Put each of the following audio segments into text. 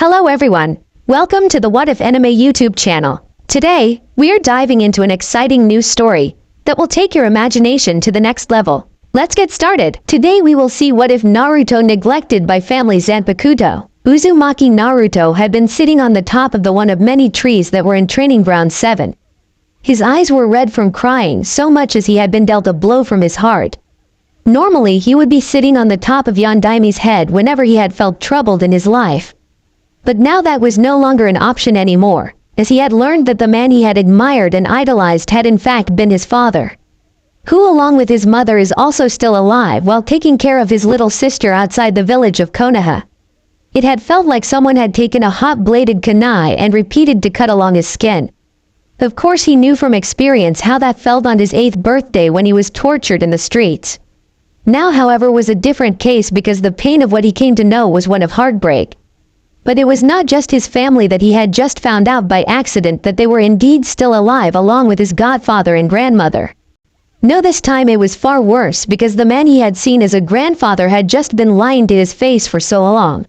Hello everyone, welcome to the What If Anime YouTube channel. Today, we are diving into an exciting new story that will take your imagination to the next level. Let's get started. Today we will see what if Naruto neglected by family Zanpakuto. Uzumaki Naruto had been sitting on the top of the one of many trees that were in training ground 7. His eyes were red from crying so much as he had been dealt a blow from his heart. Normally he would be sitting on the top of Yondaimi's head whenever he had felt troubled in his life. But now that was no longer an option anymore, as he had learned that the man he had admired and idolized had in fact been his father, who along with his mother is also still alive while taking care of his little sister outside the village of Konoha. It had felt like someone had taken a hot-bladed kunai and repeated to cut along his skin. Of course he knew from experience how that felt on his 8th birthday when he was tortured in the streets. Now however was a different case because the pain of what he came to know was one of heartbreak. But it was not just his family that he had just found out by accident that they were indeed still alive along with his godfather and grandmother. No, this time it was far worse because the man he had seen as a grandfather had just been lying to his face for so long.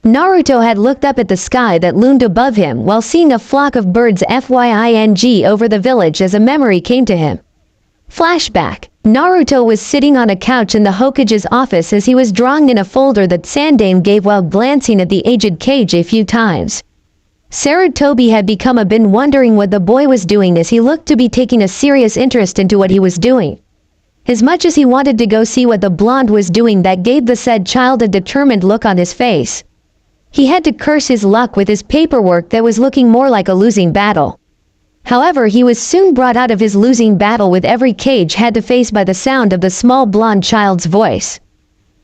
Naruto had looked up at the sky that loomed above him while seeing a flock of birds flying over the village as a memory came to him. Flashback. Naruto was sitting on a couch in the Hokage's office as he was drawing in a folder that Sandaime gave while glancing at the aged cage a few times. Sarutobi had become a bit wondering what the boy was doing as he looked to be taking a serious interest into what he was doing. As much as he wanted to go see what the blonde was doing that gave the said child a determined look on his face. He had to curse his luck with his paperwork that was looking more like a losing battle. However, he was soon brought out of his losing battle with every cage had to face by the sound of the small blonde child's voice.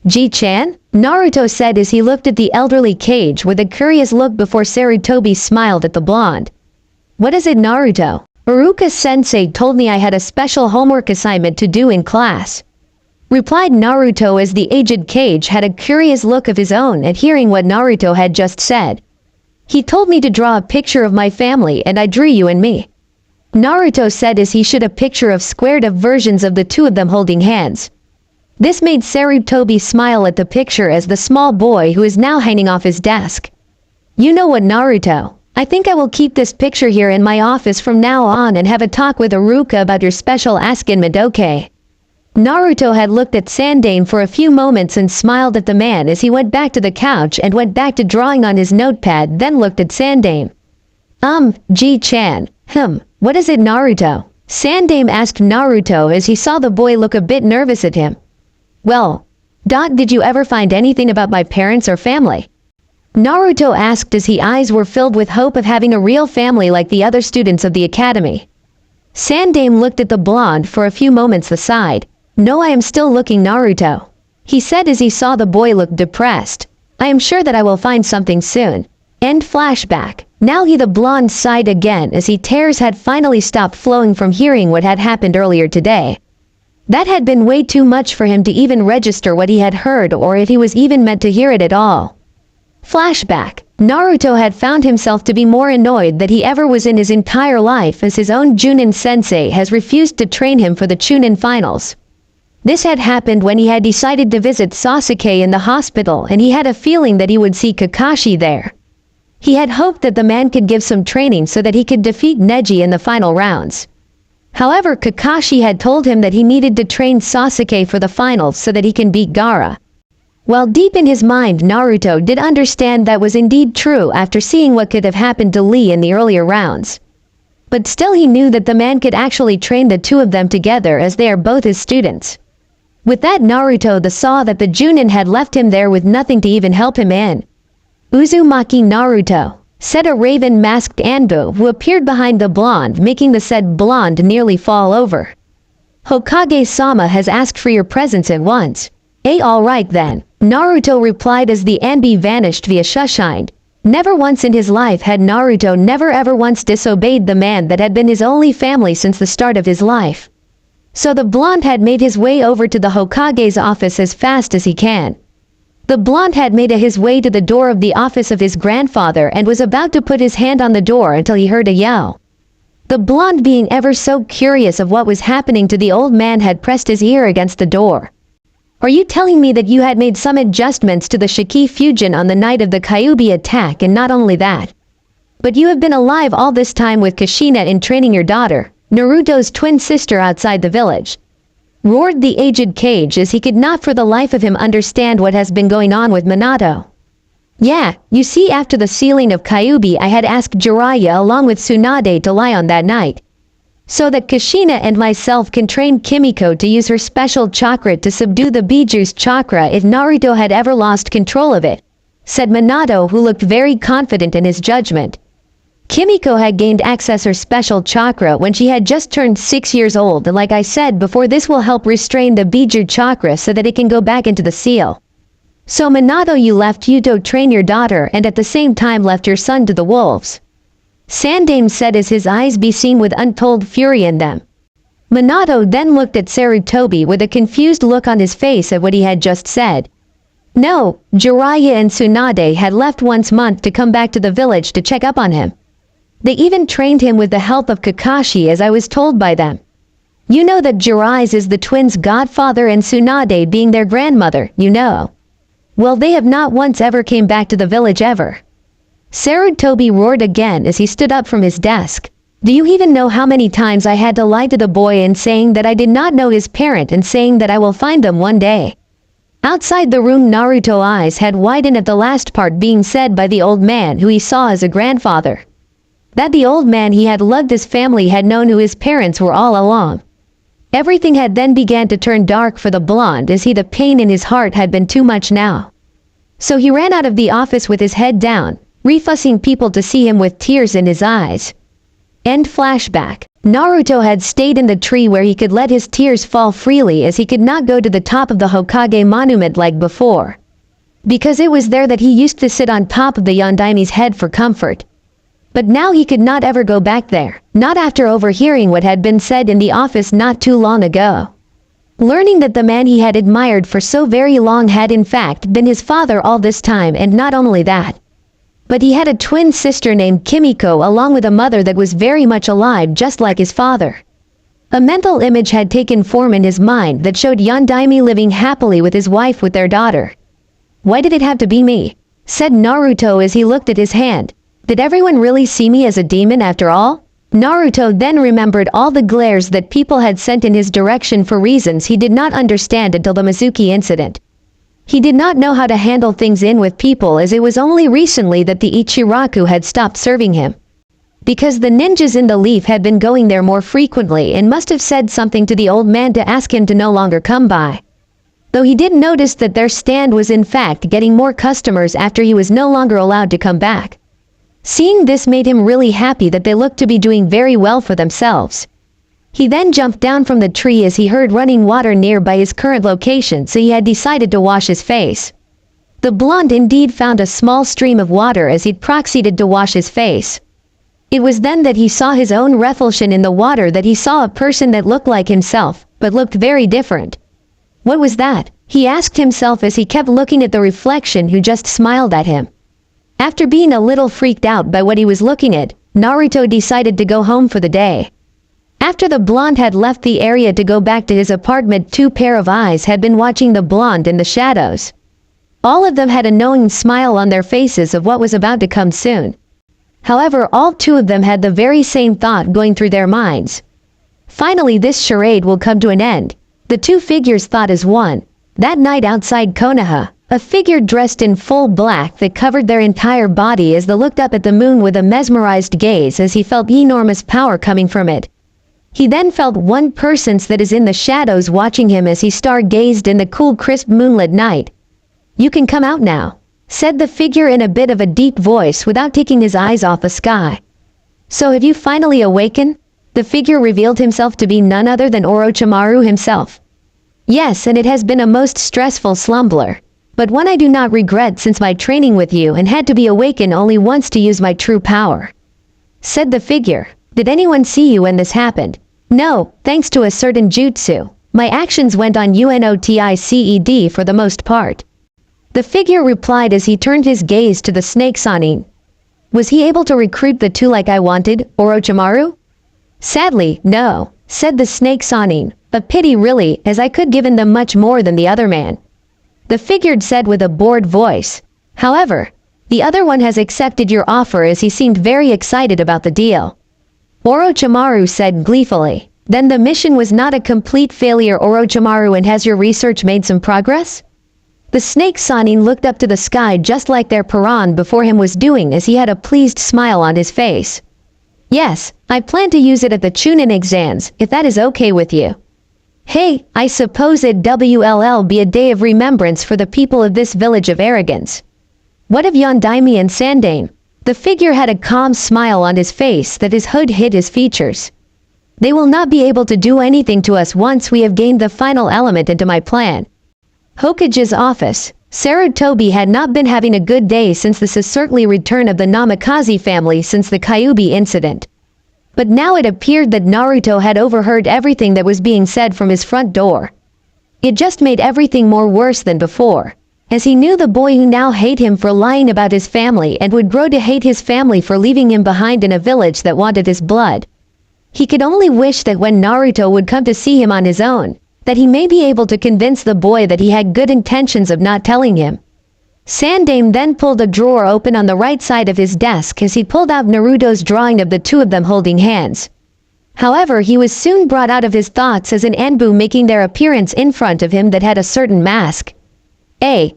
"Ji-chan?" Naruto said as he looked at the elderly cage with a curious look before Sarutobi smiled at the blonde. "What is it, Naruto? Iruka-sensei told me I had a special homework assignment to do in class," replied Naruto as the aged cage had a curious look of his own at hearing what Naruto had just said. "He told me to draw a picture of my family and I drew you and me," Naruto said as he showed a picture of squared-up versions of the two of them holding hands. This made Sarutobi smile at the picture as the small boy who is now hanging off his desk. "You know what, Naruto? I think I will keep this picture here in my office from now on and have a talk with Iruka about your special assignment, okay?" Naruto had looked at Sandaime for a few moments and smiled at the man as he went back to the couch and went back to drawing on his notepad, then looked at Sandaime. Ji-chan, what is it, Naruto?" Sandaime asked Naruto as he saw the boy look a bit nervous at him. "Well, did you ever find anything about my parents or family?" Naruto asked as his eyes were filled with hope of having a real family like the other students of the academy. Sandaime looked at the blonde for a few moments aside. "No, I am still looking, Naruto," he said as he saw the boy look depressed. "I am sure that I will find something soon." End flashback. Now the blonde sighed again as his tears had finally stopped flowing from hearing what had happened earlier today. That had been way too much for him to even register what he had heard or if he was even meant to hear it at all. Flashback. Naruto had found himself to be more annoyed than he ever was in his entire life as his own Junin sensei has refused to train him for the Chunin finals. This had happened when he had decided to visit Sasuke in the hospital and he had a feeling that he would see Kakashi there. He had hoped that the man could give some training so that he could defeat Neji in the final rounds. However, Kakashi had told him that he needed to train Sasuke for the finals so that he can beat Gaara. While deep in his mind Naruto did understand that was indeed true after seeing what could have happened to Lee in the earlier rounds. But still he knew that the man could actually train the two of them together as they are both his students. With that Naruto saw that the Junin had left him there with nothing to even help him in. "Uzumaki Naruto," said a raven-masked Anbu who appeared behind the blonde, making the said blonde nearly fall over. "Hokage-sama has asked for your presence at once." Alright then," Naruto replied as the Anbu vanished via Shushined. Never once in his life had Naruto never ever once disobeyed the man that had been his only family since the start of his life. So the blonde had made his way over to the Hokage's office as fast as he can. The blonde had made his way to the door of the office of his grandfather and was about to put his hand on the door until he heard a yell. The blonde, being ever so curious of what was happening to the old man, had pressed his ear against the door. Are you telling me that you had made some adjustments to the Shiki fusion on the night of the Kyuubi attack, and not only that, but you have been alive all this time with Kushina in training your daughter, Naruto's twin sister, outside the village? Roared the aged Kage as he could not for the life of him understand what has been going on with Minato. Yeah, you see, after the sealing of Kyuubi, I had asked Jiraiya along with Tsunade to lie on that night, so that Kushina and myself can train Kimiko to use her special chakra to subdue the Biju's chakra if Naruto had ever lost control of it, said Minato, who looked very confident in his judgment. Kimiko had gained access her special chakra when she had just turned 6 years old, and like I said before, this will help restrain the Biju chakra so that it can go back into the seal. So Minato, you left Yuto train your daughter and at the same time left your son to the wolves, Sandaime said as his eyes beamed with untold fury in them. Minato then looked at Sarutobi with a confused look on his face at what he had just said. No, Jiraiya and Tsunade had left once a month to come back to the village to check up on him. They even trained him with the help of Kakashi, as I was told by them. You know that Jiraiya is the twins' godfather and Tsunade being their grandmother, you know. Well, they have not once ever came back to the village ever. Sarutobi roared again as he stood up from his desk. Do you even know how many times I had to lie to the boy in saying that I did not know his parent and saying that I will find them one day? Outside the room, Naruto's eyes had widened at the last part being said by the old man who he saw as a grandfather. That the old man he had loved his family had known who his parents were all along. Everything had then began to turn dark for the blonde as the pain in his heart had been too much now. So he ran out of the office with his head down, refusing people to see him with tears in his eyes. End flashback. Naruto had stayed in the tree where he could let his tears fall freely as he could not go to the top of the Hokage monument like before, because it was there that he used to sit on top of the Yondaime's head for comfort. But now he could not ever go back there, not after overhearing what had been said in the office not too long ago. Learning that the man he had admired for so very long had in fact been his father all this time, and not only that, but he had a twin sister named Kimiko along with a mother that was very much alive just like his father. A mental image had taken form in his mind that showed Yondaime living happily with his wife with their daughter. Why did it have to be me? Said Naruto as he looked at his hand. Did everyone really see me as a demon after all? Naruto then remembered all the glares that people had sent in his direction for reasons he did not understand until the Mizuki incident. He did not know how to handle things in with people, as it was only recently that the Ichiraku had stopped serving him. Because the ninjas in the leaf had been going there more frequently and must have said something to the old man to ask him to no longer come by. Though he did notice that their stand was in fact getting more customers after he was no longer allowed to come back. Seeing this made him really happy that they looked to be doing very well for themselves. He then jumped down from the tree as he heard running water nearby his current location, so he had decided to wash his face. The blonde indeed found a small stream of water as he'd proceeded to wash his face. It was then that he saw his own reflection in the water, that he saw a person that looked like himself, but looked very different. What was that? He asked himself as he kept looking at the reflection, who just smiled at him. After being a little freaked out by what he was looking at, Naruto decided to go home for the day. After the blonde had left the area to go back to his apartment, two pair of eyes had been watching the blonde in the shadows. All of them had a knowing smile on their faces of what was about to come soon. However, all two of them had the very same thought going through their minds. Finally, this charade will come to an end. The two figures thought as one. That night outside Konoha, a figure dressed in full black that covered their entire body as they looked up at the moon with a mesmerized gaze as he felt enormous power coming from it. He then felt one person's that is in the shadows watching him as he star-gazed in the cool crisp moonlit night. You can come out now, said the figure in a bit of a deep voice without taking his eyes off the sky. So have you finally awakened? The figure revealed himself to be none other than Orochimaru himself. Yes, and it has been a most stressful slumber, but one I do not regret since my training with you and had to be awakened only once to use my true power, said the figure. Did anyone see you when this happened? No, thanks to a certain jutsu. My actions went on unnoticed for the most part. The figure replied as he turned his gaze to the snake Sanin. Was he able to recruit the two like I wanted, Orochimaru? Sadly, no, said the snake Sanin. A pity really, as I could given them much more than the other man. The figure said with a bored voice. However, the other one has accepted your offer as he seemed very excited about the deal. Orochimaru said gleefully. Then the mission was not a complete failure, Orochimaru, and has your research made some progress? The snake Sanin looked up to the sky just like their Paran before him was doing as he had a pleased smile on his face. Yes, I plan to use it at the Chunin exams, if that is okay with you. Hey, I suppose it will be a day of remembrance for the people of this village of arrogance. What of Yondaime and Sandane? The figure had a calm smile on his face that his hood hid his features. They will not be able to do anything to us once we have gained the final element into my plan. Hokage's office. Sarutobi had not been having a good day since the certainly return of the Namikaze family since the Kyuubi incident. But now it appeared that Naruto had overheard everything that was being said from his front door. It just made everything more worse than before, as he knew the boy who now hated him for lying about his family and would grow to hate his family for leaving him behind in a village that wanted his blood. He could only wish that when Naruto would come to see him on his own, that he may be able to convince the boy that he had good intentions of not telling him. Sandane then pulled a drawer open on the right side of his desk as he pulled out Naruto's drawing of the two of them holding hands. However, he was soon brought out of his thoughts as an Anbu making their appearance in front of him that had a certain mask. I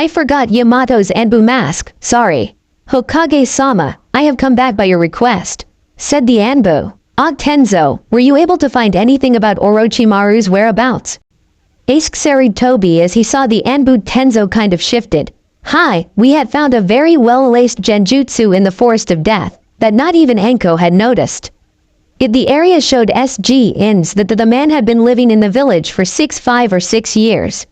forgot Yamato's Anbu mask, sorry. Hokage-sama, I have come back by your request, said the Anbu. Tenzo, were you able to find anything about Orochimaru's whereabouts? Asked Sarutobi as he saw the Anbu. Tenzo kind of shifted. Hi, we had found a very well-laced genjutsu in the Forest of Death, that not even Anko had noticed. The area showed SG-ins that the man had been living in the village for 5 or 6 years.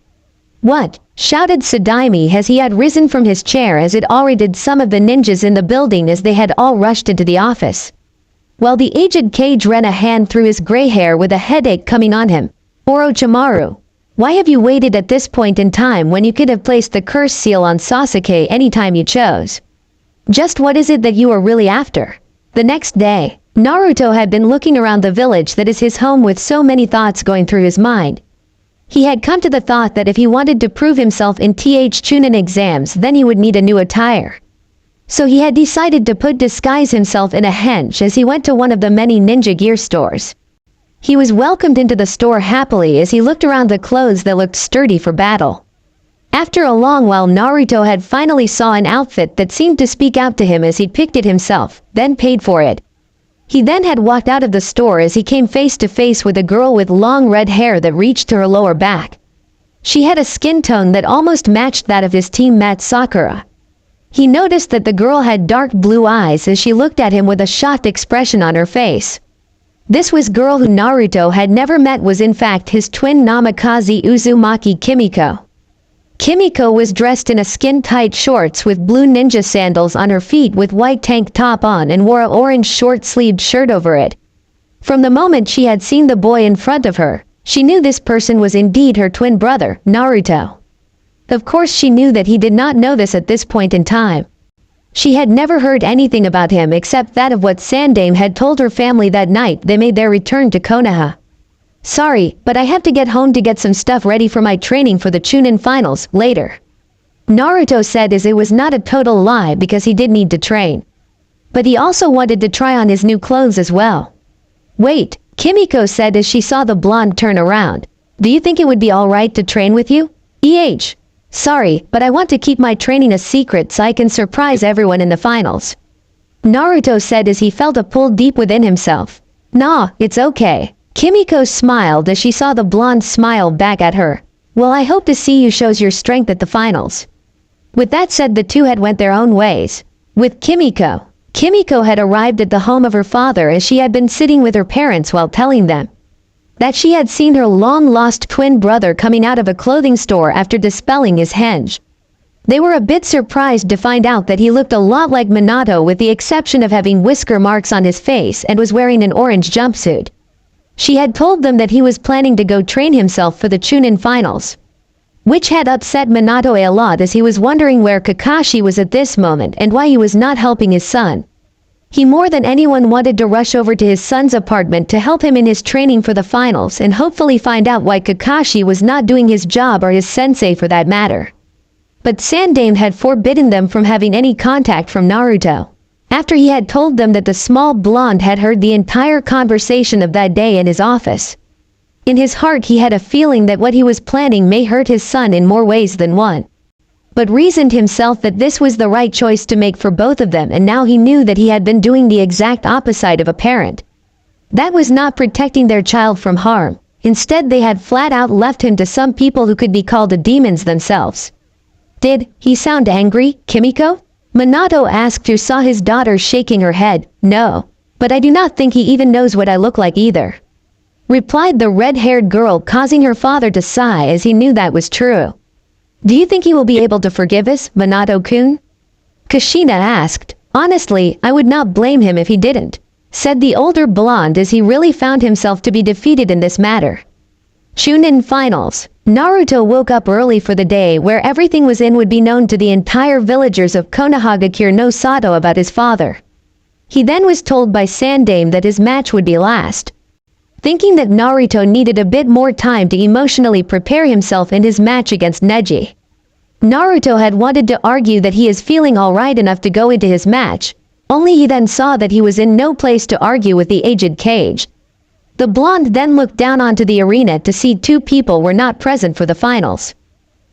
What? Shouted Sadaime as he had risen from his chair as it already did some of the ninjas in the building as they had all rushed into the office. While the aged Kage ran a hand through his gray hair with a headache coming on him. Orochimaru, why have you waited at this point in time when you could have placed the curse seal on Sasuke any time you chose? Just what is it that you are really after? The next day, Naruto had been looking around the village that is his home with so many thoughts going through his mind. He had come to the thought that if he wanted to prove himself in Chunin exams, then he would need a new attire. So he had decided to disguise himself in a hench as he went to one of the many ninja gear stores. He was welcomed into the store happily as he looked around the clothes that looked sturdy for battle. After a long while, Naruto had finally saw an outfit that seemed to speak out to him as he picked it himself, then paid for it. He then had walked out of the store as he came face to face with a girl with long red hair that reached to her lower back. She had a skin tone that almost matched that of his teammate Sakura. He noticed that the girl had dark blue eyes as she looked at him with a shocked expression on her face. This was girl who Naruto had never met was in fact his twin Namikaze Uzumaki Kimiko. Kimiko was dressed in a skin-tight shorts with blue ninja sandals on her feet with white tank top on and wore an orange short-sleeved shirt over it. From the moment she had seen the boy in front of her, she knew this person was indeed her twin brother, Naruto. Of course she knew that he did not know this at this point in time. She had never heard anything about him except that of what Sandane had told her family that night they made their return to Konoha. Sorry, but I have to get home to get some stuff ready for my training for the Chunin finals later. Naruto said as it was not a total lie because he did need to train. But he also wanted to try on his new clothes as well. Wait, Kimiko said as she saw the blonde turn around. Do you think it would be alright to train with you? Sorry, but I want to keep my training a secret so I can surprise everyone in the finals. Naruto said as he felt a pull deep within himself. Nah, it's okay. Kimiko smiled as she saw the blonde smile back at her. Well, I hope to see you shows your strength at the finals. With that said, the two had went their own ways. With Kimiko. Kimiko had arrived at the home of her father as she had been sitting with her parents while telling them that she had seen her long-lost twin brother coming out of a clothing store after dispelling his henge. They were a bit surprised to find out that he looked a lot like Minato with the exception of having whisker marks on his face and was wearing an orange jumpsuit. She had told them that he was planning to go train himself for the Chunin finals, which had upset Minato a lot as he was wondering where Kakashi was at this moment and why he was not helping his son. He more than anyone wanted to rush over to his son's apartment to help him in his training for the finals and hopefully find out why Kakashi was not doing his job, or his sensei for that matter. But Sandaime had forbidden them from having any contact from Naruto, after he had told them that the small blonde had heard the entire conversation of that day in his office. In his heart he had a feeling that what he was planning may hurt his son in more ways than one, but reasoned himself that this was the right choice to make for both of them, and now he knew that he had been doing the exact opposite of a parent. That was not protecting their child from harm. Instead, they had flat out left him to some people who could be called the demons themselves. Did he sound angry, Kimiko? Minato asked, who saw his daughter shaking her head. No, but I do not think he even knows what I look like either, replied the red-haired girl, causing her father to sigh as he knew that was true. Do you think he will be able to forgive us, Minato-kun? Kushina asked. Honestly, I would not blame him if he didn't, said the older blonde, as he really found himself to be defeated in this matter. Chunin Finals. Naruto woke up early for the day where everything was in would be known to the entire villagers of Konohagakure no Sato about his father. He then was told by Sandaime that his match would be last. Thinking that Naruto needed a bit more time to emotionally prepare himself in his match against Neji. Naruto had wanted to argue that he is feeling alright enough to go into his match, only he then saw that he was in no place to argue with the aged Kage. The blonde then looked down onto the arena to see two people were not present for the finals.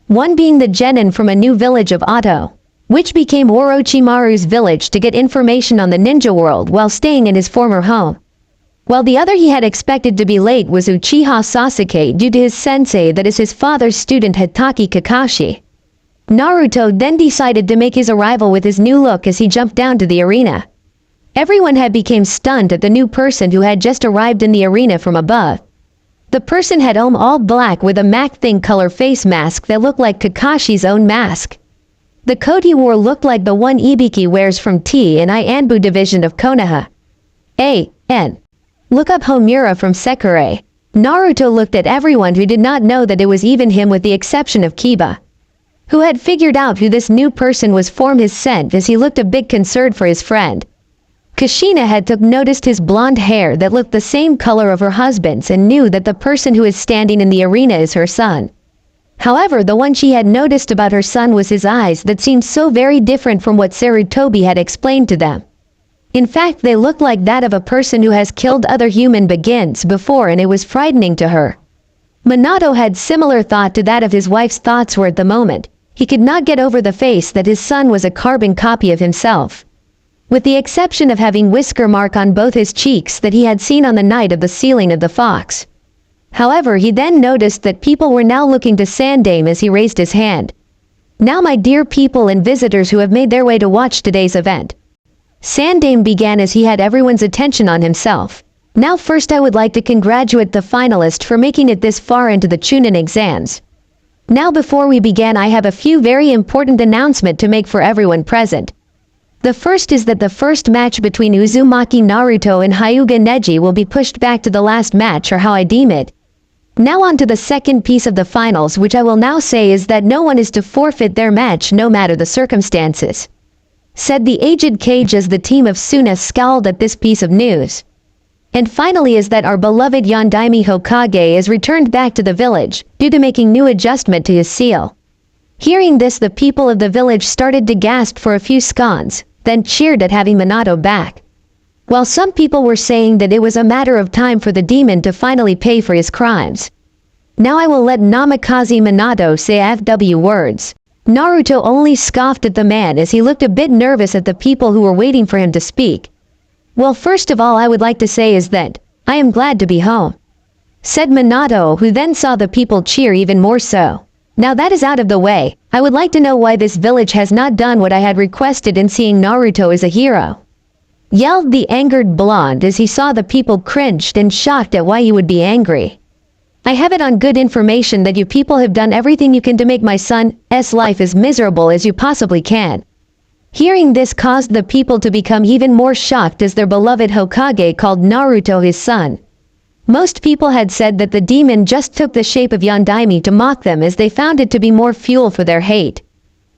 One being the genin from a new village of Oto, which became Orochimaru's village to get information on the ninja world while staying in his former home. While the other he had expected to be late was Uchiha Sasuke due to his sensei, that is his father's student Hitaki Kakashi. Naruto then decided to make his arrival with his new look as he jumped down to the arena. Everyone had become stunned at the new person who had just arrived in the arena from above. The person had on all black with a matte thing color face mask that looked like Kakashi's own mask. The coat he wore looked like the one Ibiki wears from T and I Anbu division of Konoha. A.N. Look up Homura from Sekirei. Naruto looked at everyone who did not know that it was even him, with the exception of Kiba, who had figured out who this new person was from his scent, as he looked a bit concerned for his friend. Kushina had noticed his blonde hair that looked the same color of her husband's and knew that the person who is standing in the arena is her son. However, the one she had noticed about her son was his eyes that seemed so very different from what Sarutobi had explained to them. In fact, they looked like that of a person who has killed other human beings before, and it was frightening to her. Minato had similar thought to that of his wife's thoughts were at the moment. He could not get over the face that his son was a carbon copy of himself, with the exception of having whisker mark on both his cheeks that he had seen on the night of the sealing of the fox. However, he then noticed that people were now looking to Sandaime as he raised his hand. Now, my dear people and visitors who have made their way to watch today's event, Sandaime began as he had everyone's attention on himself. Now first I would like to congratulate the finalist for making it this far into the Chunin exams. Now before we begin, I have a few very important announcement to make for everyone present. The first is that the first match between Uzumaki Naruto and Hyuga Neji will be pushed back to the last match, or how I deem it. Now on to the second piece of the finals, which I will now say is that no one is to forfeit their match no matter the circumstances, said the aged Kage as the team of Suna scowled at this piece of news. And finally is that our beloved Yondaime Hokage is returned back to the village, due to making new adjustment to his seal. Hearing this, the people of the village started to gasp for a few seconds, then cheered at having Minato back. While some people were saying that it was a matter of time for the demon to finally pay for his crimes. Now I will let Namikaze Minato say FW words. Naruto only scoffed at the man as he looked a bit nervous at the people who were waiting for him to speak. Well, first of all I would like to say is that, I am glad to be home, said Minato, who then saw the people cheer even more so. Now that is out of the way, I would like to know why this village has not done what I had requested in seeing Naruto as a hero, yelled the angered blonde as he saw the people cringed and shocked at why he would be angry. I have it on good information that you people have done everything you can to make my son's life as miserable as you possibly can. Hearing this caused the people to become even more shocked as their beloved Hokage called Naruto his son. Most people had said that the demon just took the shape of Yondaime to mock them, as they found it to be more fuel for their hate.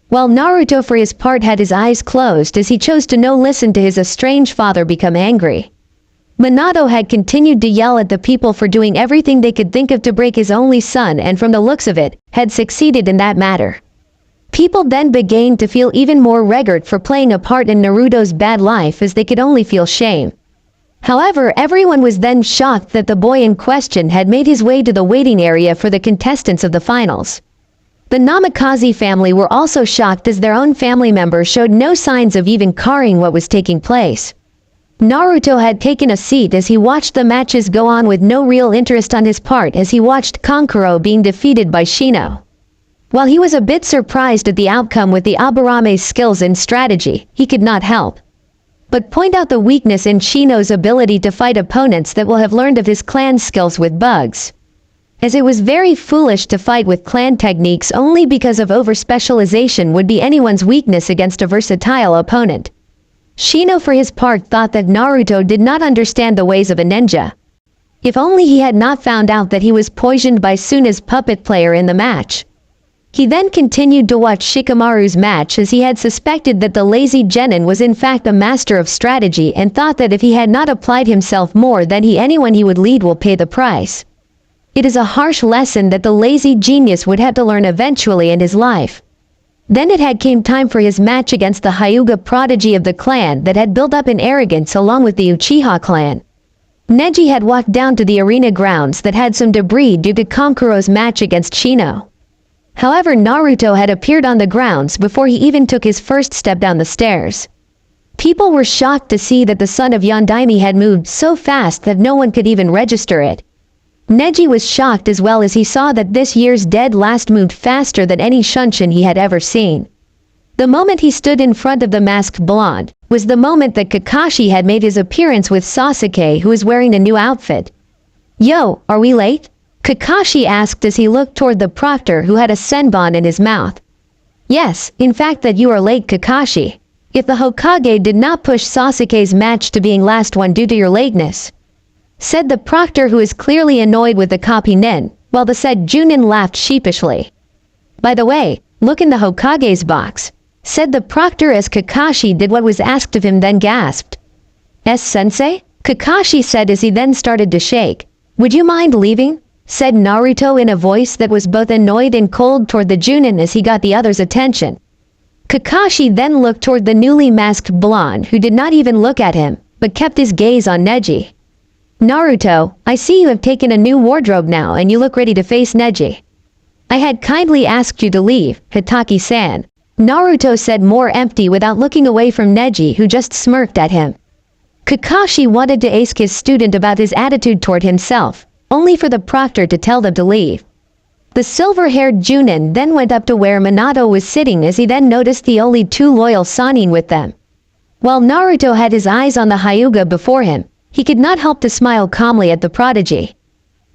while Naruto for his part had his eyes closed as he chose to no listen to his estranged father become angry. Minato had continued to yell at the people for doing everything they could think of to break his only son, and from the looks of it, had succeeded in that matter. People then began to feel even more regret for playing a part in Naruto's bad life, as they could only feel shame. However, everyone was then shocked that the boy in question had made his way to the waiting area for the contestants of the finals. The Namikaze family were also shocked as their own family members showed no signs of even caring what was taking place. Naruto had taken a seat as he watched the matches go on with no real interest on his part as he watched Kankuro being defeated by Shino. While he was a bit surprised at the outcome with the Abarame's skills and strategy, he could not help but point out the weakness in Shino's ability to fight opponents that will have learned of his clan skills with bugs, as it was very foolish to fight with clan techniques only because of over-specialization would be anyone's weakness against a versatile opponent. Shino for his part thought that Naruto did not understand the ways of a ninja. If only he had not found out that he was poisoned by Suna's puppet player in the match. He then continued to watch Shikamaru's match as he had suspected that the lazy genin was in fact a master of strategy and thought that if he had not applied himself more then anyone he would lead will pay the price. It is a harsh lesson that the lazy genius would have to learn eventually in his life. Then it had came time for his match against the Hyuga prodigy of the clan that had built up in arrogance along with the Uchiha clan. Neji had walked down to the arena grounds that had some debris due to Kankuro's match against Shino. However, Naruto had appeared on the grounds before he even took his first step down the stairs. People were shocked to see that the son of Yondaime had moved so fast that no one could even register it. Neji was shocked as well as he saw that this year's dead last moved faster than any Shunshin he had ever seen. The moment he stood in front of the masked blonde was the moment that Kakashi had made his appearance with Sasuke, who was wearing a new outfit. "Yo, are we late?" Kakashi asked as he looked toward the proctor who had a senbon in his mouth. "Yes, in fact that you are late, Kakashi. If the Hokage did not push Sasuke's match to being last one due to your lateness," said the proctor, who is clearly annoyed with the copy nin, while the said Junin laughed sheepishly. "By the way, look in the Hokage's box," said the proctor as Kakashi did what was asked of him, then gasped. "Sensei?" Kakashi said as he then started to shake. "Would you mind leaving?" said Naruto in a voice that was both annoyed and cold toward the Junin as he got the other's attention. Kakashi then looked toward the newly masked blonde, who did not even look at him, but kept his gaze on Neji. "Naruto, I see you have taken a new wardrobe now and you look ready to face Neji. I had kindly asked you to leave, Hitaki-san," Naruto said, more empty without looking away from Neji, who just smirked at him. Kakashi wanted to ask his student about his attitude toward himself, only for the proctor to tell them to leave. The silver-haired Junin then went up to where Minato was sitting as he then noticed the only two loyal Sannin with them. While Naruto had his eyes on the Hyuga before him, he could not help to smile calmly at the prodigy.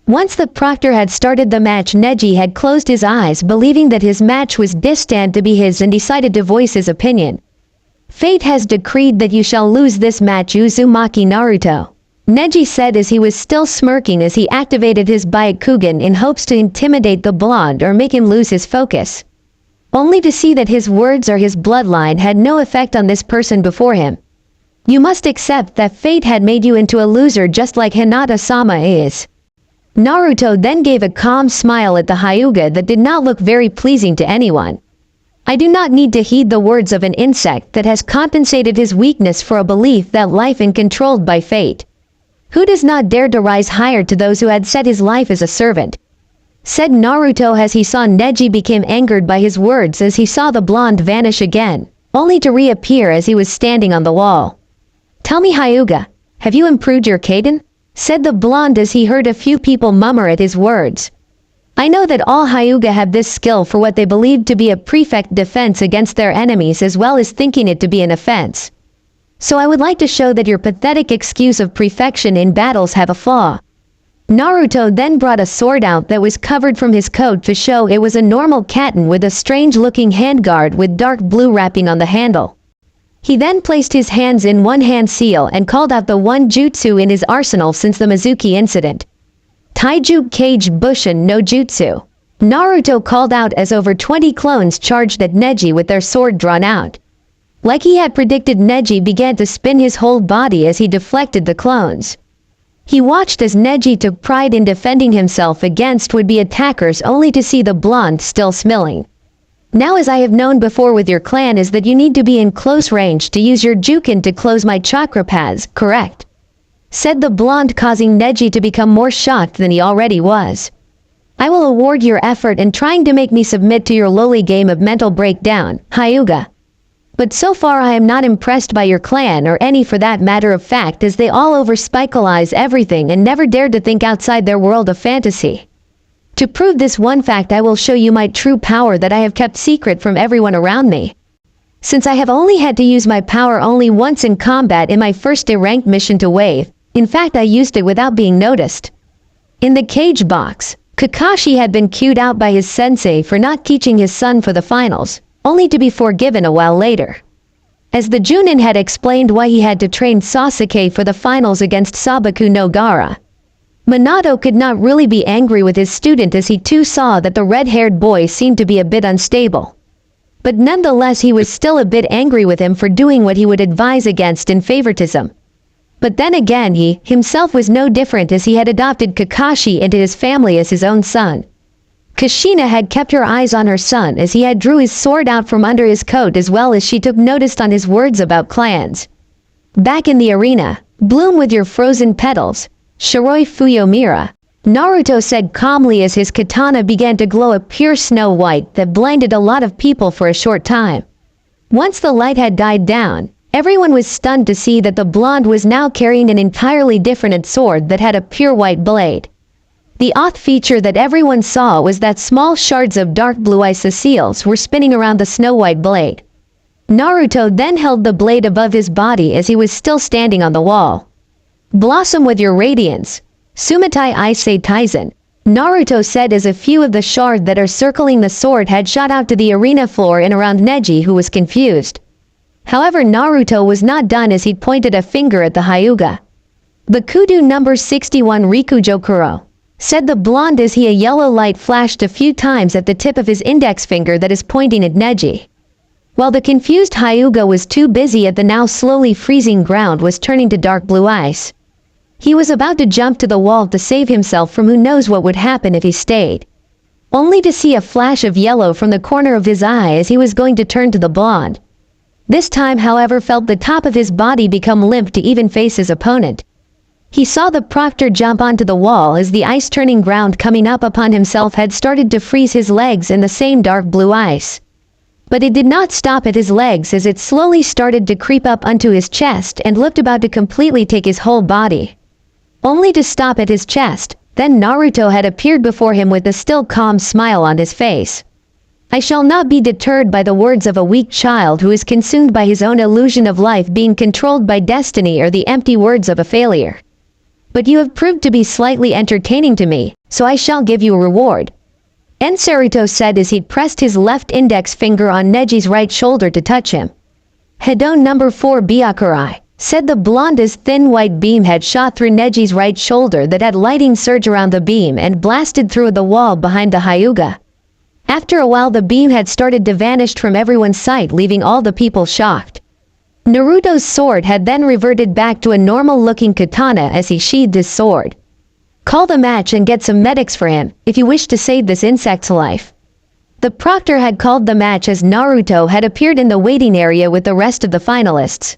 Once the proctor had started the match, Neji had closed his eyes believing that his match was destined to be his and decided to voice his opinion. "Fate has decreed that you shall lose this match, Uzumaki Naruto," Neji said as he was still smirking as he activated his Byakugan in hopes to intimidate the blonde or make him lose his focus. Only to see that his words or his bloodline had no effect on this person before him. "You must accept that fate had made you into a loser just like Hinata-sama is." Naruto then gave a calm smile at the Hyuga that did not look very pleasing to anyone. "I do not need to heed the words of an insect that has compensated his weakness for a belief that life is controlled by fate. Who does not dare to rise higher to those who had set his life as a servant?" said Naruto as he saw Neji became angered by his words as he saw the blonde vanish again, only to reappear as he was standing on the wall. "Tell me, Hyuga, have you improved your Kaden?" said the blonde as he heard a few people murmur at his words. "I know that all Hyuga have this skill for what they believe to be a perfect defense against their enemies as well as thinking it to be an offense. So I would like to show that your pathetic excuse of perfection in battles have a flaw." Naruto then brought a sword out that was covered from his coat to show it was a normal katan with a strange-looking handguard with dark blue wrapping on the handle. He then placed his hands in one-hand seal and called out the one jutsu in his arsenal since the Mizuki incident. "Taiju Kage Bushin no Jutsu." Naruto called out as over 20 clones charged at Neji with their sword drawn out. Like he had predicted, Neji began to spin his whole body as he deflected the clones. He watched as Neji took pride in defending himself against would-be attackers only to see the blonde still smiling. Now, as I have known before with your clan, is that you need to be in close range to use your Jukin to close my chakra paths, correct? Said the blonde, causing Neji to become more shocked than he already was. I will award your effort in trying to make me submit to your lowly game of mental breakdown, Hyuga. But so far I am not impressed by your clan, or any for that matter of fact, as they all over-speculaze everything and never dared to think outside their world of fantasy. To prove this one fact, I will show you my true power that I have kept secret from everyone around me. Since I have only had to use my power only once in combat in my first A-ranked mission to Wave, in fact I used it without being noticed. In the cage box, Kakashi had been cued out by his sensei for not teaching his son for the finals, only to be forgiven a while later. As the Junin had explained why he had to train Sasuke for the finals against Sabaku no Gaara, Minato could not really be angry with his student, as he too saw that the red-haired boy seemed to be a bit unstable. But nonetheless he was still a bit angry with him for doing what he would advise against in favoritism. But then again he himself was no different, as he had adopted Kakashi into his family as his own son. Kushina had kept her eyes on her son as he had drew his sword out from under his coat, as well as she took notice on his words about clans. Back in the arena, bloom with your frozen petals, Shiroi Fuyomira, Naruto said calmly as his katana began to glow a pure snow white that blinded a lot of people for a short time. Once the light had died down, everyone was stunned to see that the blonde was now carrying an entirely different sword that had a pure white blade. The odd feature that everyone saw was that small shards of dark blue icicles were spinning around the snow-white blade. Naruto then held the blade above his body as he was still standing on the wall. Blossom with your radiance, Sumitai Ise Taizen, Naruto said as a few of the shards that are circling the sword had shot out to the arena floor and around Neji, who was confused. However, Naruto was not done, as he pointed a finger at the Hyuga. The Kudu number 61 Rikujokuro, said the blonde as a yellow light flashed a few times at the tip of his index finger that is pointing at Neji. While the confused Hyuga was too busy at the now slowly freezing ground was turning to dark blue ice. He was about to jump to the wall to save himself from who knows what would happen if he stayed. Only to see a flash of yellow from the corner of his eye as he was going to turn to the blonde. This time, however, felt the top of his body become limp to even face his opponent. He saw the proctor jump onto the wall as the ice-turning ground coming up upon himself had started to freeze his legs in the same dark blue ice. But it did not stop at his legs, as it slowly started to creep up onto his chest and looked about to completely take his whole body. Only to stop at his chest. Then Naruto had appeared before him with a still calm smile on his face. I shall not be deterred by the words of a weak child who is consumed by his own illusion of life being controlled by destiny, or the empty words of a failure. But you have proved to be slightly entertaining to me, so I shall give you a reward. Naruto said as he pressed his left index finger on Neji's right shoulder to touch him. Hedon number 4 Byakurai, said the blonde as thin white beam had shot through Neji's right shoulder that had lightning surge around the beam and blasted through the wall behind the Hyuga. After a while the beam had started to vanish from everyone's sight, leaving all the people shocked. Naruto's sword had then reverted back to a normal-looking katana as he sheathed his sword. Call the match and get some medics for him, if you wish to save this insect's life. The proctor had called the match as Naruto had appeared in the waiting area with the rest of the finalists.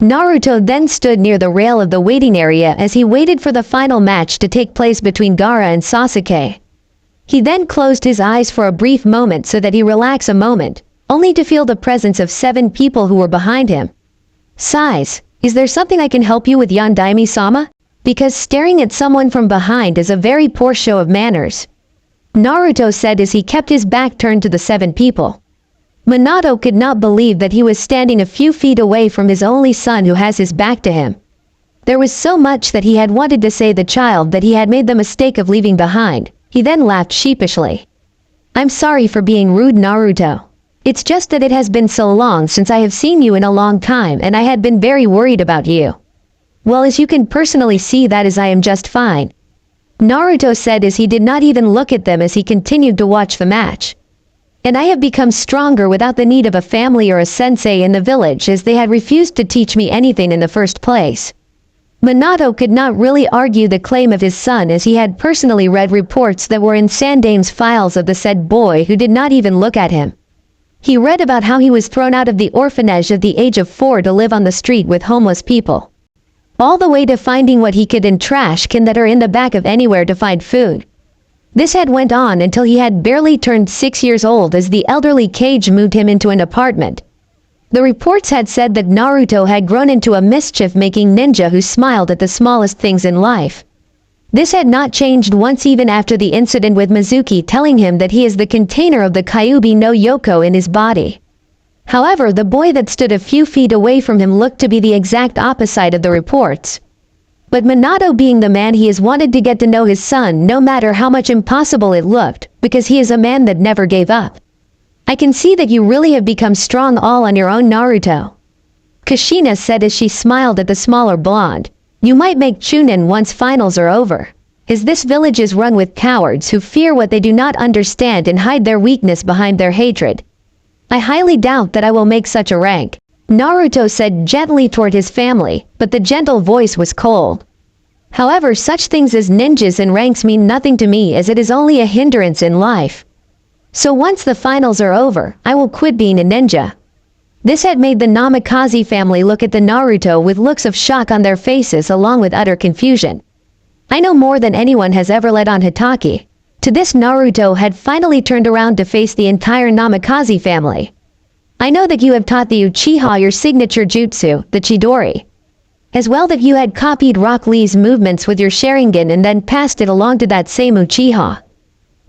Naruto then stood near the rail of the waiting area as he waited for the final match to take place between Gaara and Sasuke. He then closed his eyes for a brief moment so that he relax a moment, only to feel the presence of 7 people who were behind him. Sighs, is there something I can help you with, Yondaime-sama? Because staring at someone from behind is a very poor show of manners. Naruto said as he kept his back turned to the 7 people. Minato could not believe that he was standing a few feet away from his only son who has his back to him. There was so much that he had wanted to say the child that he had made the mistake of leaving behind. He then laughed sheepishly. I'm sorry for being rude, Naruto. It's just that it has been so long since I have seen you in a long time, and I had been very worried about you. Well, as you can personally see, that is I am just fine. Naruto said as he did not even look at them as he continued to watch the match. And I have become stronger without the need of a family or a sensei in the village as they had refused to teach me anything in the first place. Minato could not really argue the claim of his son as he had personally read reports that were in Sandame's files of the said boy who did not even look at him. He read about how he was thrown out of the orphanage at the age of 4 to live on the street with homeless people. All the way to finding what he could in trash can that are in the back of anywhere to find food. This had went on until he had barely turned 6 years old as the elderly Kage moved him into an apartment. The reports had said that Naruto had grown into a mischief-making ninja who smiled at the smallest things in life. This had not changed once even after the incident with Mizuki telling him that he is the container of the Kyuubi no Yoko in his body. However, the boy that stood a few feet away from him looked to be the exact opposite of the reports. But Minato being the man he is wanted to get to know his son no matter how much impossible it looked, because he is a man that never gave up. I can see that you really have become strong all on your own, Naruto. Kushina said as she smiled at the smaller blonde. You might make Chunin once finals are over. As this village is run with cowards who fear what they do not understand and hide their weakness behind their hatred. I highly doubt that I will make such a rank. Naruto said gently toward his family, but the gentle voice was cold. However, such things as ninjas and ranks mean nothing to me as it is only a hindrance in life. So once the finals are over, I will quit being a ninja. This had made the Namikaze family look at the Naruto with looks of shock on their faces along with utter confusion. I know more than anyone has ever let on Hitaki. To this Naruto had finally turned around to face the entire Namikaze family. I know that you have taught the Uchiha your signature jutsu, the Chidori. As well that you had copied Rock Lee's movements with your Sharingan and then passed it along to that same Uchiha.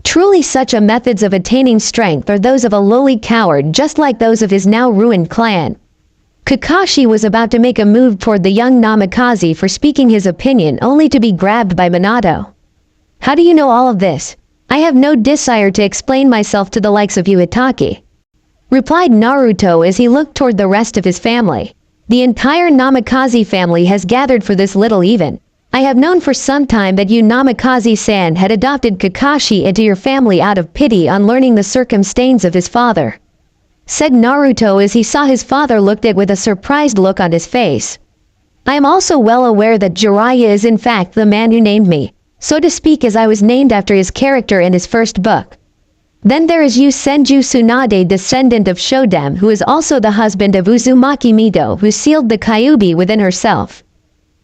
Truly such a methods of attaining strength are those of a lowly coward just like those of his now ruined clan. Kakashi was about to make a move toward the young Namikaze for speaking his opinion only to be grabbed by Minato. How do you know all of this? I have no desire to explain myself to the likes of you Hitaki. Replied Naruto as he looked toward the rest of his family. The entire Namikaze family has gathered for this little even. I have known for some time that you Namikaze-san had adopted Kakashi into your family out of pity on learning the circumstances of his father. Said Naruto as he saw his father looked at with a surprised look on his face. I am also well aware that Jiraiya is in fact the man who named me, so to speak as I was named after his character in his first book. Then there is you Senju Tsunade descendant of Shodem who is also the husband of Uzumaki Mido who sealed the Kyuubi within herself.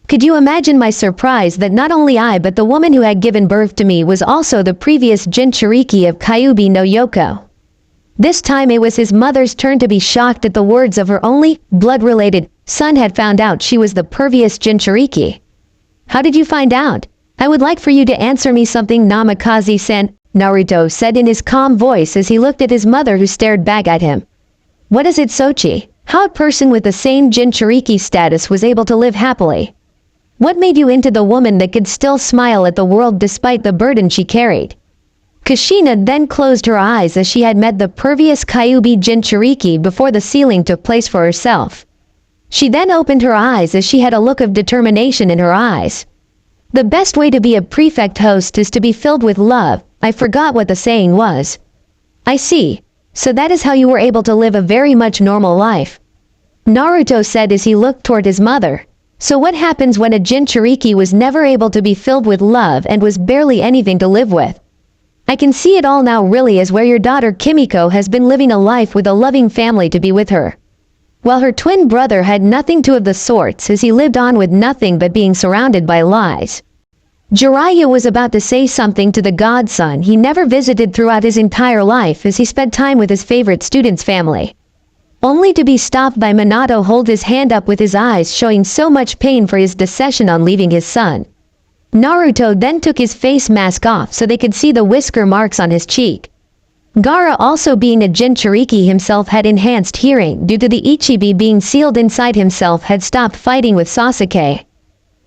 Could you imagine my surprise that not only I but the woman who had given birth to me was also the previous Jinchuriki of Kyuubi no Yoko. This time it was his mother's turn to be shocked at the words of her only blood-related son had found out she was the pervious Jinchuriki. How did you find out? I would like for you to answer me something Namikaze-san, Naruto said in his calm voice as he looked at his mother who stared back at him. What is it Sochi? How a person with the same Jinchuriki status was able to live happily? What made you into the woman that could still smile at the world despite the burden she carried? Kushina then closed her eyes as she had met the pervious Kyuubi Jinchuriki before the sealing took place for herself. She then opened her eyes as she had a look of determination in her eyes. The best way to be a prefect host is to be filled with love. I forgot what the saying was. I see. So that is how you were able to live a very much normal life. Naruto said as he looked toward his mother. So what happens when a Jinchuriki was never able to be filled with love and was barely anything to live with? I can see it all now really as where your daughter Kimiko has been living a life with a loving family to be with her. While her twin brother had nothing to of the sorts as he lived on with nothing but being surrounded by lies. Jiraiya was about to say something to the godson he never visited throughout his entire life as he spent time with his favorite student's family. Only to be stopped by Minato hold his hand up with his eyes showing so much pain for his decision on leaving his son. Naruto then took his face mask off so they could see the whisker marks on his cheek. Gaara also being a Jinchuriki himself had enhanced hearing due to the Ichibi being sealed inside himself had stopped fighting with Sasuke.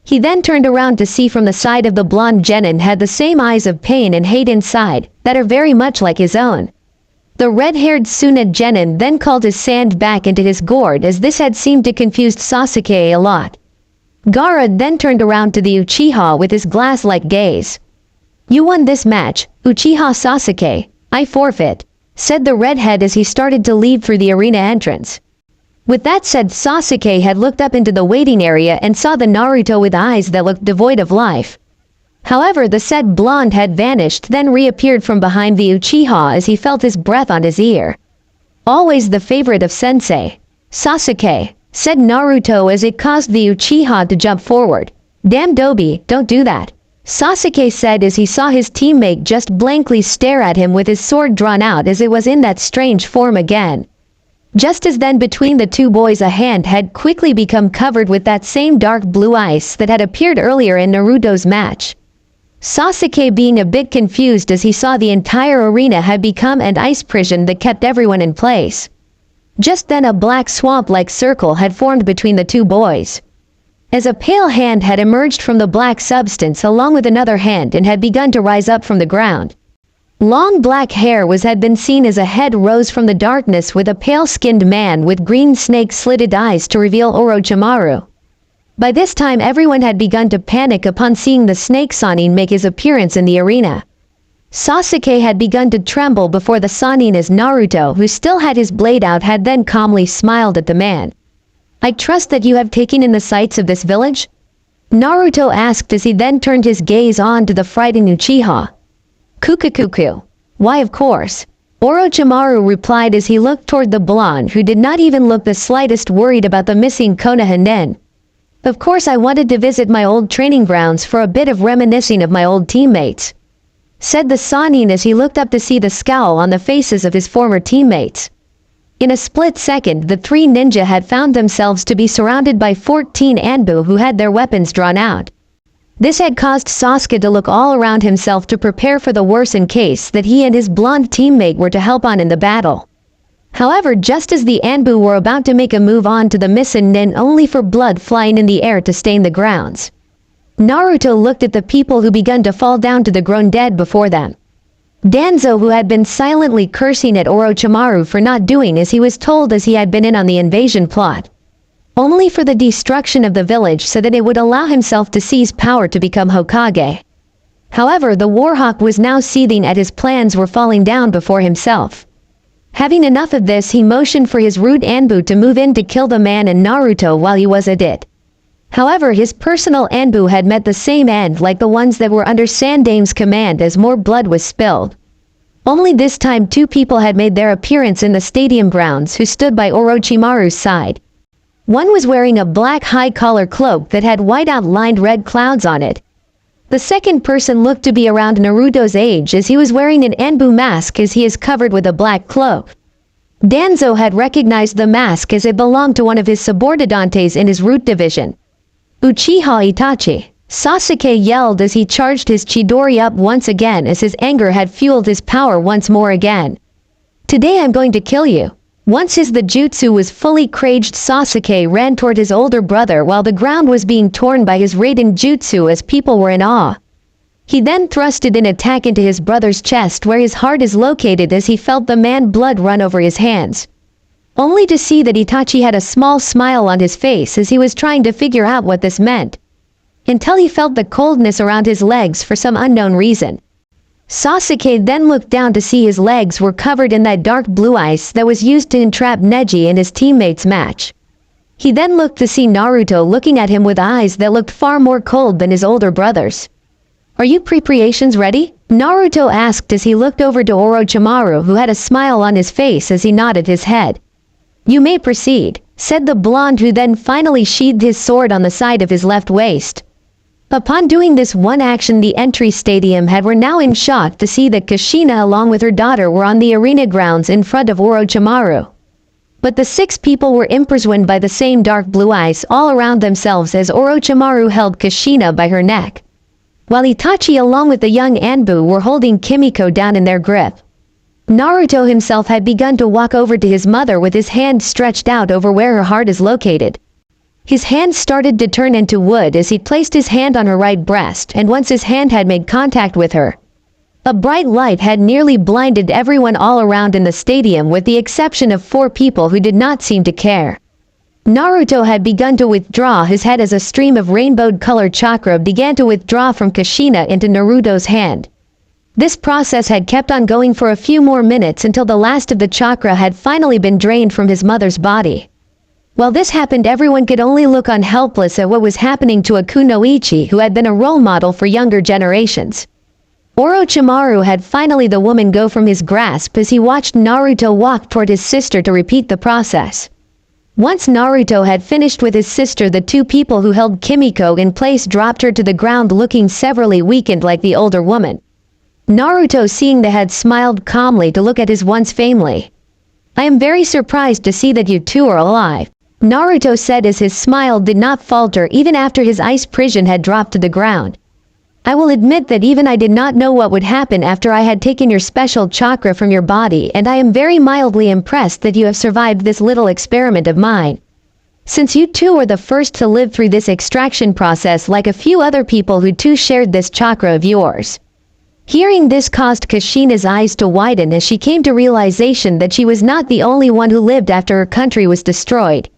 He then turned around to see from the side of the blonde genin had the same eyes of pain and hate inside that are very much like his own. The red-haired Suna genin then called his sand back into his gourd as this had seemed to confuse Sasuke a lot. Gaara then turned around to the Uchiha with his glass-like gaze. "You won this match, Uchiha Sasuke. I forfeit," said the redhead as he started to leave through the arena entrance. With that said, Sasuke had looked up into the waiting area and saw the Naruto with eyes that looked devoid of life. However, the said blonde had vanished, then reappeared from behind the Uchiha as he felt his breath on his ear. "Always the favorite of Sensei, Sasuke," said Naruto as it caused the Uchiha to jump forward. "Damn Dobi, don't do that," Sasuke said as he saw his teammate just blankly stare at him with his sword drawn out as it was in that strange form again. Just as then between the two boys a hand had quickly become covered with that same dark blue ice that had appeared earlier in Naruto's match. Sasuke being a bit confused as he saw the entire arena had become an ice prison that kept everyone in place. Just then a black swamp-like circle had formed between the two boys, as a pale hand had emerged from the black substance along with another hand and had begun to rise up from the ground. Long black hair had been seen as a head rose from the darkness with a pale-skinned man with green snake-slitted eyes to reveal Orochimaru. By this time everyone had begun to panic upon seeing the snake Sannin make his appearance in the arena. Sasuke had begun to tremble before the Sannin as Naruto, who still had his blade out, had then calmly smiled at the man. "I trust that you have taken in the sights of this village?" Naruto asked as he then turned his gaze on to the frightened Uchiha. "Kukukuku. Why, of course," Orochimaru replied as he looked toward the blonde, who did not even look the slightest worried about the missing Konohanden. "Of course, I wanted to visit my old training grounds for a bit of reminiscing of my old teammates," said the Sannin as he looked up to see the scowl on the faces of his former teammates. In a split second, the three ninja had found themselves to be surrounded by 14 Anbu who had their weapons drawn out. This had caused Sasuke to look all around himself to prepare for the worst in case that he and his blonde teammate were to help on in the battle. However, just as the Anbu were about to make a move on to the missing nin only for blood flying in the air to stain the grounds, Naruto looked at the people who began to fall down to the grown dead before them. Danzo, who had been silently cursing at Orochimaru for not doing as he was told as he had been in on the invasion plot, only for the destruction of the village so that it would allow himself to seize power to become Hokage. However, the Warhawk was now seething at his plans were falling down before himself. Having enough of this, he motioned for his rude Anbu to move in to kill the man and Naruto while he was at it. However, his personal Anbu had met the same end like the ones that were under Sandame's command as more blood was spilled. Only this time two people had made their appearance in the stadium grounds who stood by Orochimaru's side. One was wearing a black high-collar cloak that had white outlined red clouds on it. The second person looked to be around Naruto's age as he was wearing an Anbu mask as he is covered with a black cloak. Danzo had recognized the mask as it belonged to one of his subordinates in his root division, Uchiha Itachi. Sasuke yelled as he charged his Chidori up once again as his anger had fueled his power once more again. "Today I'm going to kill you." Once the jutsu was fully caged, Sasuke ran toward his older brother while the ground was being torn by his Raiden jutsu as people were in awe. He then thrusted an attack into his brother's chest where his heart is located as he felt the man blood run over his hands, only to see that Itachi had a small smile on his face as he was trying to figure out what this meant, until he felt the coldness around his legs for some unknown reason. Sasuke then looked down to see his legs were covered in that dark blue ice that was used to entrap Neji in his teammates' match. He then looked to see Naruto looking at him with eyes that looked far more cold than his older brother's. "Are you preparations ready?" Naruto asked as he looked over to Orochimaru, who had a smile on his face as he nodded his head. "You may proceed," said the blonde, who then finally sheathed his sword on the side of his left waist. Upon doing this one action, the entry stadium were now in shock to see that Kushina along with her daughter were on the arena grounds in front of Orochimaru. But the 6 people were imprisoned by the same dark blue ice all around themselves as Orochimaru held Kushina by her neck, while Itachi along with the young Anbu were holding Kimiko down in their grip. Naruto himself had begun to walk over to his mother with his hand stretched out over where her heart is located. His hand started to turn into wood as he placed his hand on her right breast, and once his hand had made contact with her, a bright light had nearly blinded everyone all around in the stadium with the exception of 4 people who did not seem to care. Naruto had begun to withdraw his head as a stream of rainbow-colored chakra began to withdraw from Kushina into Naruto's hand, This process had kept on going for a few more minutes until the last of the chakra had finally been drained from his mother's body. While this happened, everyone could only look on helpless at what was happening to a kunoichi who had been a role model for younger generations. Orochimaru had finally the woman go from his grasp as he watched Naruto walk toward his sister to repeat the process. Once Naruto had finished with his sister, the two people who held Kimiko in place dropped her to the ground, looking severely weakened like the older woman. Naruto, seeing the head, smiled calmly to look at his once family. "I am very surprised to see that you two are alive," Naruto said as his smile did not falter even after his ice prison had dropped to the ground. "I will admit that even I did not know what would happen after I had taken your special chakra from your body, and I am very mildly impressed that you have survived this little experiment of mine. Since you two were the first to live through this extraction process like a few other people who too shared this chakra of yours." Hearing this caused Kushina's eyes to widen as she came to realization that she was not the only one who lived after her country was destroyed.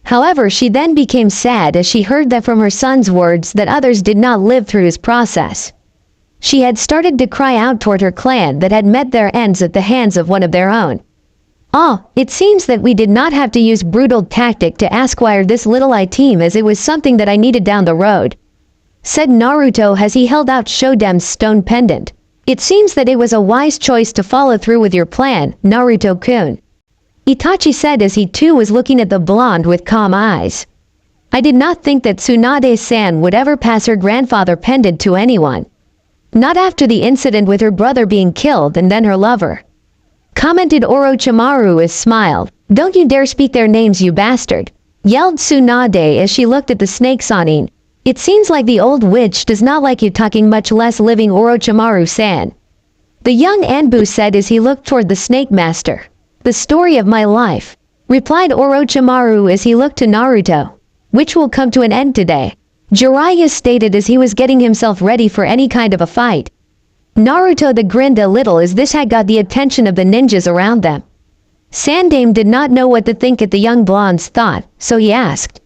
However, she then became sad as she heard that from her son's words that others did not live through his process. She had started to cry out toward her clan that had met their ends at the hands of one of their own. "Oh, it seems that we did not have to use brutal tactic to acquire this little item, as it was something that I needed down the road," said Naruto as he held out Shodem's stone pendant. "It seems that it was a wise choice to follow through with your plan, Naruto-kun," Itachi said as he too was looking at the blonde with calm eyes. "I did not think that Tsunade-san would ever pass her grandfather pendant to anyone. Not after the incident with her brother being killed and then her lover," commented Orochimaru as smiled. "Don't you dare speak their names, you bastard," yelled Tsunade as she looked at the snake Sanin. "It seems like the old witch does not like you talking, much less living Orochimaru-san," the young Anbu said as he looked toward the snake master. "The story of my life," replied Orochimaru as he looked to Naruto, "which will come to an end today," Jiraiya stated as he was getting himself ready for any kind of a fight. Naruto grinned a little as this had got the attention of the ninjas around them. Sandame did not know what to think at the young blonde's thought, so he asked,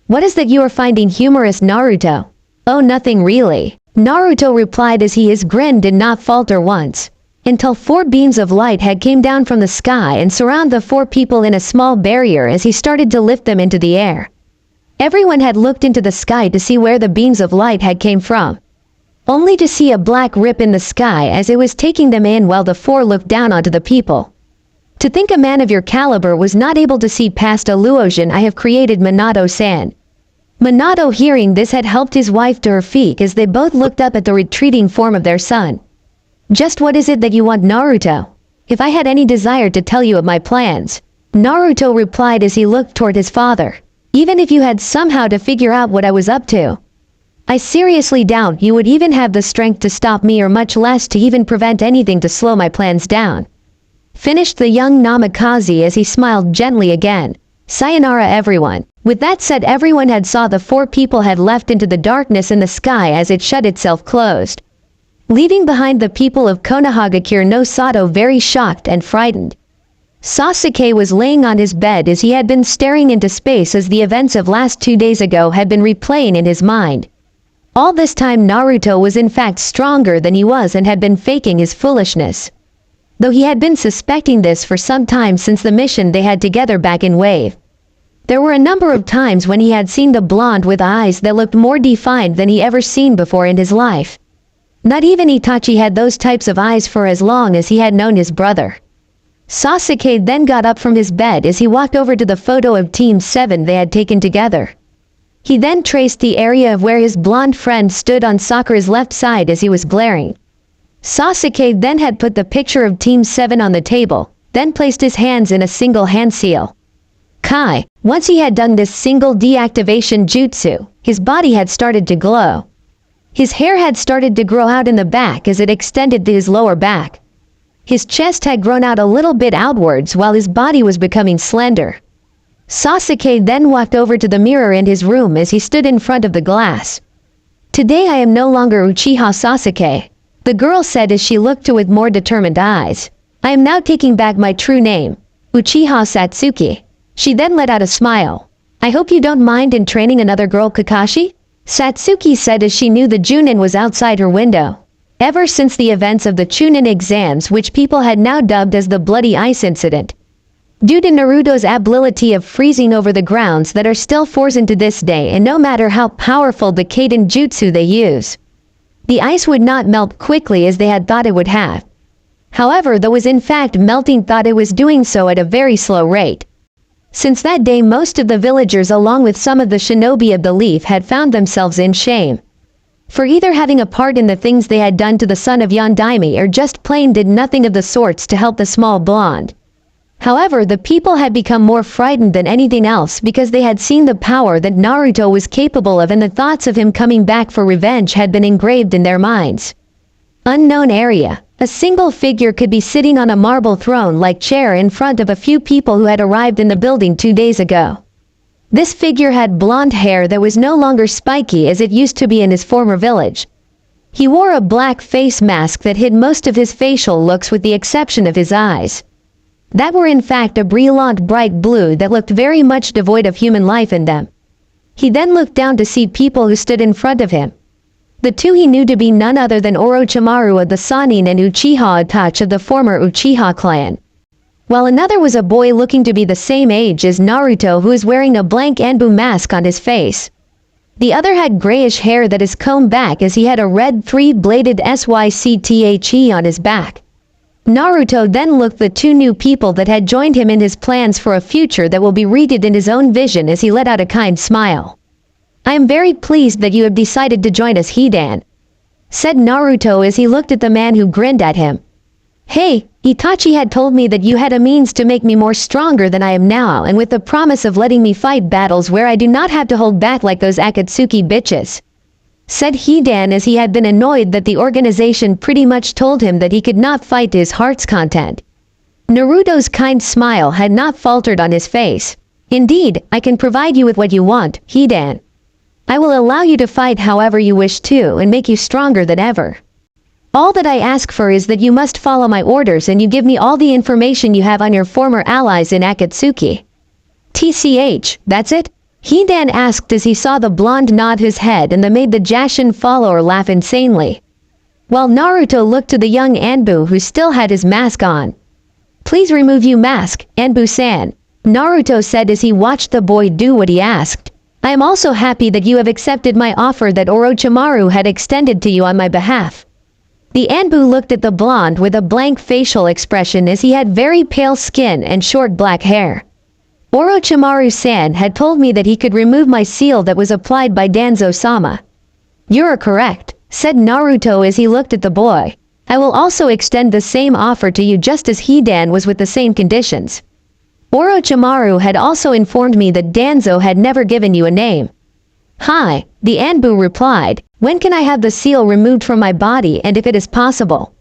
"What is that you are finding humorous, Naruto?" "Oh, nothing really," Naruto replied as his grin did not falter once, until 4 beams of light had came down from the sky and surround the 4 people in a small barrier as he started to lift them into the air. Everyone had looked into the sky to see where the beams of light had came from, only to see a black rip in the sky as it was taking them in while the 4 looked down onto the people. "To think a man of your caliber was not able to see past illusion I have created, Minato-san." Minato, hearing this, had helped his wife to her feet as they both looked up at the retreating form of their son. "Just what is it that you want, Naruto? If I had any desire to tell you of my plans," Naruto replied as he looked toward his father, "even if you had somehow to figure out what I was up to, I seriously doubt you would even have the strength to stop me, or much less to even prevent anything to slow my plans down," finished the young Namikaze as he smiled gently again. "Sayonara, everyone." With that said, everyone had saw the 4 people had left into the darkness in the sky as it shut itself closed, leaving behind the people of Konohagakure no Sato very shocked and frightened. Sasuke was laying on his bed as he had been staring into space as the events of last 2 days ago had been replaying in his mind. All this time Naruto was in fact stronger than he was and had been faking his foolishness, though he had been suspecting this for some time since the mission they had together back in Wave. There were a number of times when he had seen the blonde with eyes that looked more defined than he ever seen before in his life. Not even Itachi had those types of eyes for as long as he had known his brother. Sasuke then got up from his bed as he walked over to the photo of Team 7 they had taken together. He then traced the area of where his blonde friend stood on Sakura's left side as he was glaring. Sasuke then had put the picture of Team 7 on the table, then placed his hands in a single hand seal. Once he had done this single deactivation jutsu, his body had started to glow. His hair had started to grow out in the back as it extended to his lower back. His chest had grown out a little bit outwards while his body was becoming slender. Sasuke then walked over to the mirror in his room as he stood in front of the glass. "Today I am no longer Uchiha Sasuke," the girl said as she looked to with more determined eyes. "I am now taking back my true name, Uchiha Satsuki." She then let out a smile. "I hope you don't mind in training another girl, Kakashi?" Satsuki said as she knew the Junin was outside her window. ever since the events of the Chunin exams, which people had now dubbed as the Bloody Ice Incident. Due to Naruto's ability of freezing over the grounds that are still frozen to this day, and no matter how powerful the Kaiden Jutsu they use, the ice would not melt quickly as they had thought it would have. However, though was in fact melting, thought it was doing so at a very slow rate. Since that day, most of the villagers along with some of the shinobi of the leaf had found themselves in shame for either having a part in the things they had done to the son of Yondaime, or just plain did nothing of the sorts to help the small blonde. However, the people had become more frightened than anything else because they had seen the power that Naruto was capable of, and the thoughts of him coming back for revenge had been engraved in their minds. Unknown area. A single figure could be sitting on a marble throne-like chair in front of a few people who had arrived in the building 2 days ago. This figure had blonde hair that was no longer spiky as it used to be in his former village. He wore a black face mask that hid most of his facial looks with the exception of his eyes, that were in fact a brilliant bright blue that looked very much devoid of human life in them. He then looked down to see people who stood in front of him. The two he knew to be none other than Orochimaru of the Sannin and Uchiha Itachi of the former Uchiha clan, while another was a boy looking to be the same age as Naruto, who is wearing a blank Anbu mask on his face. The other had grayish hair that is combed back as he had a red 3-bladed SYCTHE on his back. Naruto then looked the two new people that had joined him in his plans for a future that will be rooted in his own vision as he let out a kind smile. "I am very pleased that you have decided to join us, Hidan," said Naruto as he looked at the man who grinned at him. "Hey, Itachi had told me that you had a means to make me more stronger than I am now, and with the promise of letting me fight battles where I do not have to hold back like those Akatsuki bitches," said Hidan as he had been annoyed that the organization pretty much told him that he could not fight to his heart's content. Naruto's kind smile had not faltered on his face. "Indeed, I can provide you with what you want, Hidan. I will allow you to fight however you wish to and make you stronger than ever. All that I ask for is that you must follow my orders and you give me all the information you have on your former allies in Akatsuki." "TCH, that's it?" Hidan asked as he saw the blonde nod his head and made the Jashin follower laugh insanely, while Naruto looked to the young Anbu who still had his mask on. "Please remove your mask, Anbu-san," Naruto said as he watched the boy do what he asked. "I am also happy that you have accepted my offer that Orochimaru had extended to you on my behalf." The Anbu looked at the blonde with a blank facial expression as he had very pale skin and short black hair. "Orochimaru-san had told me that he could remove my seal that was applied by Danzo-sama." "You're correct," said Naruto as he looked at the boy. "I will also extend the same offer to you just as Hidan was with the same conditions. Orochimaru had also informed me that Danzo had never given you a name." "Hi," the Anbu replied. "When can I have the seal removed from my body, and if it is possible,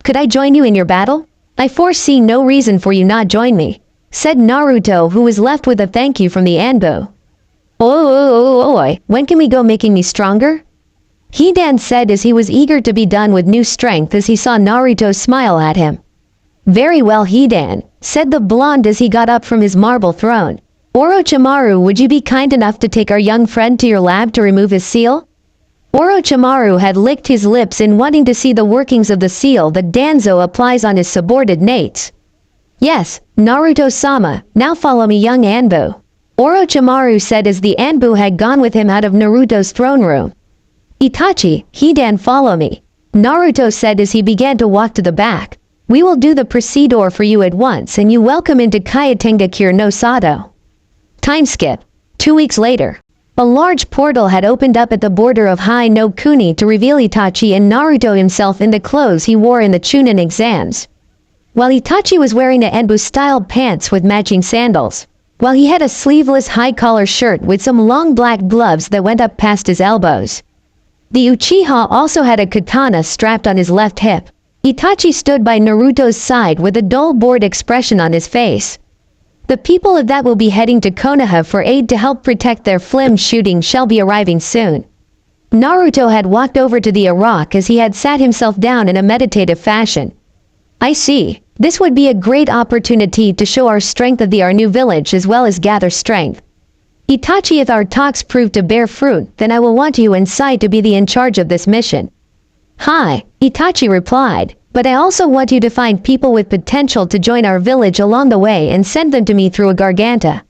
could I join you in your battle? I foresee no reason for you not join me," said Naruto, who was left with a thank you from the Anbu. "Oi, when can we go making me stronger?" Hidan said as he was eager to be done with new strength as he saw Naruto smile at him. "Very well, Hidan," said the blonde as he got up from his marble throne. "Orochimaru, would you be kind enough to take our young friend to your lab to remove his seal?" Orochimaru had licked his lips in wanting to see the workings of the seal that Danzo applies on his subordinates. "Yes, Naruto-sama, now follow me, young Anbu," Orochimaru said as the Anbu had gone with him out of Naruto's throne room. "Itachi, Hidan, follow me," Naruto said as he began to walk to the back. "We will do the procedure for you at once and you welcome into Kayatengakure no Sado." Time skip. 2 weeks later. A large portal had opened up at the border of Hai no Kuni to reveal Itachi and Naruto himself in the clothes he wore in the Chunin exams, while Itachi was wearing a Enbu-style pants with matching sandals, while he had a sleeveless high-collar shirt with some long black gloves that went up past his elbows. The Uchiha also had a katana strapped on his left hip. Itachi stood by Naruto's side with a dull bored expression on his face. The people of that will be heading to Konoha for aid to help protect their film shooting shall be arriving soon. Naruto had walked over to the rock as he had sat himself down in a meditative fashion. "I see. This would be a great opportunity to show our strength of our new village as well as gather strength. Itachi, if our talks prove to bear fruit, then I will want you inside to be in charge of this mission." Hi, Itachi replied, but I also want you to find people with potential to join our village along the way and send them to me through a Garganta.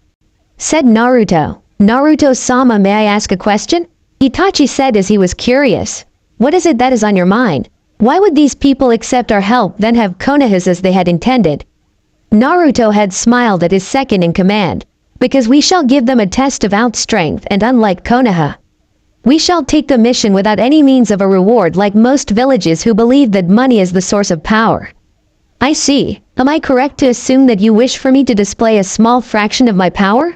Said Naruto. Naruto-sama, may I ask a question? Itachi said as he was curious. What is it that is on your mind? Why would these people accept our help then have Konohas as they had intended? Naruto had smiled at his second in command. Because we shall give them a test of out strength, and unlike Konoha, we shall take the mission without any means of a reward like most villages who believe that money is the source of power. I see. Am I correct to assume that you wish for me to display a small fraction of my power?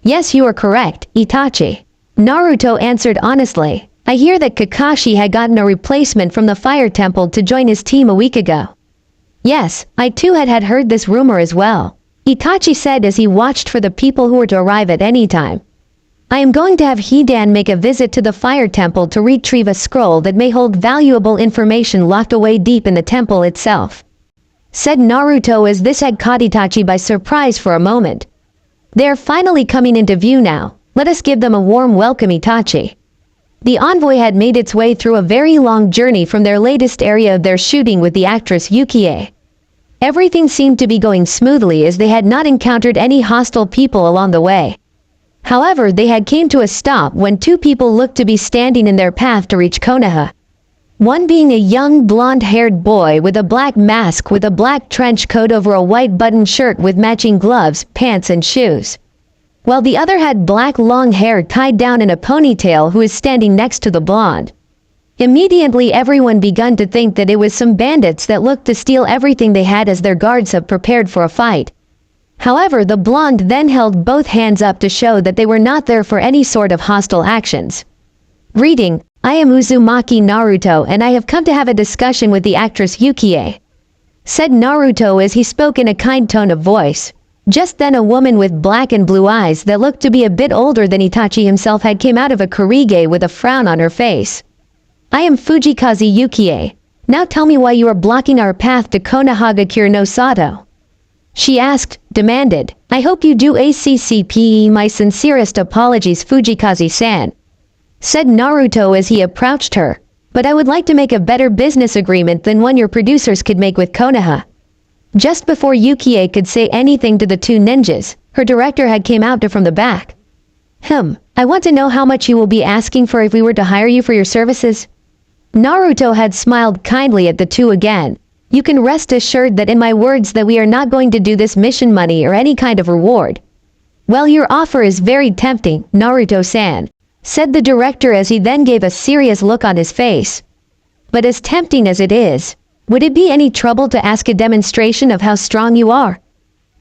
Yes, you are correct, Itachi. Naruto answered honestly. I hear that Kakashi had gotten a replacement from the Fire Temple to join his team a week ago. Yes, I too had heard this rumor as well. Itachi said as he watched for the people who were to arrive at any time. I am going to have Hidan make a visit to the Fire Temple to retrieve a scroll that may hold valuable information locked away deep in the temple itself. Said Naruto as this had caught Itachi by surprise for a moment. They are finally coming into view now. Let us give them a warm welcome, Itachi. The envoy had made its way through a very long journey from their latest area of their shooting with the actress Yukie. Everything seemed to be going smoothly as they had not encountered any hostile people along the way. However, they had came to a stop when two people looked to be standing in their path to reach Konoha. One being a young blonde-haired boy with a black mask with a black trench coat over a white button shirt with matching gloves, pants and shoes. While the other had black long hair tied down in a ponytail who is standing next to the blonde. Immediately everyone began to think that it was some bandits that looked to steal everything they had as their guards have prepared for a fight. However, the blonde then held both hands up to show that they were not there for any sort of hostile actions. Reading, I am Uzumaki Naruto and I have come to have a discussion with the actress Yukie. Said Naruto as he spoke in a kind tone of voice. Just then a woman with black and blue eyes that looked to be a bit older than Itachi himself had came out of a kurige with a frown on her face. I am Fujikaze Yukie. Now tell me why you are blocking our path to Konohagakure no Sato. She asked, demanded. I hope you do ACCPE, my sincerest apologies, Fujikaze-san. Said Naruto as he approached her. But I would like to make a better business agreement than one your producers could make with Konoha. Just before Yukie could say anything to the two ninjas, her director had came out from the back. I want to know how much you will be asking for if we were to hire you for your services. Naruto had smiled kindly at the two again. You can rest assured that in my words that we are not going to do this mission money or any kind of reward. Well, your offer is very tempting, Naruto-san, said the director as he then gave a serious look on his face. But as tempting as it is, would it be any trouble to ask a demonstration of how strong you are?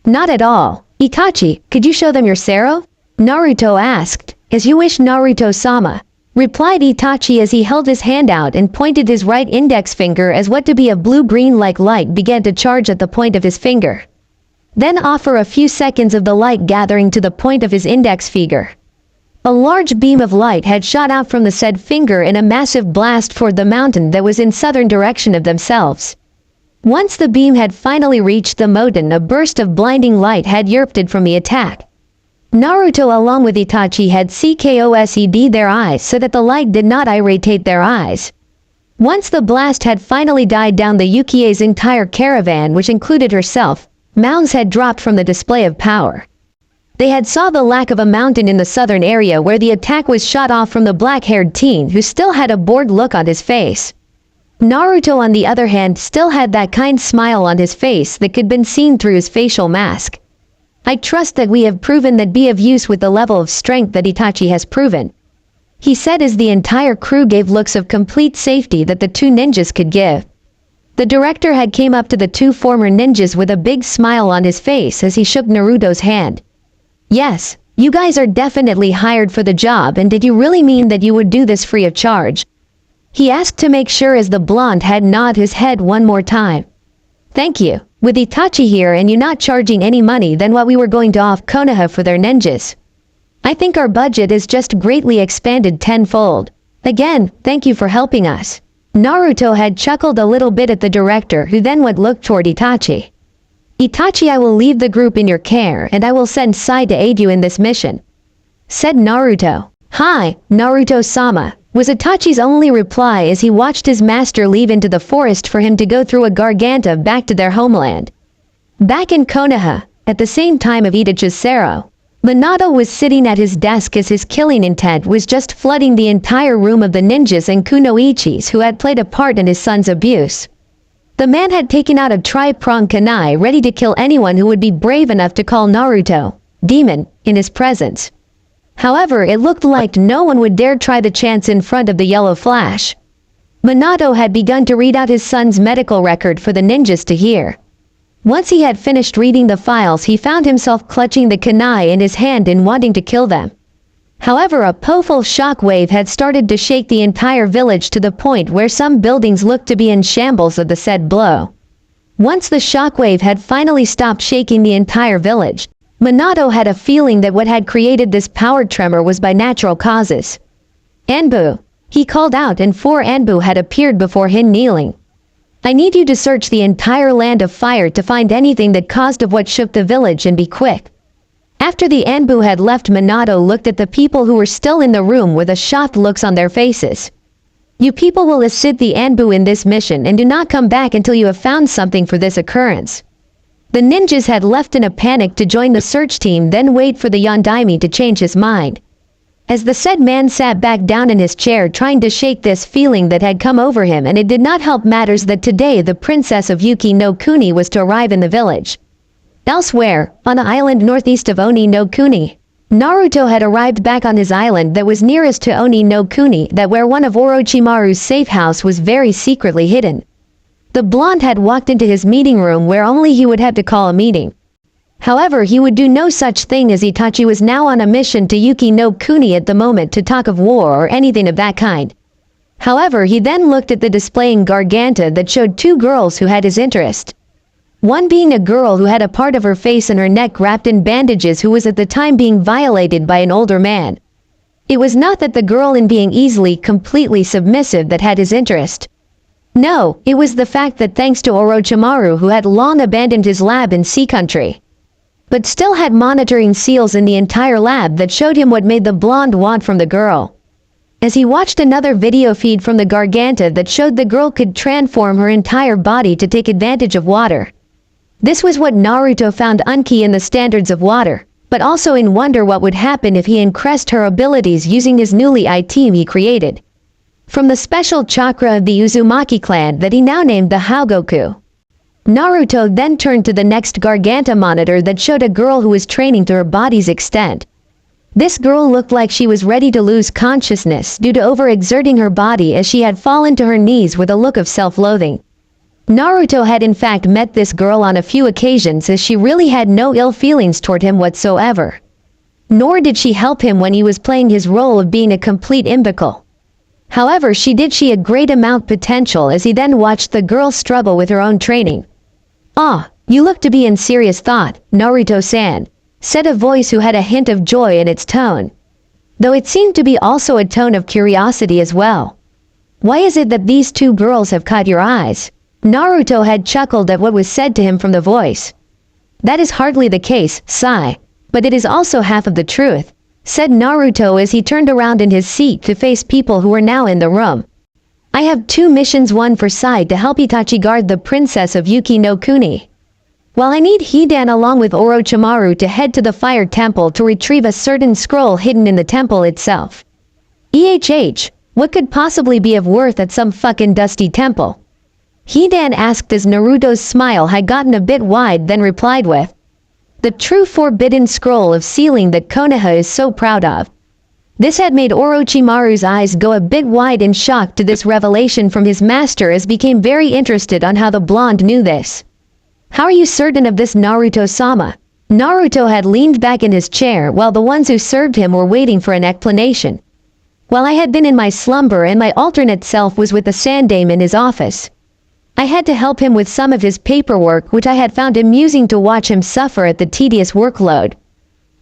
Not at all. Itachi, could you show them your Sero? Naruto asked. As you wish, Naruto-sama, replied Itachi as he held his hand out and pointed his right index finger as what to be a blue-green-like light began to charge at the point of his finger. Then offer a few seconds of the light gathering to the point of his index finger. A large beam of light had shot out from the said finger in a massive blast toward the mountain that was in southern direction of themselves. Once the beam had finally reached the mountain, a burst of blinding light had erupted from the attack. Naruto along with Itachi had CKOSED their eyes so that the light did not irritate their eyes. Once the blast had finally died down, the Yukie's entire caravan, which included herself, mounds had dropped from the display of power. They had saw the lack of a mountain in the southern area where the attack was shot off from the black-haired teen who still had a bored look on his face. Naruto on the other hand still had that kind smile on his face that could be seen through his facial mask. I trust that we have proven that be of use with the level of strength that Itachi has proven. He said as the entire crew gave looks of complete safety that the two ninjas could give. The director had came up to the two former ninjas with a big smile on his face as he shook Naruto's hand. Yes, you guys are definitely hired for the job, and did you really mean that you would do this free of charge? He asked to make sure as the blonde had nodded his head one more time. Thank you. With Itachi here and you not charging any money than what we were going to off Konoha for their ninjas, I think our budget is just greatly expanded tenfold. Again, thank you for helping us. Naruto had chuckled a little bit at the director, who then would look toward Itachi. Itachi, I will leave the group in your care and I will send Sai to aid you in this mission. Said Naruto. Hi, Naruto-sama, was Itachi's only reply as he watched his master leave into the forest for him to go through a garganta back to their homeland. Back in Konoha, at the same time of Itachi's sorrow, Minato was sitting at his desk as his killing intent was just flooding the entire room of the ninjas and kunoichis who had played a part in his son's abuse. The man had taken out a tri-pronged kunai ready to kill anyone who would be brave enough to call Naruto, demon, in his presence. However, it looked like no one would dare try the chance in front of the yellow flash. Minato had begun to read out his son's medical record for the ninjas to hear. Once he had finished reading the files, he found himself clutching the kunai in his hand and wanting to kill them. However, a powerful shockwave had started to shake the entire village to the point where some buildings looked to be in shambles of the said blow. Once the shockwave had finally stopped shaking the entire village, Minato had a feeling that what had created this power tremor was by natural causes. Anbu, he called out, and 4 Anbu had appeared before him kneeling. I need you to search the entire land of fire to find anything that caused of what shook the village, and be quick. After the Anbu had left, Minato looked at the people who were still in the room with a shocked looks on their faces. You people will assist the Anbu in this mission and do not come back until you have found something for this occurrence. The ninjas had left in a panic to join the search team, then wait for the Yondaime to change his mind. As the said man sat back down in his chair trying to shake this feeling that had come over him, and it did not help matters that today the princess of Yuki no Kuni was to arrive in the village. Elsewhere, on an island northeast of Oni no Kuni, Naruto had arrived back on his island that was nearest to Oni no Kuni, that where one of Orochimaru's safe house was very secretly hidden. The blonde had walked into his meeting room where only he would have to call a meeting. However, he would do no such thing as Itachi was now on a mission to Yuki no Kuni at the moment to talk of war or anything of that kind. However, he then looked at the displaying garganta that showed 2 girls who had his interest. One being a girl who had a part of her face and her neck wrapped in bandages, who was at the time being violated by an older man. It was not that the girl in being easily completely submissive that had his interest. No, it was the fact that thanks to Orochimaru, who had long abandoned his lab in Sea Country, but still had monitoring seals in the entire lab that showed him what made the blonde want from the girl. As he watched another video feed from the garganta that showed the girl could transform her entire body to take advantage of water. This was what Naruto found unkey in the standards of water, but also in wonder what would happen if he increased her abilities using his newly team he created from the special chakra of the Uzumaki clan that he now named the Haugoku. Naruto then turned to the next garganta monitor that showed a girl who was training to her body's extent. This girl looked like she was ready to lose consciousness due to overexerting her body, as she had fallen to her knees with a look of self-loathing. Naruto had in fact met this girl on a few occasions, as she really had no ill feelings toward him whatsoever. Nor did she help him when he was playing his role of being a complete imbecile. However, she a great amount potential, as he then watched the girl struggle with her own training. Ah, you look to be in serious thought, Naruto-san, said a voice who had a hint of joy in its tone, though it seemed to be also a tone of curiosity as well. Why is it that these 2 girls have caught your eyes? Naruto had chuckled at what was said to him from the voice. That is hardly the case, Sai, but it is also half of the truth, said Naruto as he turned around in his seat to face people who were now in the room. I have 2 missions, one for Sai to help Itachi guard the princess of Yuki no Kuni, while I need Hidan along with Orochimaru to head to the fire temple to retrieve a certain scroll hidden in the temple itself. What could possibly be of worth at some fucking dusty temple? Hidan asked as Naruto's smile had gotten a bit wide, then replied with, the true forbidden scroll of sealing that Konoha is so proud of. This had made Orochimaru's eyes go a bit wide in shock to this revelation from his master, as became very interested on how the blonde knew this. How are you certain of this, Naruto-sama? Naruto had leaned back in his chair while the ones who served him were waiting for an explanation. While I had been in my slumber and my alternate self was with the Sandaime in his office, I had to help him with some of his paperwork, which I had found amusing to watch him suffer at the tedious workload.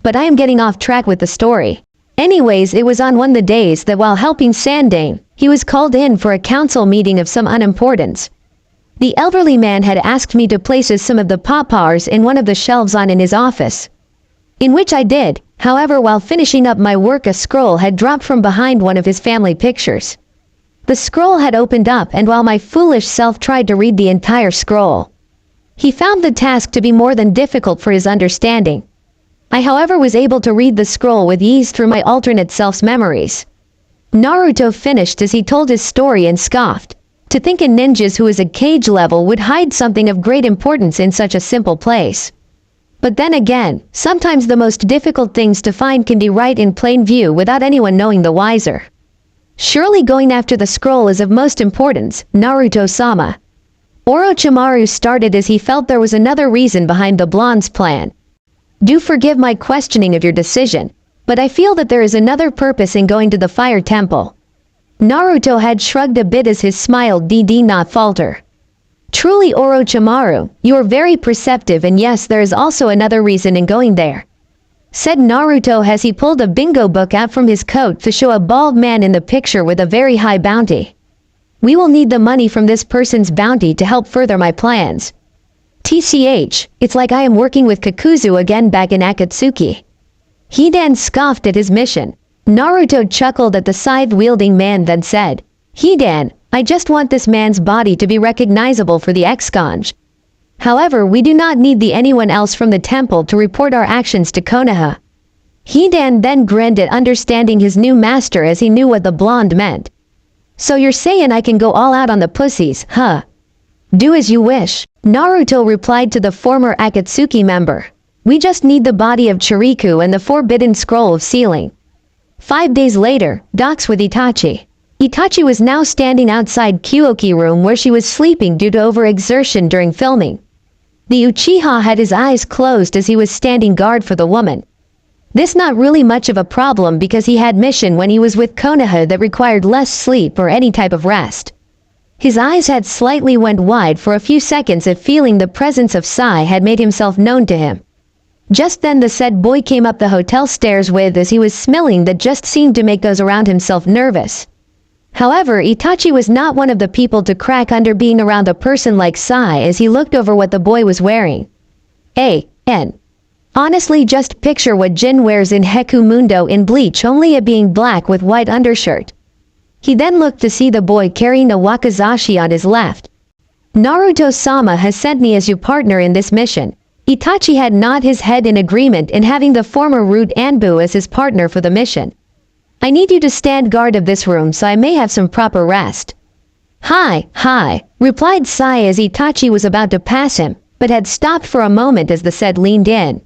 But I am getting off track with the story. Anyways, it was on one of the days that while helping Sandaime, he was called in for a council meeting of some unimportance. The elderly man had asked me to place some of the papers in one of the shelves on in his office, in which I did, However, while finishing up my work, a scroll had dropped from behind one of his family pictures. The scroll had opened up, and while my foolish self tried to read the entire scroll, he found the task to be more than difficult for his understanding. I, however, was able to read the scroll with ease through my alternate self's memories. Naruto finished as he told his story and scoffed. To think a ninja who is a cage level would hide something of great importance in such a simple place. But then again, sometimes the most difficult things to find can be right in plain view without anyone knowing the wiser. Surely going after the scroll is of most importance, Naruto-sama. Orochimaru started as he felt there was another reason behind the blonde's plan. Do forgive my questioning of your decision, but I feel that there is another purpose in going to the fire temple. Naruto had shrugged a bit as his smile did not falter. Truly, Orochimaru, you are very perceptive, and yes, there is also another reason in going there, said Naruto as he pulled a bingo book out from his coat to show a bald man in the picture with a very high bounty. We will need the money from this person's bounty to help further my plans. TCH, it's like I am working with Kakuzu again back in Akatsuki. Hidan scoffed at his mission. Naruto chuckled at the scythe-wielding man, then said, Hidan, I just want this man's body to be recognizable for the ex-conj. However, we do not need anyone else from the temple to report our actions to Konoha. Hidan then grinned at understanding his new master as he knew what the blonde meant. So you're saying I can go all out on the pussies, huh? Do as you wish, Naruto replied to the former Akatsuki member. We just need the body of Chiriku and the forbidden scroll of sealing. 5 days later, docks with Itachi. Itachi was now standing outside Kyoki room where she was sleeping due to overexertion during filming. The Uchiha had his eyes closed as he was standing guard for the woman. This not really much of a problem because he had mission when he was with Konoha that required less sleep or any type of rest. His eyes had slightly went wide for a few seconds if feeling the presence of Sai had made himself known to him. Just then the said boy came up the hotel stairs with as he was smelling that just seemed to make those around himself nervous. However, Itachi was not one of the people to crack under being around a person like Sai as he looked over what the boy was wearing. A.N. Honestly, just picture what Jin wears in Heku Mundo in Bleach, only it being black with white undershirt. He then looked to see the boy carrying a wakizashi on his left. Naruto-sama has sent me as your partner in this mission. Itachi had nodded his head in agreement in having the former rude Anbu as his partner for the mission. I need you to stand guard of this room so I may have some proper rest. Hi, replied Sai as Itachi was about to pass him, but had stopped for a moment as the said leaned in.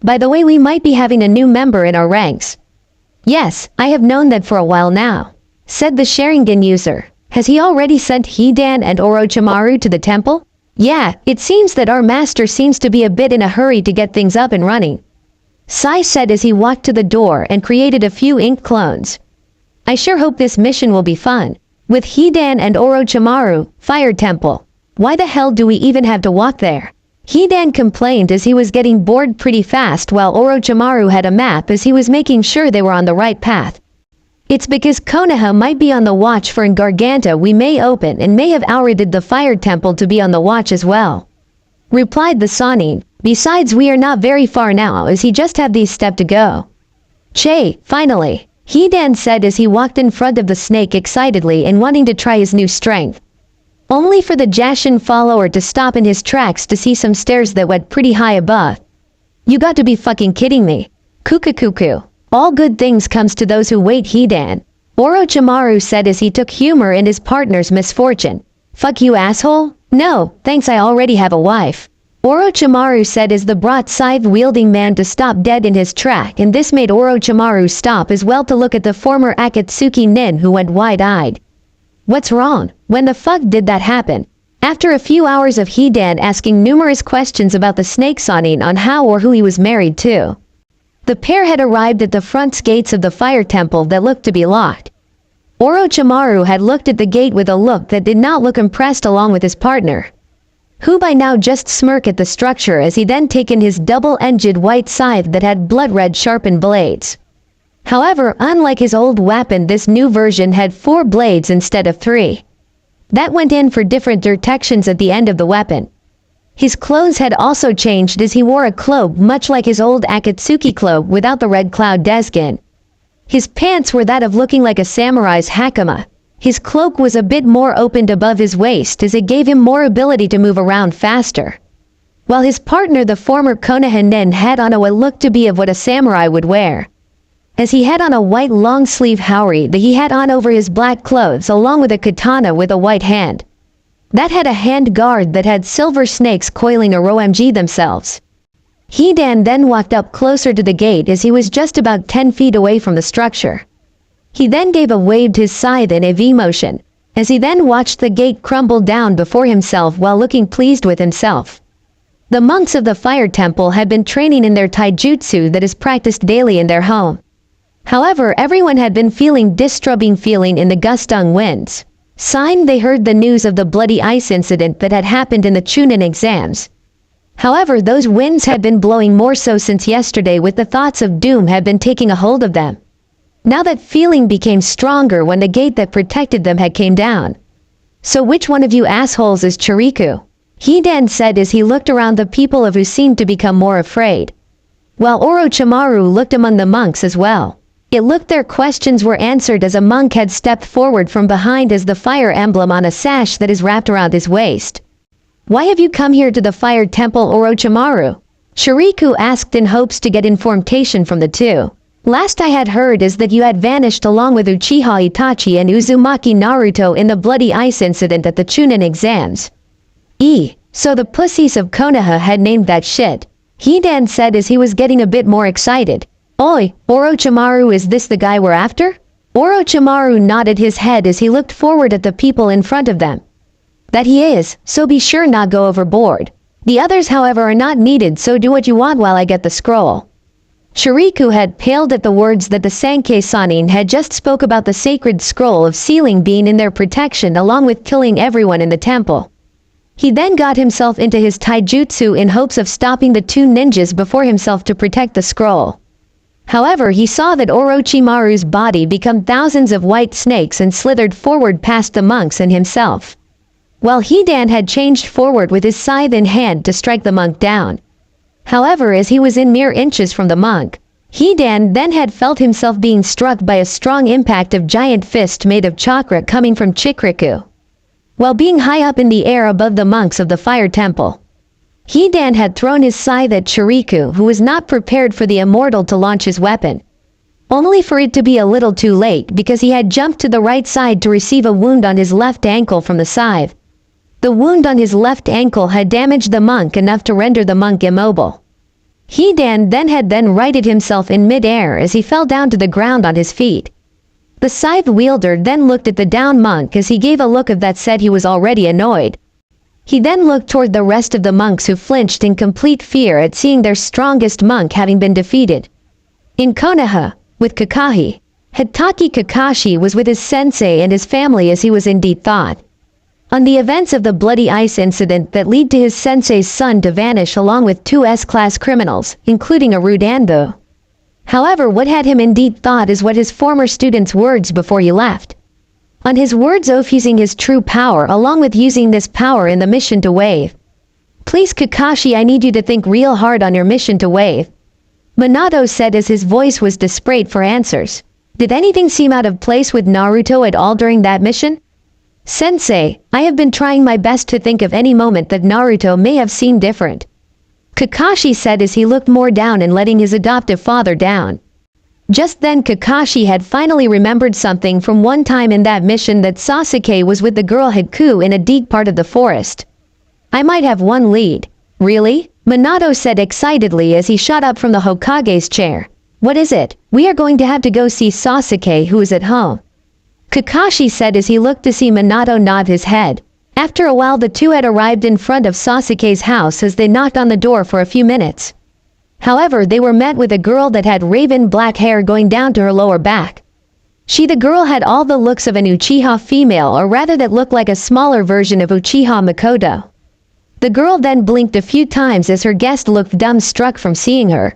By the way, we might be having a new member in our ranks. Yes, I have known that for a while now, said the Sharingan user. Has he already sent Hidan and Orochimaru to the temple? Yeah, it seems that our master seems to be a bit in a hurry to get things up and running, Sai said as he walked to the door and created a few ink clones. I sure hope this mission will be fun. With Hidan and Orochimaru, Fire Temple. Why the hell do we even have to walk there? Hidan complained as he was getting bored pretty fast while Orochimaru had a map as he was making sure they were on the right path. It's because Konoha might be on the watch for in Garganta we may open and may have outrated the Fire Temple to be on the watch as well, replied the Sanin. Besides, we are not very far now as he just have these steps to go. Che, finally, Hidan said as he walked in front of the snake excitedly and wanting to try his new strength. Only for the Jashin follower to stop in his tracks to see some stairs that went pretty high above. You got to be fucking kidding me. Kukukuku. All good things comes to those who wait, Hidan, Orochimaru said as he took humor in his partner's misfortune. Fuck you, asshole? No, thanks, I already have a wife, Orochimaru said as the brought scythe-wielding man to stop dead in his track, and this made Orochimaru stop as well to look at the former Akatsuki nin who went wide-eyed. What's wrong? When the fuck did that happen? After a few hours of Hidan asking numerous questions about the snake Sanin on how or who he was married to, the pair had arrived at the front gates of the fire temple that looked to be locked. Orochimaru had looked at the gate with a look that did not look impressed along with his partner, who by now just smirked at the structure as he then taken his double-edged white scythe that had blood-red sharpened blades. However, unlike his old weapon, this new version had 4 blades instead of 3. That went in for different directions at the end of the weapon. His clothes had also changed as he wore a cloak much like his old Akatsuki cloak without the red cloud deskin. His pants were that of looking like a samurai's hakama. His cloak was a bit more opened above his waist as it gave him more ability to move around faster. While his partner, the former Konoha nin, had on what looked to be of what a samurai would wear. As he had on a white long-sleeve haori that he had on over his black clothes along with a katana with a white hand. That had a hand guard that had silver snakes coiling OMG themselves. Hidan then walked up closer to the gate as he was just about 10 feet away from the structure. He then waved his scythe in a V motion, as he then watched the gate crumble down before himself while looking pleased with himself. The monks of the fire temple had been training in their taijutsu that is practiced daily in their home. However, everyone had been feeling disturbing feeling in the gustung winds. Sign they heard the news of the bloody ice incident that had happened in the Chunin exams. However, those winds had been blowing more so since yesterday, with the thoughts of doom had been taking a hold of them. Now that feeling became stronger when the gate that protected them had came down. So which one of you assholes is Chiriku? Hidan said as he looked around the people of who seemed to become more afraid. While Orochimaru looked among the monks as well. It looked their questions were answered as a monk had stepped forward from behind as the fire emblem on a sash that is wrapped around his waist. Why have you come here to the fire temple, Orochimaru? Shiriku asked in hopes to get information from the two. Last I had heard is that you had vanished along with Uchiha Itachi and Uzumaki Naruto in the bloody ice incident at the Chunin exams. So the pussies of Konoha had named that shit. Hidan said as he was getting a bit more excited. Oi, Orochimaru, is this the guy we're after? Orochimaru nodded his head as he looked forward at the people in front of them. That he is, so be sure not go overboard. The others however are not needed, so do what you want while I get the scroll. Shiriku had paled at the words that the Sankei Sanin had just spoke about the sacred scroll of sealing being in their protection along with killing everyone in the temple. He then got himself into his taijutsu in hopes of stopping the two ninjas before himself to protect the scroll. However, he saw that Orochimaru's body become thousands of white snakes and slithered forward past the monks and himself. While Hidan had changed forward with his scythe in hand to strike the monk down. However, as he was in mere inches from the monk, Hidan then had felt himself being struck by a strong impact of giant fist made of chakra coming from Chikriku. While being high up in the air above the monks of the fire temple. Hidan had thrown his scythe at Chiriku, who was not prepared for the immortal to launch his weapon. Only for it to be a little too late because he had jumped to the right side to receive a wound on his left ankle from the scythe. The wound on his left ankle had damaged the monk enough to render the monk immobile. Hidan then righted himself in mid-air as he fell down to the ground on his feet. The scythe wielder then looked at the down monk as he gave a look of that said he was already annoyed. He then looked toward the rest of the monks who flinched in complete fear at seeing their strongest monk having been defeated. In Konoha, with Kakashi, Hitaki Kakashi was with his sensei and his family as he was indeed thought. On the events of the bloody ice incident that lead to his sensei's son to vanish along with two S-class criminals, including a Rudanbo. However, what had him indeed thought is what his former student's words before he left. On his words of using his true power along with using this power in the mission to wave. Please Kakashi, I need you to think real hard on your mission to wave. Minato said as his voice was desperate for answers. Did anything seem out of place with Naruto at all during that mission? Sensei, I have been trying my best to think of any moment that Naruto may have seemed different. Kakashi said as he looked more down and letting his adoptive father down. Just then Kakashi had finally remembered something from one time in that mission that Sasuke was with the girl Haku in a deep part of the forest. I might have one lead. Really? Minato said excitedly as he shot up from the Hokage's chair. What is it? We are going to have to go see Sasuke, who is at home. Kakashi said as he looked to see Minato nod his head. After a while the two had arrived in front of Sasuke's house as they knocked on the door for a few minutes. However, they were met with a girl that had raven black hair going down to her lower back. The girl had all the looks of an Uchiha female, or rather that looked like a smaller version of Uchiha Makoto. The girl then blinked a few times as her guest looked dumbstruck from seeing her.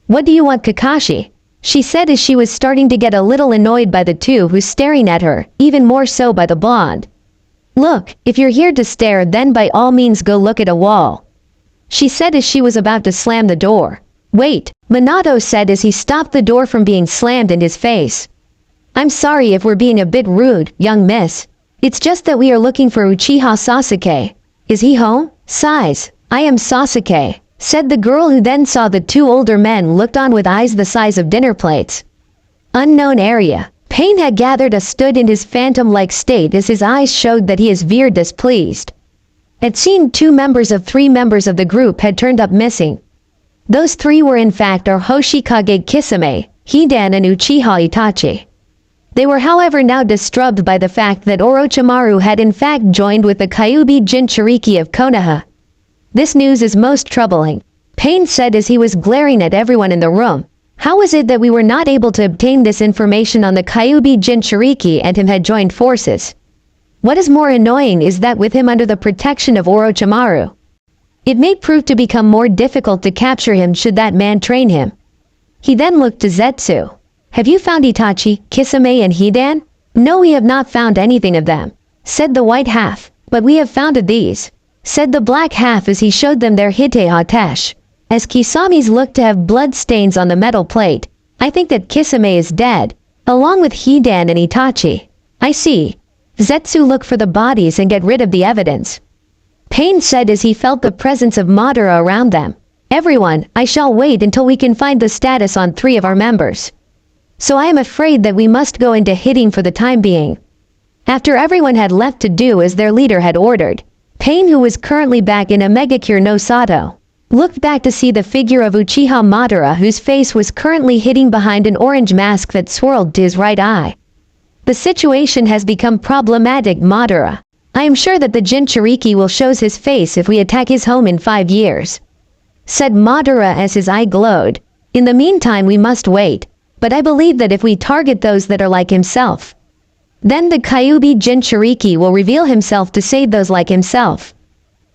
What do you want, Kakashi? She said as she was starting to get a little annoyed by the two who staring at her, even more so by the blonde. Look, if you're here to stare then by all means go look at a wall. she said as she was about to slam the door. Wait, Minato said as he stopped the door from being slammed in his face. I'm sorry if we're being a bit rude, young miss. It's just that we are looking for Uchiha Sasuke. Is he home? Sighs. I am Sasuke, said the girl, who then saw the two older men looked on with eyes the size of dinner plates. Unknown area. Pain had gathered a stood in his phantom-like state as his eyes showed that he is very displeased. Had seen three members of the group had turned up missing. Those three were in fact our Hoshikage Kisame, Hidan and Uchiha Itachi. They were however now disturbed by the fact that Orochimaru had in fact joined with the Kyuubi Jinchuriki of Konoha. This news is most troubling, Pain said as he was glaring at everyone in the room. How is it that we were not able to obtain this information on the Kyuubi Jinchuriki and him had joined forces? What is more annoying is that with him under the protection of Orochimaru, it may prove to become more difficult to capture him should that man train him. He then looked to Zetsu. Have you found Itachi, Kisame and Hidan? No, we have not found anything of them, said the white half, but we have found these, said the black half as he showed them their Hite Hatesh. As Kisami's looked to have blood stains on the metal plate, I think that Kisame is dead, along with Hidan and Itachi. I see. Zetsu, look for the bodies and get rid of the evidence. Pain said as he felt the presence of Madara around them. Everyone, I shall wait until we can find the status on 3 of our members. So I am afraid that we must go into hiding for the time being. After everyone had left to do as their leader had ordered, Pain, who was currently back in Omegakure no Sato, looked back to see the figure of Uchiha Madara, whose face was currently hiding behind an orange mask that swirled to his right eye. The situation has become problematic, Madara. I am sure that the Jinchuriki will show his face if we attack his home in 5 years, said Madara as his eye glowed. In the meantime we must wait, but I believe that if we target those that are like himself, then the Kyuubi Jinchuriki will reveal himself to save those like himself.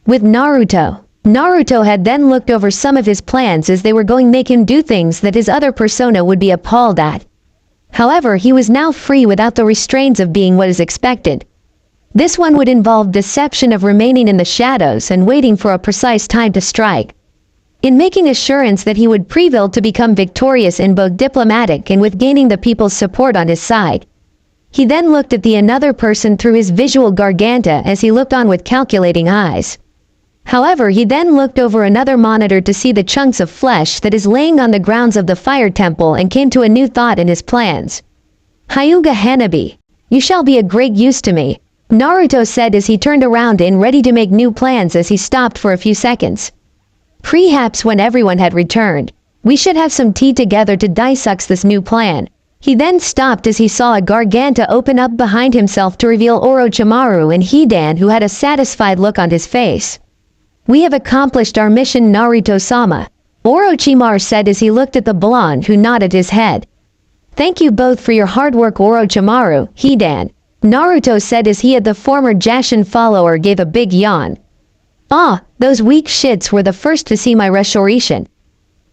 With Naruto had then looked over some of his plans as they were going to make him do things that his other persona would be appalled at. However, he was now free without the restraints of being what is expected. This one would involve deception of remaining in the shadows and waiting for a precise time to strike. In making assurance that he would prevail to become victorious in both diplomatic and with gaining the people's support on his side. He then looked at the another person through his visual garganta as he looked on with calculating eyes. However, he then looked over another monitor to see the chunks of flesh that is laying on the grounds of the fire temple and came to a new thought in his plans. Hyuga Hanabi, you shall be a great use to me, Naruto said as he turned around and ready to make new plans as he stopped for a few seconds. Perhaps when everyone had returned, we should have some tea together to dissect this new plan. He then stopped as he saw a garganta open up behind himself to reveal Orochimaru and Hidan, who had a satisfied look on his face. We have accomplished our mission, Naruto-sama, Orochimaru said as he looked at the blonde, who nodded his head. Thank you both for your hard work, Orochimaru, Hidan, Naruto said as he, the former Jashin follower, gave a big yawn. Ah, those weak shits were the first to see my restoration.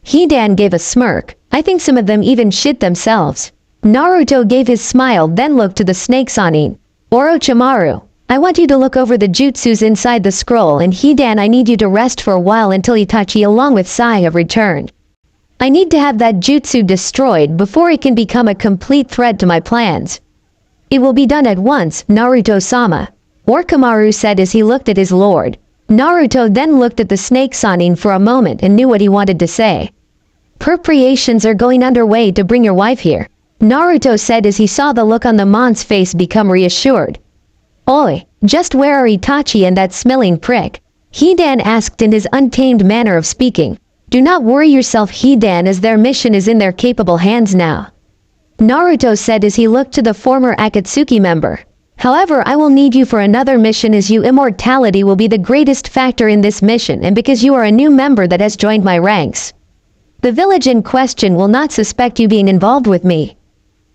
Hidan gave a smirk. I think some of them even shit themselves. Naruto gave his smile, then looked to the snake Sanin. Orochimaru, I want you to look over the jutsus inside the scroll, and Hidan, I need you to rest for a while until Itachi along with Sai have returned. I need to have that jutsu destroyed before it can become a complete threat to my plans. It will be done at once, Naruto-sama, Orochimaru said as he looked at his lord. Naruto then looked at the snake Sanin for a moment and knew what he wanted to say. Preparations are going underway to bring your wife here, Naruto said as he saw the look on the man's face become reassured. Oi, just where are Itachi and that smelling prick? Hidan asked in his untamed manner of speaking. Do not worry yourself, Hidan, as their mission is in their capable hands now, Naruto said as he looked to the former Akatsuki member. However, I will need you for another mission, as you immortality will be the greatest factor in this mission, and because you are a new member that has joined my ranks. The village in question will not suspect you being involved with me.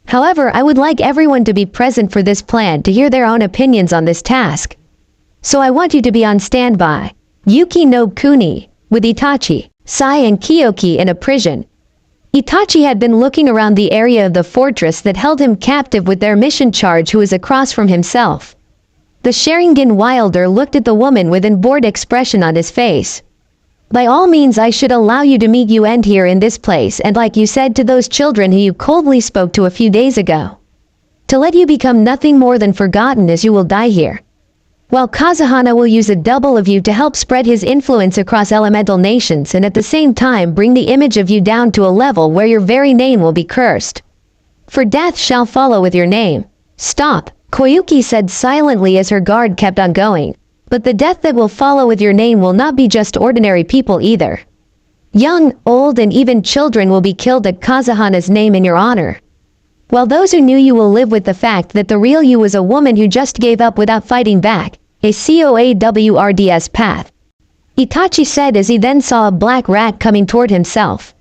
However, I would like everyone to be present for this plan to hear their own opinions on this task. So I want you to be on standby. Yuki no Kuni, with Itachi, Sai and Kyoki in a prison. Itachi had been looking around the area of the fortress that held him captive with their mission charge, who was across from himself. The Sharingan Wilder looked at the woman with a bored expression on his face. By all means I should allow you to meet you end here in this place and like you said to those children who you coldly spoke to a few days ago. To let you become nothing more than forgotten as you will die here. While Kazahana will use a double of you to help spread his influence across elemental nations and at the same time bring the image of you down to a level where your very name will be cursed. For death shall follow with your name. Stop, Koyuki said silently as her guard kept on going. But the death that will follow with your name will not be just ordinary people either. Young, old and even children will be killed at Kazahana's name in your honor. While those who knew you will live with the fact that the real you was a woman who just gave up without fighting back, a COAWRDS path. Itachi said as he then saw a black rat coming toward himself.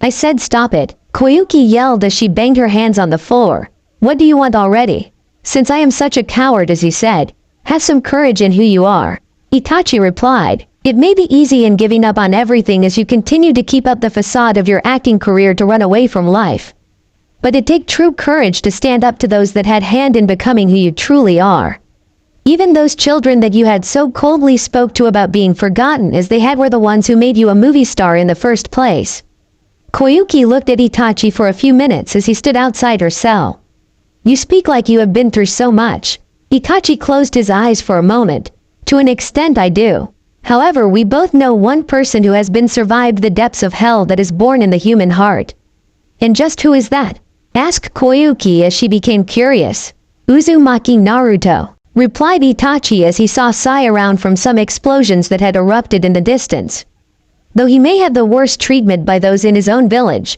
I said stop it, Koyuki yelled as she banged her hands on the floor. What do you want already? Since I am such a coward as he said, have some courage in who you are. Itachi replied, it may be easy in giving up on everything as you continue to keep up the facade of your acting career to run away from life. But it takes true courage to stand up to those that had hand in becoming who you truly are. Even those children that you had so coldly spoke to about being forgotten as they had were the ones who made you a movie star in the first place. Koyuki looked at Itachi for a few minutes as he stood outside her cell. You speak like you have been through so much. Itachi closed his eyes for a moment. To an extent I do. However, we both know one person who has been survived the depths of hell that is born in the human heart. And just who is that? Asked Koyuki as she became curious. Uzumaki Naruto, replied Itachi as he saw Sai around from some explosions that had erupted in the distance. Though he may have the worst treatment by those in his own village,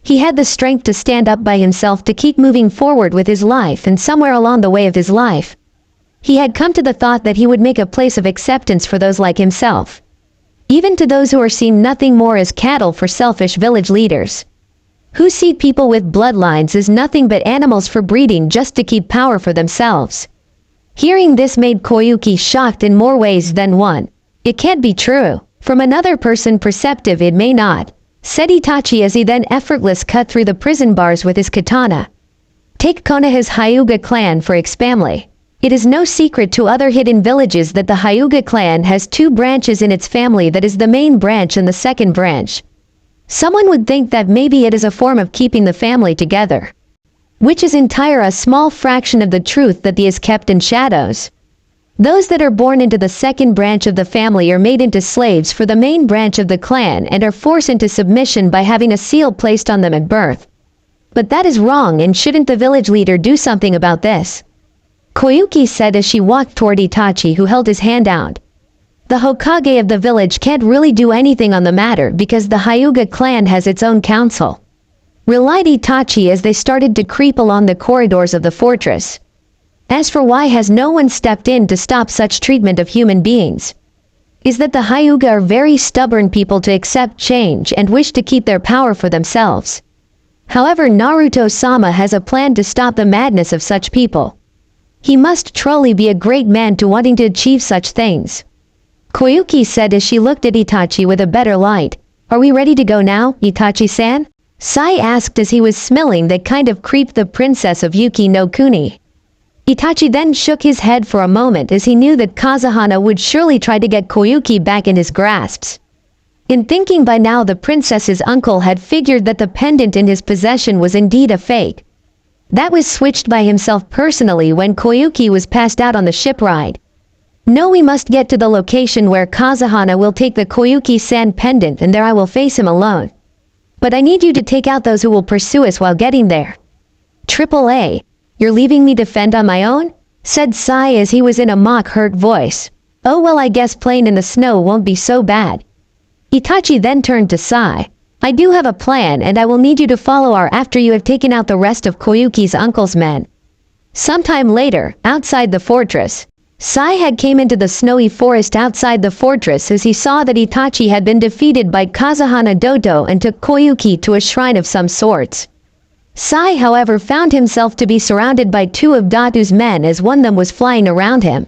he had the strength to stand up by himself to keep moving forward with his life, and somewhere along the way of his life, he had come to the thought that he would make a place of acceptance for those like himself. Even to those who are seen nothing more as cattle for selfish village leaders, who see people with bloodlines as nothing but animals for breeding just to keep power for themselves. Hearing this made Koyuki shocked in more ways than one. It can't be true. From another person perceptive it may not, said Itachi as he then effortless cut through the prison bars with his katana. Take Konoha's Hyuga clan for example. It is no secret to other hidden villages that the Hyuga clan has two branches in its family, that is the main branch and the second branch. Someone would think that maybe it is a form of keeping the family together, which is entire a small fraction of the truth that is kept in shadows. Those that are born into the second branch of the family are made into slaves for the main branch of the clan and are forced into submission by having a seal placed on them at birth. But that is wrong, and shouldn't the village leader do something about this? Koyuki said as she walked toward Itachi, who held his hand out. The Hokage of the village can't really do anything on the matter because the Hyuga clan has its own council, relied Itachi as they started to creep along the corridors of the fortress. As for why has no one stepped in to stop such treatment of human beings, is that the Hyuga are very stubborn people to accept change and wish to keep their power for themselves. However, Naruto-sama has a plan to stop the madness of such people. He must truly be a great man to wanting to achieve such things. Koyuki said as she looked at Itachi with a better light. Are we ready to go now, Itachi-san? Sai asked as he was smelling that kind of creep the princess of Yuki no Kuni. Itachi then shook his head for a moment as he knew that Kazahana would surely try to get Koyuki back in his grasps. In thinking by now the princess's uncle had figured that the pendant in his possession was indeed a fake. That was switched by himself personally when Koyuki was passed out on the ship ride. No, we must get to the location where Kazahana will take the Koyuki-san pendant, and there I will face him alone. But I need you to take out those who will pursue us while getting there. AAA. You're leaving me to fend on my own? Said Sai as he was in a mock-hurt voice. Oh well, I guess playing in the snow won't be so bad. Itachi then turned to Sai. I do have a plan, and I will need you to follow our after you have taken out the rest of Koyuki's uncle's men. Sometime later, outside the fortress, Sai had came into the snowy forest outside the fortress as he saw that Itachi had been defeated by Kazahana Doto and took Koyuki to a shrine of some sorts. Sai, however, found himself to be surrounded by two of Datu's men as one of them was flying around him,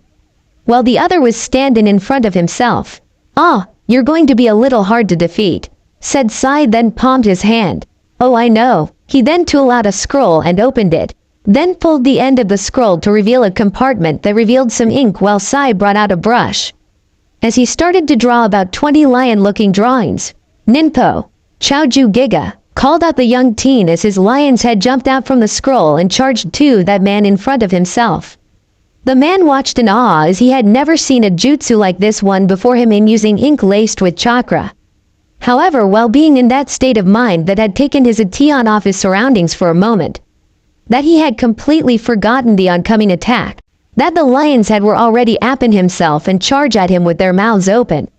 while the other was standing in front of himself. Ah, you're going to be a little hard to defeat, said Sai, then palmed his hand. Oh, I know. He then took out a scroll and opened it, then pulled the end of the scroll to reveal a compartment that revealed some ink while Sai brought out a brush. as he started to draw about 20 lion-looking drawings. Ninpo, Chaoju Giga, called out the young teen as his lion's head jumped out from the scroll and charged to that man in front of himself. The man watched in awe as he had never seen a jutsu like this one before him in using ink laced with chakra. However, while being in that state of mind that had taken his attention off his surroundings for a moment, that he had completely forgotten the oncoming attack, that the lion's head were already upon himself and charge at him with their mouths open.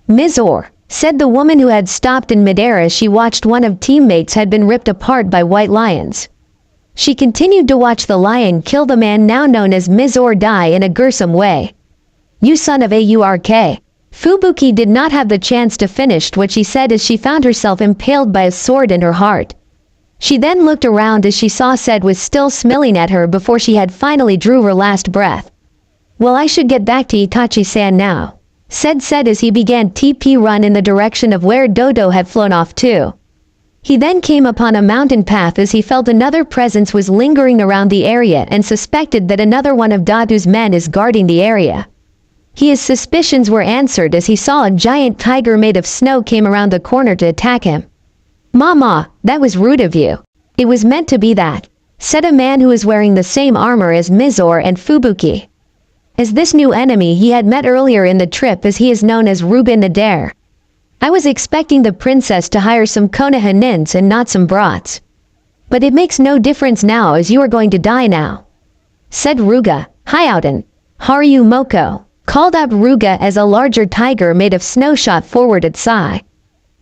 Mizor, said the woman who had stopped in midair as she watched one of teammates had been ripped apart by white lions. She continued to watch the lion kill the man now known as Mizor die in a gruesome way. You son of a Urk. Fubuki did not have the chance to finish what she said as she found herself impaled by a sword in her heart. She then looked around as she saw Said was still smiling at her before she had finally drew her last breath. Well, I should get back to Itachi-san now, said as he began TP run in the direction of where Dodo had flown off to. He then came upon a mountain path as he felt another presence was lingering around the area and suspected that another one of Dadu's men is guarding the area. His suspicions were answered as he saw a giant tiger made of snow came around the corner to attack him. Mama, that was rude of you. It was meant to be that, said a man who was wearing the same armor as Mizor and Fubuki. As this new enemy he had met earlier in the trip as he is known as Ruben Adair. I was expecting the princess to hire some Konoha nins and not some brats. But it makes no difference now as you are going to die now, said Ruga. Hyouden, Haru Moko, called out Ruga as a larger tiger made of snow shot forward at Sai,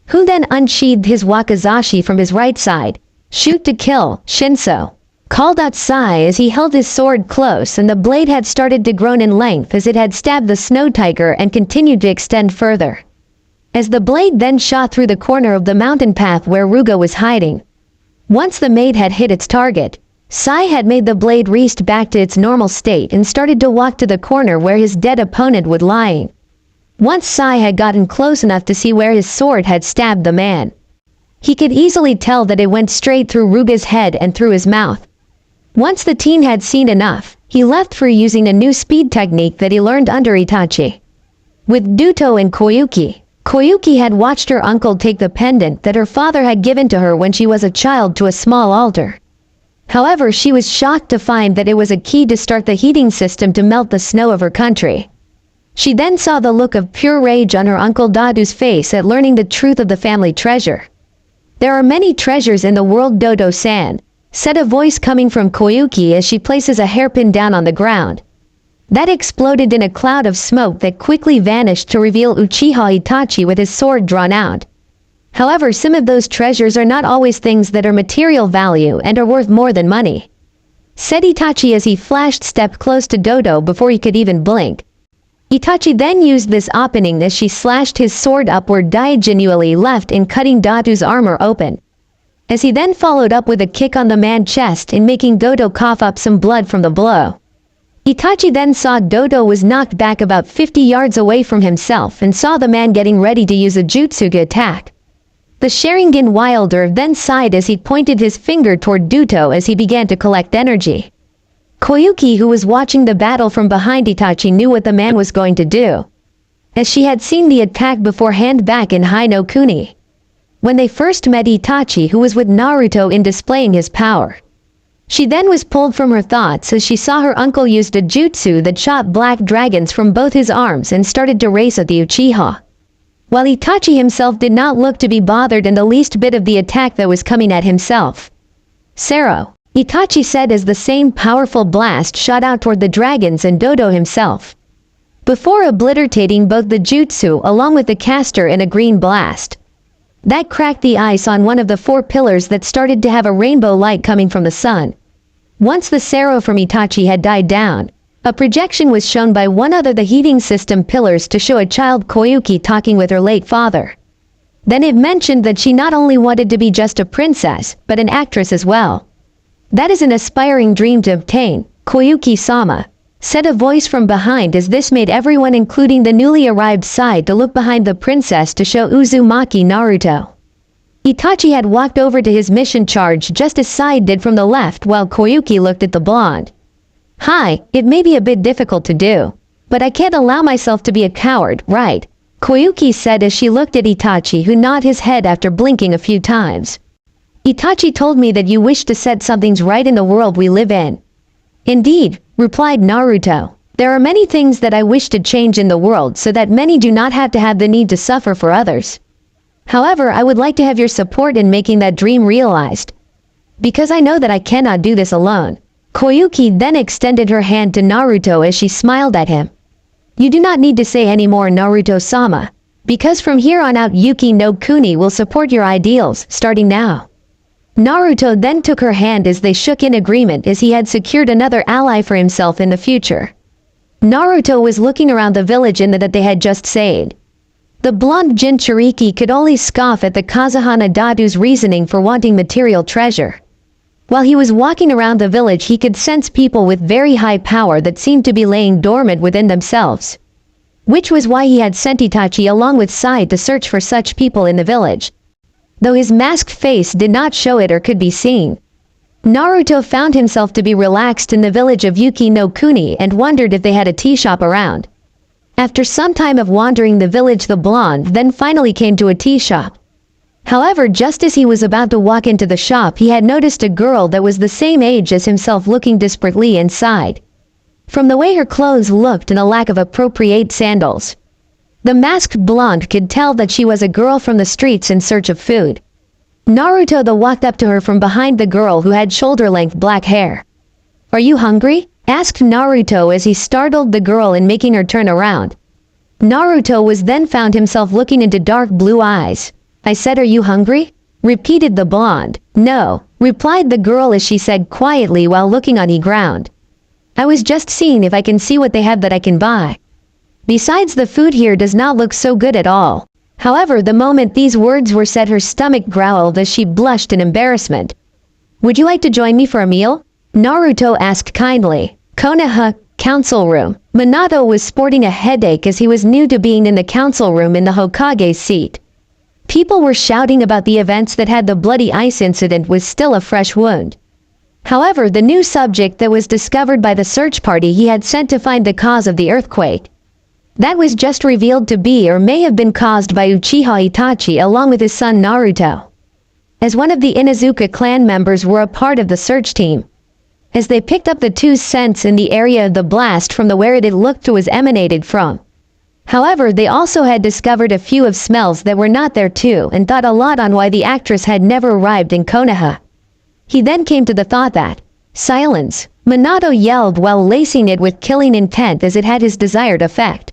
who then unsheathed his wakizashi from his right side. Shoot to kill, Shinso, called out Sai as he held his sword close and the blade had started to grow in length as it had stabbed the snow tiger and continued to extend further. As the blade then shot through the corner of the mountain path where Ruga was hiding. Once the maid had hit its target, Sai had made the blade rest back to its normal state and started to walk to the corner where his dead opponent would lying. Once Sai had gotten close enough to see where his sword had stabbed the man, he could easily tell that it went straight through Ruga's head and through his mouth. Once the teen had seen enough, he left for using a new speed technique that he learned under Itachi. With Duto and Koyuki, Koyuki had watched her uncle take the pendant that her father had given to her when she was a child to a small altar. However, she was shocked to find that it was a key to start the heating system to melt the snow of her country. She then saw the look of pure rage on her uncle Dadu's face at learning the truth of the family treasure. There are many treasures in the world, Dodo-san, said a voice coming from Koyuki as she places a hairpin down on the ground. That exploded in a cloud of smoke that quickly vanished to reveal Uchiha Itachi with his sword drawn out. However, some of those treasures are not always things that are material value and are worth more than money, said Itachi as he flashed step close to Dodo before he could even blink. Itachi then used this opening as she slashed his sword upward diagonally left in cutting Dadu's armor open, as he then followed up with a kick on the man's chest in making Dodo cough up some blood from the blow. Itachi then saw Dodo was knocked back about 50 yards away from himself and saw the man getting ready to use a jutsuga attack. The Sharingan wielder then sighed as he pointed his finger toward Duto as he began to collect energy. Koyuki, who was watching the battle from behind Itachi, knew what the man was going to do, as she had seen the attack beforehand back in Hai no Kuni, when they first met Itachi, who was with Naruto in displaying his power. She then was pulled from her thoughts as she saw her uncle used a jutsu that shot black dragons from both his arms and started to race at the Uchiha, while Itachi himself did not look to be bothered in the least bit of the attack that was coming at himself. Sero, Itachi said as the same powerful blast shot out toward the dragons and Dodo himself, before obliterating both the jutsu along with the caster in a green blast that cracked the ice on one of the 4 pillars that started to have a rainbow light coming from the sun. Once the Sero from Itachi had died down, a projection was shown by one of the heating system pillars to show a child Koyuki talking with her late father. Then it mentioned that she not only wanted to be just a princess, but an actress as well. That is an aspiring dream to obtain, Koyuki-sama, said a voice from behind as this made everyone including the newly arrived Sai to look behind the princess to show Uzumaki Naruto. Itachi had walked over to his mission charge just as Sai did from the left while Koyuki looked at the blonde. Hi, it may be a bit difficult to do, But I can't allow myself to be a coward, right? Koyuki said as she looked at Itachi, who nodded his head after blinking a few times. Itachi told me that you wish to set something right in the world we live in. Indeed, replied Naruto. There are many things that I wish to change in the world so that many do not have to have the need to suffer for others. However, I would like to have your support in making that dream realized. Because I know that I cannot do this alone. Koyuki then extended her hand to Naruto as she smiled at him. You do not need to say any more, Naruto-sama. Because from here on out Yuki no Kuni will support your ideals, starting now. Naruto then took her hand as they shook in agreement as he had secured another ally for himself in the future. Naruto was looking around the village in that they had just saved. The blonde Jinchuriki could only scoff at the Kazuhana Dadu's reasoning for wanting material treasure. While he was walking around the village, he could sense people with very high power that seemed to be laying dormant within themselves. Which was why he had sent Itachi along with Sai to search for such people in the village. Though his masked face did not show it or could be seen. Naruto found himself to be relaxed in the village of Yuki no Kuni and wondered if they had a tea shop around. After some time of wandering the village, the blonde then finally came to a tea shop. However, just as he was about to walk into the shop, he had noticed a girl that was the same age as himself looking desperately inside. From the way her clothes looked and the lack of appropriate sandals, the masked blonde could tell that she was a girl from the streets in search of food. Naruto then walked up to her from behind the girl who had shoulder-length black hair. Are you hungry? Asked Naruto as he startled the girl in making her turn around. Naruto was then found himself looking into dark blue eyes. I said, are you hungry? Repeated the blonde. No, replied the girl as she said quietly while looking on the ground. I was just seeing if I can see what they have that I can buy. Besides, the food here does not look so good at all. However, the moment these words were said, her stomach growled as she blushed in embarrassment. Would you like to join me for a meal? Naruto asked kindly. Konoha, council room. Minato was sporting a headache as he was new to being in the council room in the Hokage's seat. People were shouting about the events that had the bloody ice incident was still a fresh wound. However, the new subject that was discovered by the search party he had sent to find the cause of the earthquake. That was just revealed to be or may have been caused by Uchiha Itachi along with his son Naruto. As one of the Inuzuka clan members were a part of the search team. As they picked up the two scents in the area of the blast from the where it looked to was emanated from. However, they also had discovered a few of smells that were not there too and thought a lot on why the actress had never arrived in Konoha. He then came to the thought that, silence, Minato yelled while lacing it with killing intent as it had his desired effect.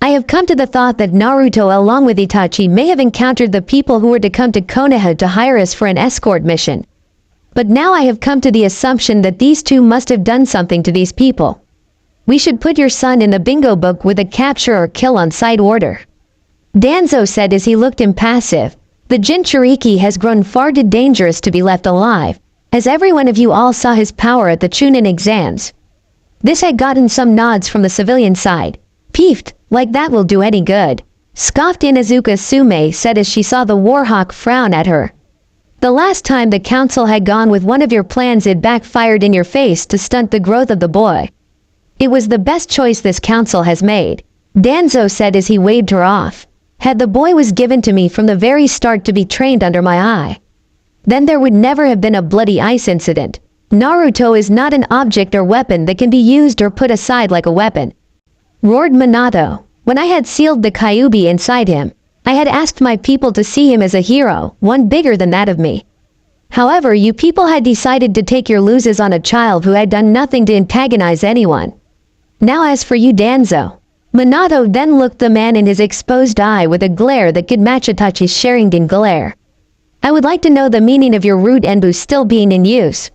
I have come to the thought that Naruto along with Itachi may have encountered the people who were to come to Konoha to hire us for an escort mission. But now I have come to the assumption that these two must have done something to these people. We should put your son in the bingo book with a capture or kill on side order. Danzo said as he looked impassive. The Jinchuriki has grown far too dangerous to be left alive, as every one of you all saw his power at the Chunin exams. This had gotten some nods from the civilian side. Peefed, like that will do any good. Scoffed Inuzuka Sume said as she saw the Warhawk frown at her. The last time the council had gone with one of your plans, it backfired in your face to stunt the growth of the boy. It was the best choice this council has made, Danzo said as he waved her off. Had the boy was given to me from the very start to be trained under my eye, then there would never have been a bloody ice incident. Naruto is not an object or weapon that can be used or put aside like a weapon. Roared Minato. When I had sealed the Kyuubi inside him, I had asked my people to see him as a hero, one bigger than that of me. However, you people had decided to take your losses on a child who had done nothing to antagonize anyone. Now as for you, Danzo. Minato then looked the man in his exposed eye with a glare that could match Itachi's Sharingan glare. I would like to know the meaning of your root Enbu still being in use.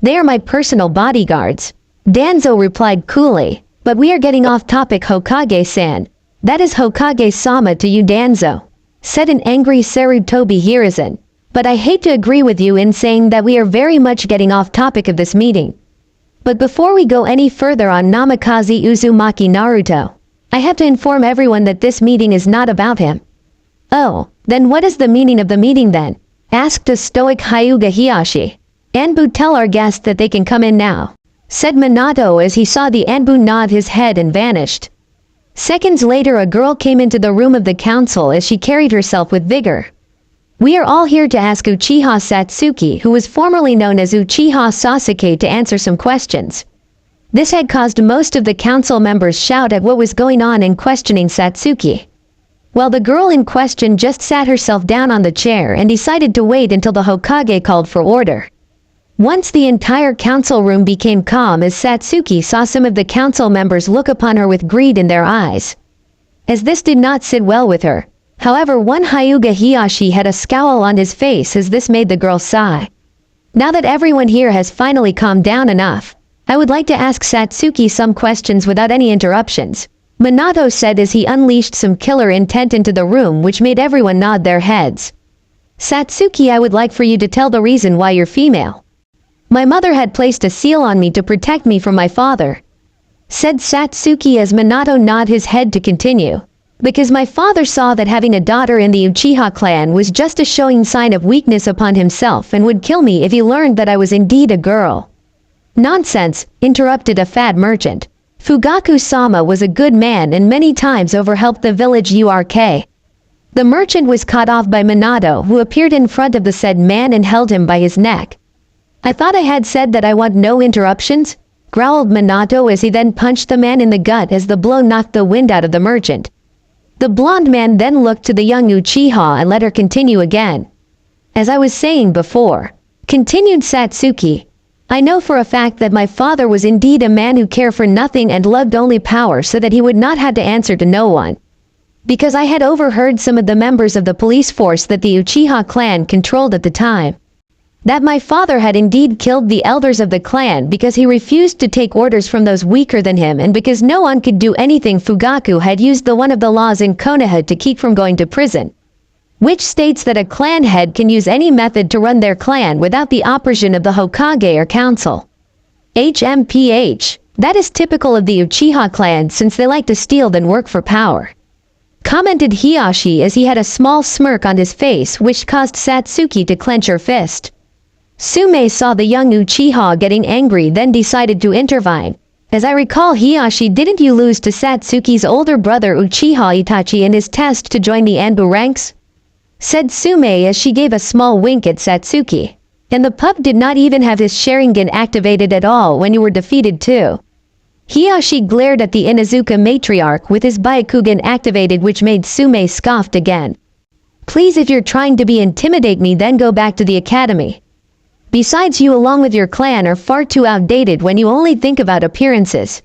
They are my personal bodyguards. Danzo replied coolly, but we are getting off topic, Hokage-san. That is Hokage-sama to you, Danzo, said an angry Sarutobi Hiruzen. But I hate to agree with you in saying that we are very much getting off topic of this meeting. But before we go any further on Namikaze Uzumaki Naruto, I have to inform everyone that this meeting is not about him. Oh, then what is the meaning of the meeting then? Asked a stoic Hyuga Hiyashi. Anbu, tell our guests that they can come in now. said Minato as he saw the Anbu nod his head and vanished. Seconds later a girl came into the room of the council as she carried herself with vigor. We are all here to ask Uchiha Satsuki, who was formerly known as Uchiha Sasuke, to answer some questions. This had caused most of the council members shout at what was going on and questioning Satsuki. While the girl in question just sat herself down on the chair and decided to wait until the Hokage called for order. Once the entire council room became calm as Satsuki saw some of the council members look upon her with greed in their eyes. As this did not sit well with her. However, one Hyuga Hiyashi had a scowl on his face as this made the girl sigh. Now that everyone here has finally calmed down enough, I would like to ask Satsuki some questions without any interruptions, Minato said as he unleashed some killer intent into the room, which made everyone nod their heads. Satsuki, I would like for you to tell the reason why you're female. My mother had placed a seal on me to protect me from my father, said Satsuki as Minato nodded his head to continue. Because my father saw that having a daughter in the Uchiha clan was just a showing sign of weakness upon himself and would kill me if he learned that I was indeed a girl. Nonsense, interrupted a fad merchant. Fugaku-sama was a good man and many times overhelped the village URK. The merchant was caught off by Minato, who appeared in front of the said man and held him by his neck. I thought I had said that I want no interruptions, growled Minato as he then punched the man in the gut as the blow knocked the wind out of the merchant. The blonde man then looked to the young Uchiha and let her continue again. As I was saying before, continued Satsuki, I know for a fact that my father was indeed a man who cared for nothing and loved only power so that he would not have to answer to no one. Because I had overheard some of the members of the police force that the Uchiha clan controlled at the time. That my father had indeed killed the elders of the clan because he refused to take orders from those weaker than him, and because no one could do anything. Fugaku had used one of the laws in Konoha to keep from going to prison, which states that a clan head can use any method to run their clan without the opposition of the Hokage or council. HMPH, that is typical of the Uchiha clan since they like to steal then work for power, commented Hiyashi as he had a small smirk on his face which caused Satsuki to clench her fist. Sume saw the young Uchiha getting angry then decided to intervene. As I recall, Hiyashi, didn't you lose to Satsuki's older brother Uchiha Itachi in his test to join the Anbu ranks? Said Sume as she gave a small wink at Satsuki. And the pup did not even have his Sharingan activated at all when you were defeated too. Hiyashi glared at the Inuzuka matriarch with his Byakugan activated, which made Sume scoffed again. Please, if you're trying to intimidate me, then go back to the academy. Besides, you along with your clan are far too outdated when you only think about appearances.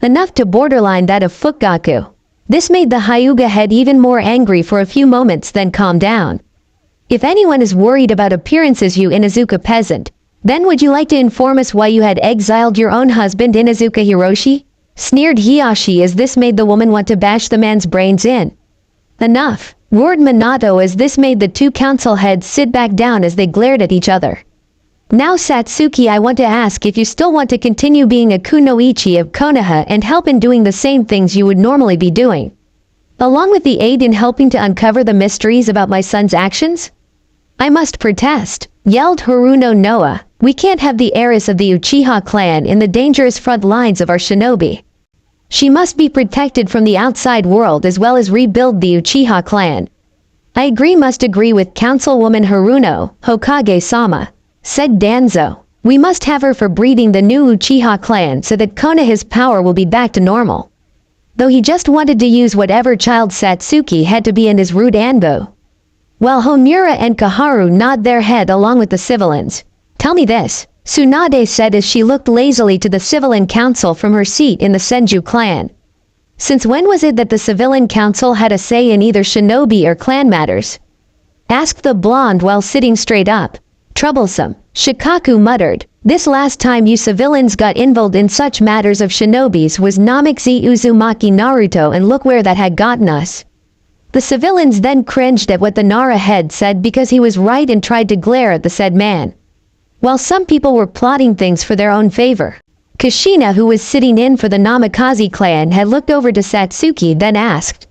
Enough to borderline that of Fugaku. This made the Hyuga head even more angry for a few moments then calmed down. If anyone is worried about appearances, you Inuzuka peasant, then would you like to inform us why you had exiled your own husband Inuzuka Hiroshi? Sneered Hiyashi as this made the woman want to bash the man's brains in. Enough, roared Minato as this made the two council heads sit back down as they glared at each other. Now Satsuki, I want to ask if you still want to continue being a kunoichi of Konoha and help in doing the same things you would normally be doing, along with the aid in helping to uncover the mysteries about my son's actions? I must protest, yelled Haruno Noah. We can't have the heiress of the Uchiha clan in the dangerous front lines of our shinobi. She must be protected from the outside world as well as rebuild the Uchiha clan. I must agree with Councilwoman Haruno, Hokage-sama, said Danzo. We must have her for breeding the new Uchiha clan so that Konoha's power will be back to normal. Though he just wanted to use whatever child Satsuki had to be in his rude Anbu. While Homura and Kaharu nod their head along with the civilians. Tell me this, Tsunade said as she looked lazily to the civilian council from her seat in the Senju clan. Since when was it that the civilian council had a say in either shinobi or clan matters? Asked the blonde while sitting straight up. Troublesome, Shikaku muttered. This last time you civilians got involved in such matters of shinobis was Namikaze Uzumaki Naruto, and look where that had gotten us. The civilians then cringed at what the Nara head said because he was right and tried to glare at the said man. While some people were plotting things for their own favor. Kushina, who was sitting in for the Namikaze clan, had looked over to Satsuki then asked.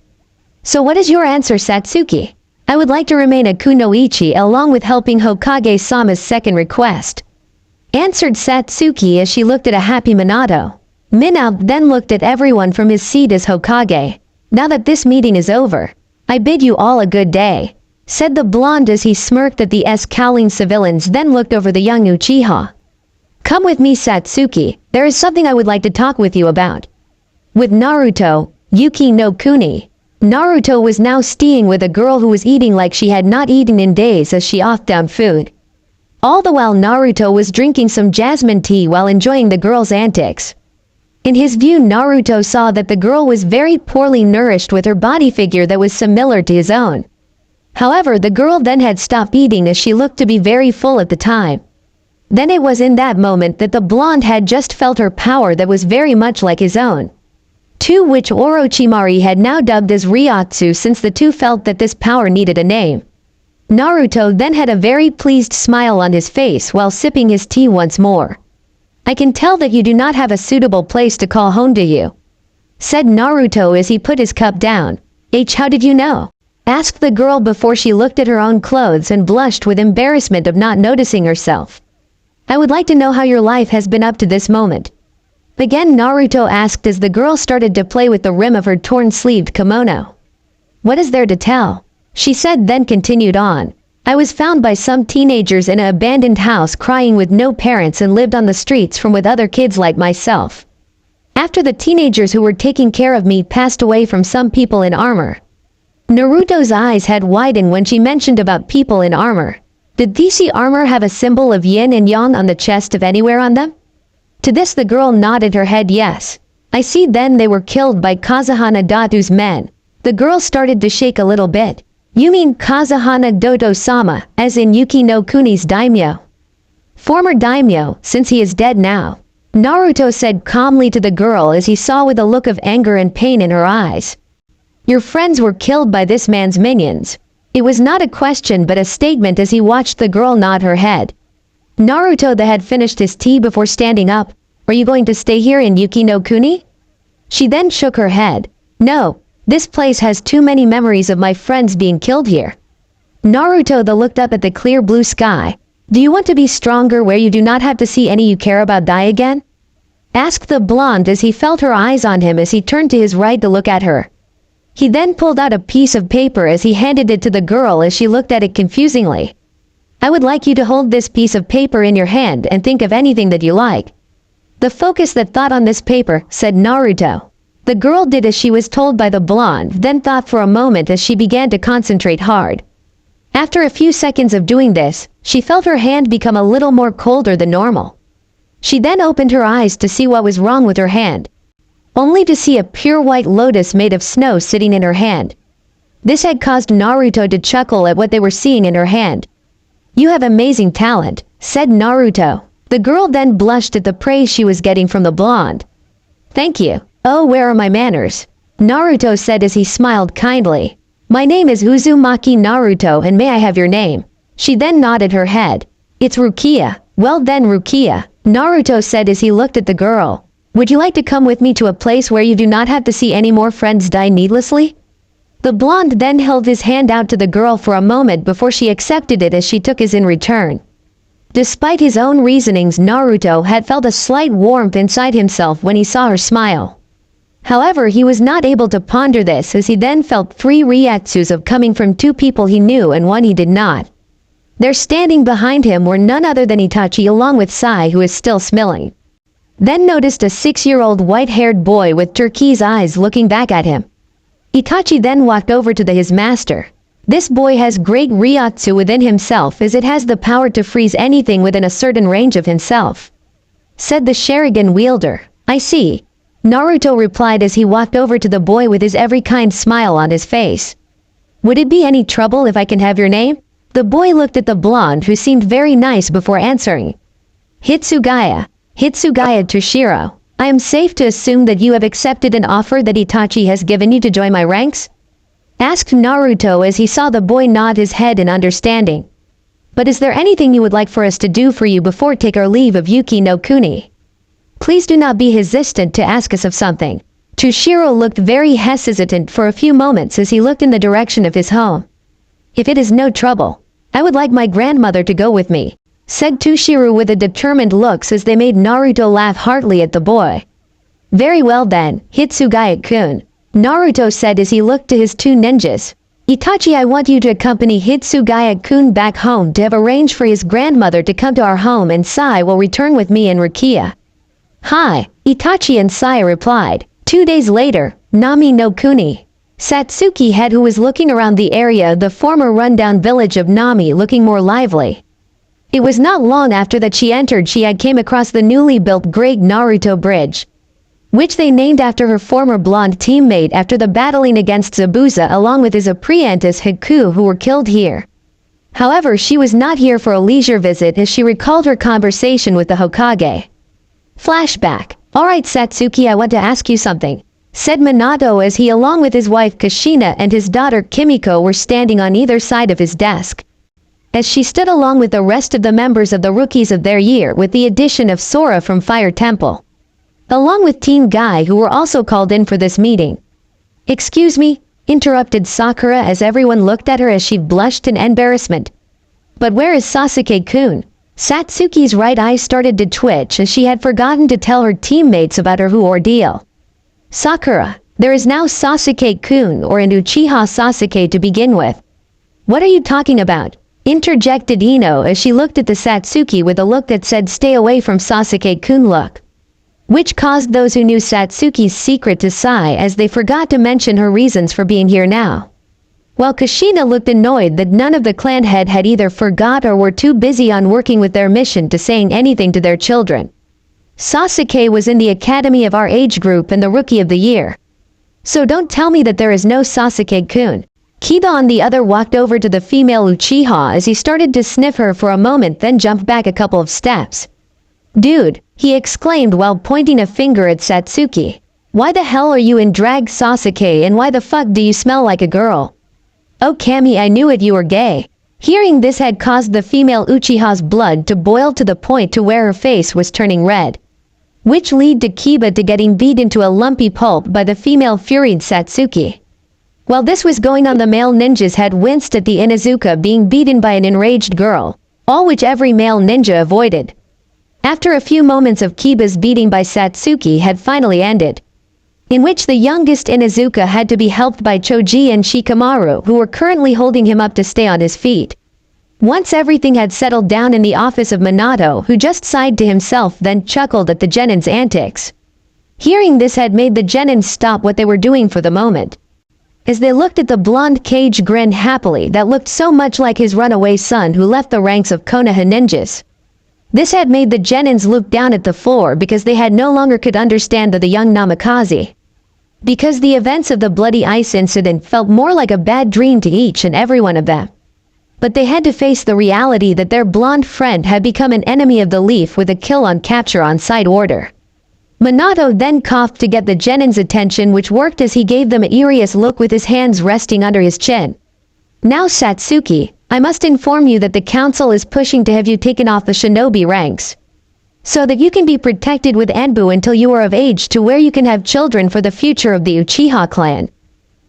So what is your answer, Satsuki? I would like to remain a kunoichi along with helping Hokage-sama's second request. answered Satsuki as she looked at a happy Minato. Minato then looked at everyone from his seat as Hokage. Now that this meeting is over, I bid you all a good day, said the blonde as he smirked at the scowling civilians, then looked over the young Uchiha. Come with me, Satsuki, there is something I would like to talk with you about. With Naruto, Yuki no Kuni. Naruto was now staying with a girl who was eating like she had not eaten in days as she offed down food. All the while Naruto was drinking some jasmine tea while enjoying the girl's antics. In his view, Naruto saw that the girl was very poorly nourished with her body figure that was similar to his own. However, the girl then had stopped eating as she looked to be very full at the time. Then it was in that moment that the blonde had just felt her power that was very much like his own. To which Orochimaru had now dubbed as Ryotsu, since the two felt that this power needed a name. Naruto then had a very pleased smile on his face while sipping his tea once more. I can tell that you do not have a suitable place to call home, do you? Said Naruto as he put his cup down. How did you know? Asked the girl before she looked at her own clothes and blushed with embarrassment of not noticing herself. I would like to know how your life has been up to this moment. Again Naruto asked as the girl started to play with the rim of her torn-sleeved kimono. What is there to tell? She said, then continued on. I was found by some teenagers in an abandoned house crying with no parents and lived on the streets from with other kids like myself. After the teenagers who were taking care of me passed away from some people in armor. Naruto's eyes had widened when she mentioned about people in armor. Did these armor have a symbol of yin and yang on the chest of anywhere on them? To this the girl nodded her head yes. I see, then they were killed by Kazuhana Datu's men. The girl started to shake a little bit. You mean Kazuhana Doto-sama, as in Yuki no Kuni's daimyo? Former daimyo, since he is dead now. Naruto said calmly to the girl as he saw with a look of anger and pain in her eyes. Your friends were killed by this man's minions. It was not a question but a statement as he watched the girl nod her head. Naruto had finished his tea before standing up. Are you going to stay here in Yuki no Kuni? She then shook her head. No. This place has too many memories of my friends being killed here. Naruto looked up at the clear blue sky. Do you want to be stronger where you do not have to see any you care about die again? Asked the blonde as he felt her eyes on him as he turned to his right to look at her. He then pulled out a piece of paper as he handed it to the girl as she looked at it confusingly. I would like you to hold this piece of paper in your hand and think of anything that you like. The focus that thought on this paper, said Naruto. The girl did as she was told by the blonde, then thought for a moment as she began to concentrate hard. After a few seconds of doing this, she felt her hand become a little more colder than normal. She then opened her eyes to see what was wrong with her hand, only to see a pure white lotus made of snow sitting in her hand. This had caused Naruto to chuckle at what they were seeing in her hand. You have amazing talent, said Naruto. The girl then blushed at the praise she was getting from the blonde. Thank you. Oh, where are my manners? Naruto said as he smiled kindly. My name is Uzumaki Naruto, and may I have your name? She then nodded her head. It's Rukia. Well then, Rukia, Naruto said as he looked at the girl. Would you like to come with me to a place where you do not have to see any more friends die needlessly? The blonde then held his hand out to the girl for a moment before she accepted it as she took his in return. Despite his own reasonings, Naruto had felt a slight warmth inside himself when he saw her smile. However, he was not able to ponder this as he then felt 3 ryatsus of coming from 2 people he knew and 1 he did not. There standing behind him were none other than Itachi along with Sai, who is still smiling. Then noticed a 6-year-old white-haired boy with turquoise eyes looking back at him. Itachi then walked over to his master. This boy has great ryatsu within himself as it has the power to freeze anything within a certain range of himself. Said the Sharingan wielder. I see. Naruto replied as he walked over to the boy with his every kind smile on his face. Would it be any trouble if I can have your name? The boy looked at the blonde who seemed very nice before answering. Hitsugaya Toshiro. I am safe to assume that you have accepted an offer that Itachi has given you to join my ranks? Asked Naruto as he saw the boy nod his head in understanding. But is there anything you would like for us to do for you before take our leave of Yuki no Kuni? Please do not be hesitant to ask us of something. Toshiro looked very hesitant for a few moments as he looked in the direction of his home. If it is no trouble, I would like my grandmother to go with me, said Tushiru with a determined look as they made Naruto laugh heartily at the boy. Very well then, Hitsugaya-kun, Naruto said as he looked to his two ninjas. Itachi, I want you to accompany Hitsugaya-kun back home to have arranged for his grandmother to come to our home, and Sai will return with me and Rukia. Hi, Itachi and Sai replied. 2 days later, Nami no Kuni. Satsuki head, who was looking around the area of the former rundown village of Nami, looking more lively. It was not long after that she entered she had came across the newly built Great Naruto Bridge, which they named after her former blonde teammate after the battling against Zabuza along with his apprentice Haku, who were killed here. However, she was not here for a leisure visit as she recalled her conversation with the Hokage. Flashback. Alright Satsuki, I want to ask you something, said Minato as he along with his wife Kushina and his daughter Kimiko were standing on either side of his desk. As she stood along with the rest of the members of the rookies of their year with the addition of Sora from Fire Temple, along with Team Guy, who were also called in for this meeting. Excuse me, interrupted Sakura as everyone looked at her as she blushed in embarrassment. But where is Sasuke-kun? Satsuki's right eye started to twitch as she had forgotten to tell her teammates about her ordeal. Sakura, there is now Sasuke-kun, or an Uchiha Sasuke to begin with. What are you talking about? Interjected Ino as she looked at the Satsuki with a look that said stay away from Sasuke-kun look, which caused those who knew Satsuki's secret to sigh as they forgot to mention her reasons for being here now. While Kushina looked annoyed that none of the clan head had either forgot or were too busy on working with their mission to saying anything to their children. Sasuke was in the academy of our age group and the rookie of the year. So don't tell me that there is no Sasuke-kun. Kiba on the other walked over to the female Uchiha as he started to sniff her for a moment, then jumped back a couple of steps. Dude, he exclaimed while pointing a finger at Satsuki. Why the hell are you in drag, Sasuke, and why the fuck do you smell like a girl? Oh Kami, I knew it, you were gay. Hearing this had caused the female Uchiha's blood to boil to the point to where her face was turning red, which led to Kiba to getting beat into a lumpy pulp by the female furied Satsuki. While this was going on, the male ninjas had winced at the Inuzuka being beaten by an enraged girl, all which every male ninja avoided. After a few moments of Kiba's beating by Satsuki had finally ended, in which the youngest Inuzuka had to be helped by Choji and Shikamaru, who were currently holding him up to stay on his feet. Once everything had settled down in the office of Minato, who just sighed to himself then chuckled at the Genins' antics. Hearing this had made the Genins stop what they were doing for the moment, as they looked at the blonde Cage grin happily that looked so much like his runaway son who left the ranks of Konoha ninjas. This had made the Genins look down at the floor because they had no longer could understand the young Namikaze, because the events of the bloody ice incident felt more like a bad dream to each and every one of them. But they had to face the reality that their blonde friend had become an enemy of the Leaf with a kill on capture on side order. Minato then coughed to get the Genins' attention, which worked as he gave them an curious look with his hands resting under his chin. Now Satsuki, I must inform you that the council is pushing to have you taken off the shinobi ranks, so that you can be protected with Anbu until you are of age to where you can have children for the future of the Uchiha clan.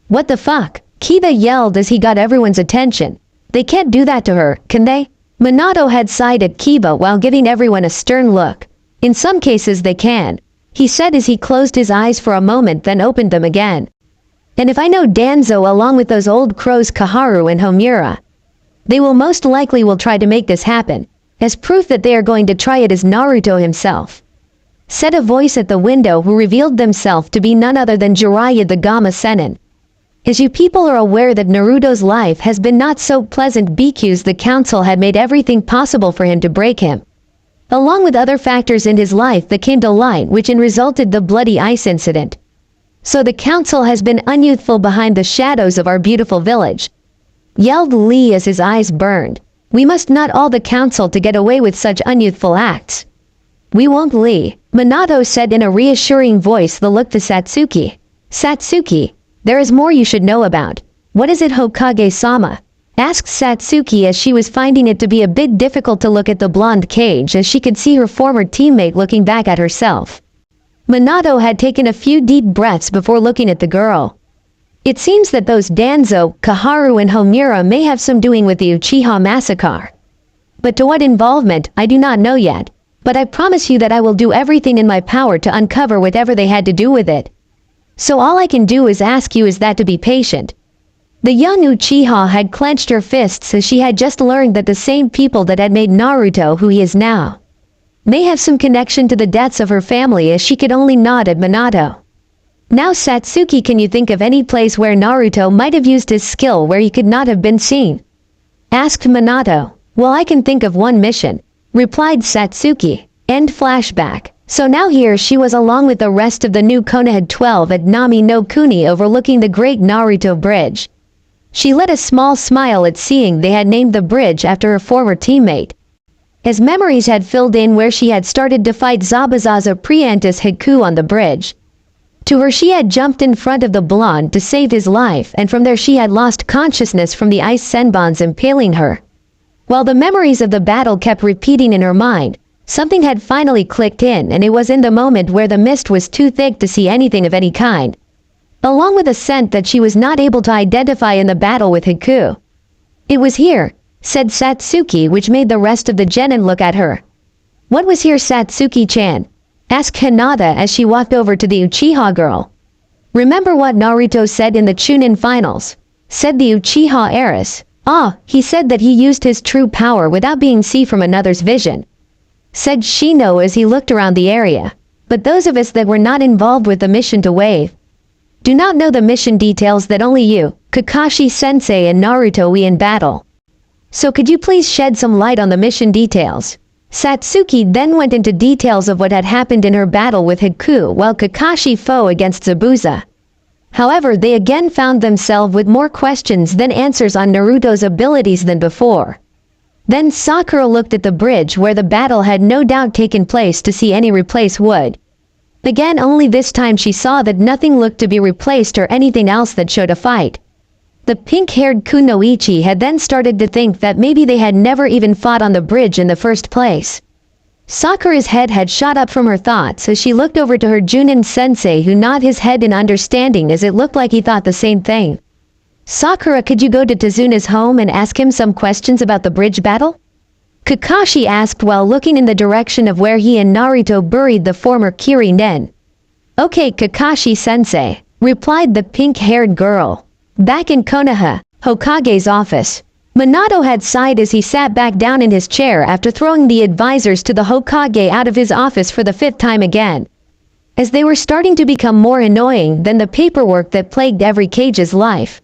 What the fuck? Kiba yelled as he got everyone's attention. They can't do that to her, can they? Minato had sighed at Kiba while giving everyone a stern look. In some cases they can, he said as he closed his eyes for a moment then opened them again. And if I know Danzo along with those old crows Kaharu and Homura, they will most likely will try to make this happen. As proof that they are going to try it as Naruto himself, said a voice at the window who revealed themselves to be none other than Jiraiya the Gamma Sennin. As you people are aware that Naruto's life has been not so pleasant because the council had made everything possible for him to break him, along with other factors in his life that came to light which in resulted the bloody ice incident. So the council has been unyouthful behind the shadows of our beautiful village, yelled Lee as his eyes burned. We must not all the council to get away with such unyouthful acts. We won't, Lee, Minato said in a reassuring voice the look to Satsuki. Satsuki, there is more you should know about. What is it, Hokage-sama? Asked Satsuki as she was finding it to be a bit difficult to look at the blonde Cage as she could see her former teammate looking back at herself. Minato had taken a few deep breaths before looking at the girl. It seems that those Danzo, Kaharu and Homura may have some doing with the Uchiha massacre. But to what involvement, I do not know yet. But I promise you that I will do everything in my power to uncover whatever they had to do with it. So all I can do is ask you is that to be patient. The young Uchiha had clenched her fists as she had just learned that the same people that had made Naruto who he is now may have some connection to the deaths of her family, as she could only nod at Minato. Now Satsuki, can you think of any place where Naruto might have used his skill where he could not have been seen? Asked Minato. Well, I can think of one mission, replied Satsuki. End flashback. So now here she was along with the rest of the new Konoha 12 at Nami no Kuni overlooking the great Naruto Bridge. She let a small smile at seeing they had named the bridge after her former teammate, as memories had filled in where she had started to fight Zabuzaza Priantis Hiku on the bridge. To her she had jumped in front of the blonde to save his life, and from there she had lost consciousness from the ice senbons impaling her. While the memories of the battle kept repeating in her mind, something had finally clicked in, and it was in the moment where the mist was too thick to see anything of any kind, along with a scent that she was not able to identify in the battle with Hiku. It was here, said Satsuki, which made the rest of the genin look at her. What was here, Satsuki-chan? Asked Hinata as she walked over to the Uchiha girl. Remember what Naruto said in the Chunin finals, said the Uchiha heiress. Ah, he said that he used his true power without being seen from another's vision, said Shino as he looked around the area. But those of us that were not involved with the mission to Wave do not know the mission details that only you, Kakashi-sensei, and Naruto we in battle. So could you please shed some light on the mission details? Satsuki then went into details of what had happened in her battle with Hiku while Kakashi fought against Zabuza. However, they again found themselves with more questions than answers on Naruto's abilities than before. Then Sakura looked at the bridge where the battle had no doubt taken place to see any replace wood. Again, only this time she saw that nothing looked to be replaced or anything else that showed a fight. The pink-haired Kunoichi had then started to think that maybe they had never even fought on the bridge in the first place. Sakura's head had shot up from her thoughts as she looked over to her Junin sensei, who nodded his head in understanding as it looked like he thought the same thing. Sakura, could you go to Tazuna's home and ask him some questions about the bridge battle? Kakashi asked while looking in the direction of where he and Naruto buried the former Kiri-nen. Okay, Kakashi-sensei, replied the pink-haired girl. Back in Konoha, Hokage's office, Minato had sighed as he sat back down in his chair after throwing the advisors to the Hokage out of his office for the 5th time again, as they were starting to become more annoying than the paperwork that plagued every Kage's life.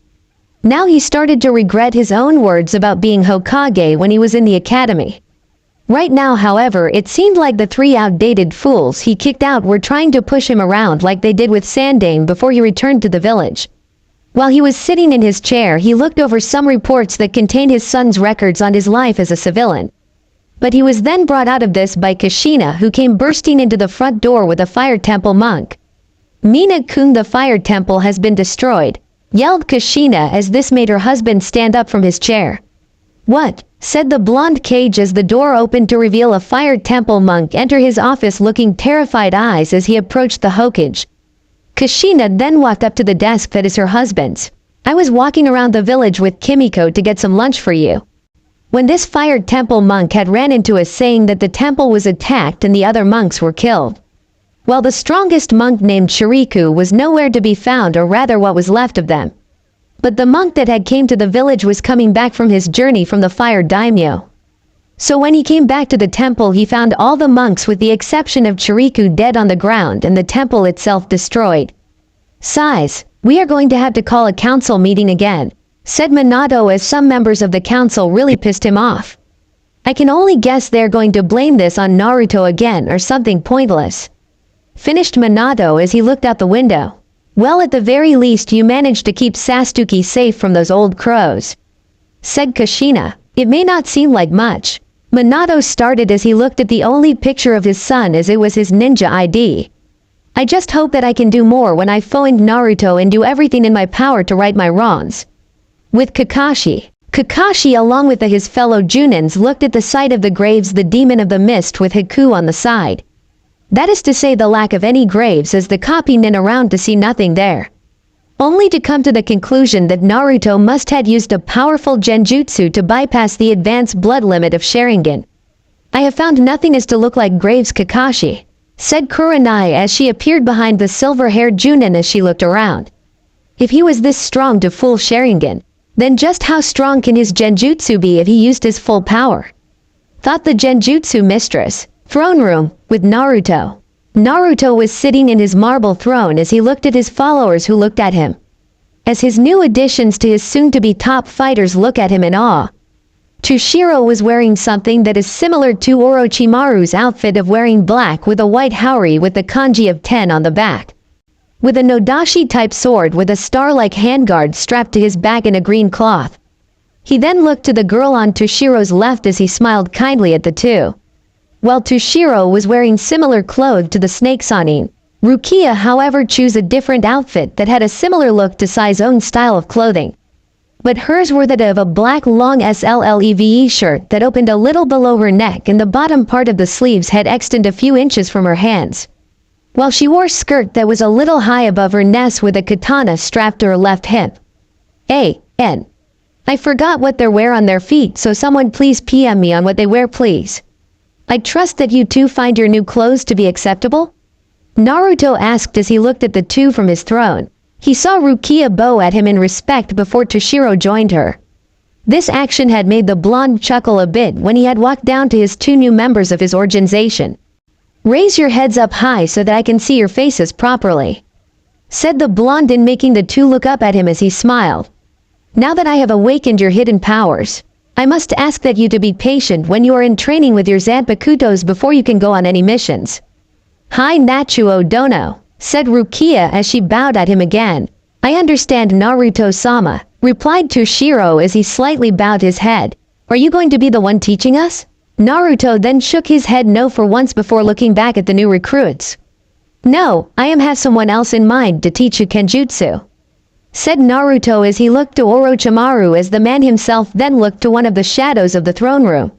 Now he started to regret his own words about being Hokage when he was in the academy. Right now, however, it seemed like the 3 outdated fools he kicked out were trying to push him around like they did with Sandane before he returned to the village. While he was sitting in his chair, he looked over some reports that contained his son's records on his life as a civilian. But he was then brought out of this by Kushina, who came bursting into the front door with a fire temple monk. Mina-kun, the fire temple has been destroyed, yelled Kushina as this made her husband stand up from his chair. What? Said the blonde Kage as the door opened to reveal a fire temple monk enter his office looking terrified eyes as he approached the Hokage. Kushina then walked up to the desk that is her husband's. I was walking around the village with Kimiko to get some lunch for you, when this fire temple monk had ran into us saying that the temple was attacked and the other monks were killed, while the strongest monk named Shiriku was nowhere to be found, or rather what was left of them. But the monk that had came to the village was coming back from his journey from the fire daimyo. So when he came back to the temple, he found all the monks with the exception of Chiriku dead on the ground and the temple itself destroyed. Sighs, we are going to have to call a council meeting again, said Minato as some members of the council really pissed him off. I can only guess they're going to blame this on Naruto again or something pointless. Finished Minato as he looked out the window. Well, at the very least you managed to keep Sasuke safe from those old crows, said Kushina. It may not seem like much. Minato started as he looked at the only picture of his son as it was his ninja ID. I just hope that I can do more when I find Naruto and do everything in my power to right my wrongs. With Kakashi. Kakashi along with his fellow Junins looked at the site of the graves, the demon of the mist with Hiku on the side. That is to say the lack of any graves, as the copy nin around to see nothing there. only to come to the conclusion that Naruto must have used a powerful genjutsu to bypass the advanced blood limit of Sharingan. "I have found nothing as to look like Graves Kakashi," said Kurenai as she appeared behind the silver-haired Junin as she looked around. If he was this strong to fool Sharingan, then just how strong can his genjutsu be if he used his full power? Thought the genjutsu mistress. Throne room, with Naruto. Naruto was sitting in his marble throne as he looked at his followers who looked at him. As his new additions to his soon-to-be top fighters look at him in awe. Toshiro was wearing something that is similar to Orochimaru's outfit of wearing black with a white haori with the kanji of 10 on the back. With a Nodashi-type sword with a star-like handguard strapped to his back in a green cloth. He then looked to the girl on Toshiro's left as he smiled kindly at the two. While Toshiro was wearing similar clothes to the snake Sanin, Rukia however chose a different outfit that had a similar look to Sai's own style of clothing. But hers were that of a black long SLEVE shirt that opened a little below her neck and the bottom part of the sleeves had extended a few inches from her hands. While she wore a skirt that was a little high above her knees with a katana strapped to her left hip. I forgot what they wear on their feet, so someone please PM me on what they wear please. I trust that you two find your new clothes to be acceptable? Naruto asked as he looked at the two from his throne. He saw Rukia bow at him in respect before Toshiro joined her. This action had made the blonde chuckle a bit when he had walked down to his two new members of his organization. "Raise your heads up high so that I can see your faces properly," said the blonde in making the two look up at him as he smiled. "Now that I have awakened your hidden powers, I must ask that you to be patient when you are in training with your Zanpakutos before you can go on any missions." "Hi Nachuo Dono," said Rukia as she bowed at him again. "I understand Naruto-sama," replied Toshiro as he slightly bowed his head. "Are you going to be the one teaching us?" Naruto then shook his head no for once before looking back at the new recruits. "No, I have someone else in mind to teach you Kenjutsu," said Naruto as he looked to Orochimaru as the man himself then looked to one of the shadows of the throne room.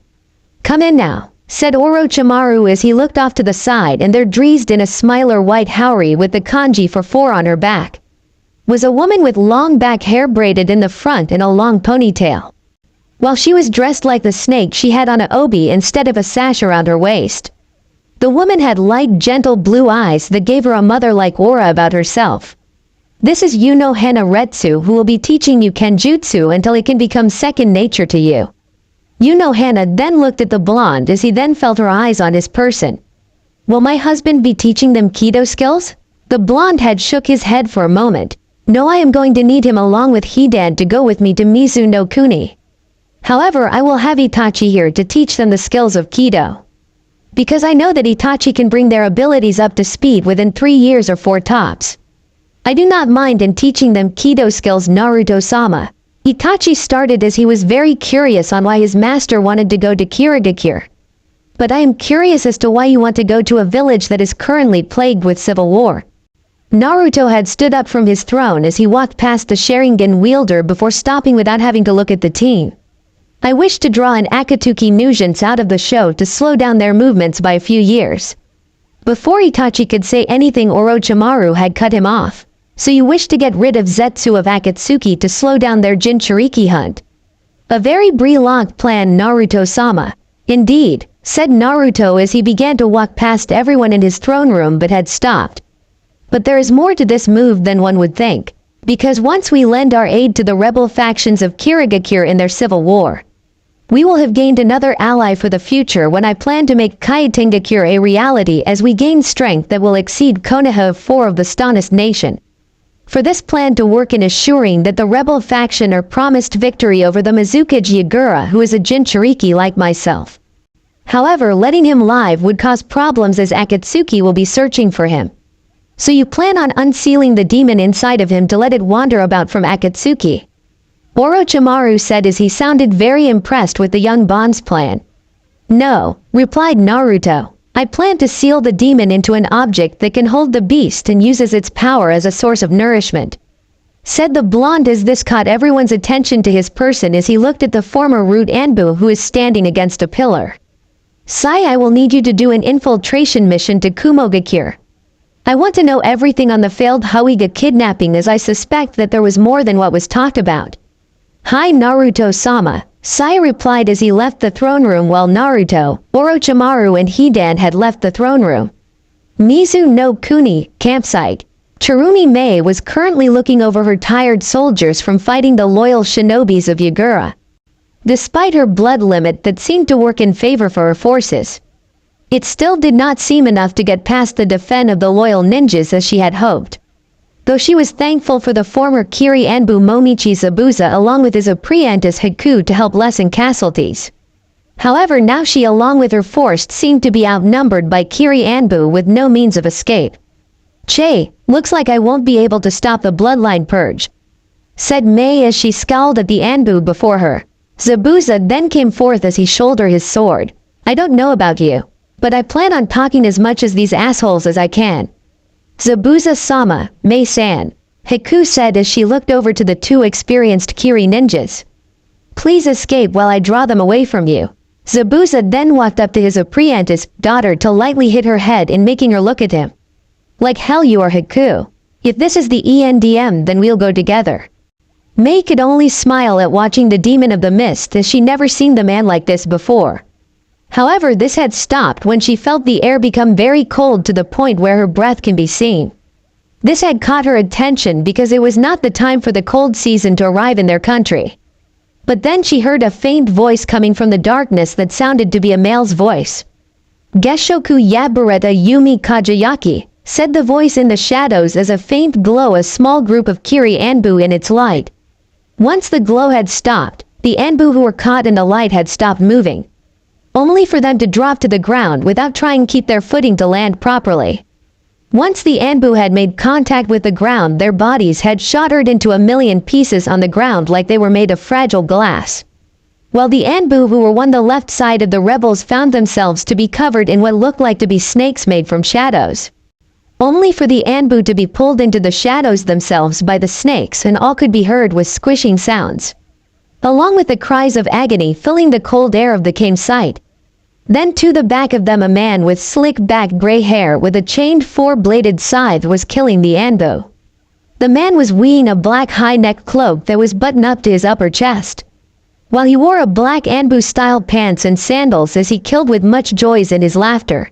"Come in now," said Orochimaru as he looked off to the side and there dressed in a smiler white haori with the kanji for 4 on her back. Was a woman with long back hair braided in the front and a long ponytail. While she was dressed like the snake she had on a obi instead of a sash around her waist. The woman had light gentle blue eyes that gave her a mother-like aura about herself. "This is Yuno Hana Retsu who will be teaching you Kenjutsu until it can become second nature to you." Yuno Hana then looked at the blonde as he then felt her eyes on his person. "Will my husband be teaching them Kido skills?" The blonde head shook his head for a moment. "No, I am going to need him along with Hidan to go with me to Mizu no Kuni. However, I will have Itachi here to teach them the skills of Kido. Because I know that Itachi can bring their abilities up to speed within 3 years or 4 tops. I do not mind in teaching them Kido skills Naruto-sama." Itachi started as he was very curious on why his master wanted to go to Kirigakure. "But I am curious as to why you want to go to a village that is currently plagued with civil war." Naruto had stood up from his throne as he walked past the Sharingan wielder before stopping without having to look at the team. "I wish to draw an Akatsuki Nujins out of the show to slow down their movements by a few years." Before Itachi could say anything, Orochimaru had cut him off. "So you wish to get rid of Zetsu of Akatsuki to slow down their Jinchuriki hunt? A very brilliant plan, Naruto-sama." "Indeed," said Naruto as he began to walk past everyone in his throne room but had stopped. "But there is more to this move than one would think. Because once we lend our aid to the rebel factions of Kirigakure in their civil war, we will have gained another ally for the future when I plan to make Kaitengakure a reality as we gain strength that will exceed Konoha of 4 of the Stannis nation. For this plan to work in assuring that the rebel faction are promised victory over the Mizukaji Yagura who is a Jinchuriki like myself. However, letting him live would cause problems as Akatsuki will be searching for him. So you plan on unsealing the demon inside of him to let it wander about from Akatsuki?" Orochimaru said as he sounded very impressed with the young Bon's plan. "No," replied Naruto. "I plan to seal the demon into an object that can hold the beast and uses its power as a source of nourishment," said the blonde as this caught everyone's attention to his person as he looked at the former Root Anbu who is standing against a pillar. "Sai, I will need you to do an infiltration mission to Kumogakure. I want to know everything on the failed Hoiga kidnapping, as I suspect that there was more than what was talked about. Hi Naruto-sama, Sai replied as he left the throne room while Naruto, Orochimaru and Hidan had left the throne room. Mizu no Kuni, campsite. Tsurumi Mei was currently looking over her tired soldiers from fighting the loyal shinobis of Yagura. Despite her blood limit that seemed to work in favor for her forces, it still did not seem enough to get past the defense of the loyal ninjas as she had hoped. Though she was thankful for the former Kiri Anbu Momichi Zabuza along with his apprentice Haku to help lessen casualties. However, now she along with her force seemed to be outnumbered by Kiri Anbu with no means of escape. "Che, looks like I won't be able to stop the bloodline purge," said Mei as she scowled at the Anbu before her. Zabuza then came forth as he shouldered his sword. "I don't know about you, but I plan on talking as much as these assholes as I can." "Zabuza-sama, Mei-san," Haku said as she looked over to the two experienced Kiri ninjas. "Please escape while I draw them away from you." Zabuza then walked up to his apprentice daughter to lightly hit her head in making her look at him. "Like hell you are, Haku. If this is the ENDM, then we'll go together." Mei could only smile at watching the demon of the mist as she never seen the man like this before. However, this had stopped when she felt the air become very cold to the point where her breath can be seen. This had caught her attention because it was not the time for the cold season to arrive in their country. But then she heard a faint voice coming from the darkness that sounded to be a male's voice. "Geshoku Yabureta Yumi Kajayaki," said the voice in the shadows as a faint glow a small group of Kiri Anbu in its light. Once the glow had stopped, the Anbu who were caught in the light had stopped moving, only for them to drop to the ground without trying to keep their footing to land properly. Once the Anbu had made contact with the ground, their bodies had shattered into a million pieces on the ground like they were made of fragile glass. While the Anbu who were on the left side of the rebels found themselves to be covered in what looked like to be snakes made from shadows, only for the Anbu to be pulled into the shadows themselves by the snakes, and all could be heard was squishing sounds, along with the cries of agony filling the cold air of the campsite. Then to the back of them a man with slick-back gray hair with a chained four-bladed scythe was killing the Anbu. The man was wearing a black high-neck cloak that was buttoned up to his upper chest, while he wore a black Anbu-style pants and sandals as he killed with much joy in his laughter.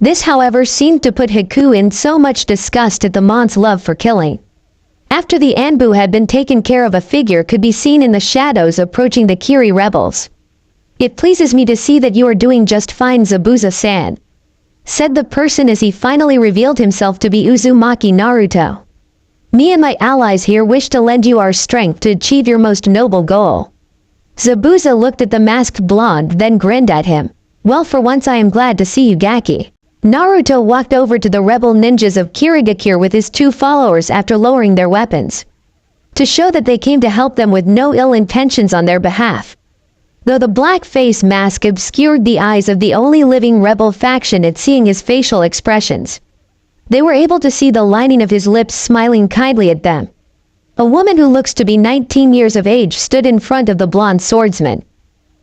This, however, seemed to put Haku in so much disgust at the man's love for killing. After the Anbu had been taken care of, a figure could be seen in the shadows approaching the Kiri rebels. "It pleases me to see that you are doing just fine, Zabuza-san," said the person as he finally revealed himself to be Uzumaki Naruto. "Me and my allies here wish to lend you our strength to achieve your most noble goal." Zabuza looked at the masked blonde, then grinned at him. "Well, for once I am glad to see you, Gaki." Naruto walked over to the rebel ninjas of Kirigakure with his two followers after lowering their weapons, to show that they came to help them with no ill intentions on their behalf. Though the black face mask obscured the eyes of the only living rebel faction at seeing his facial expressions, they were able to see the lining of his lips smiling kindly at them. A woman who looks to be 19 years of age stood in front of the blonde swordsman.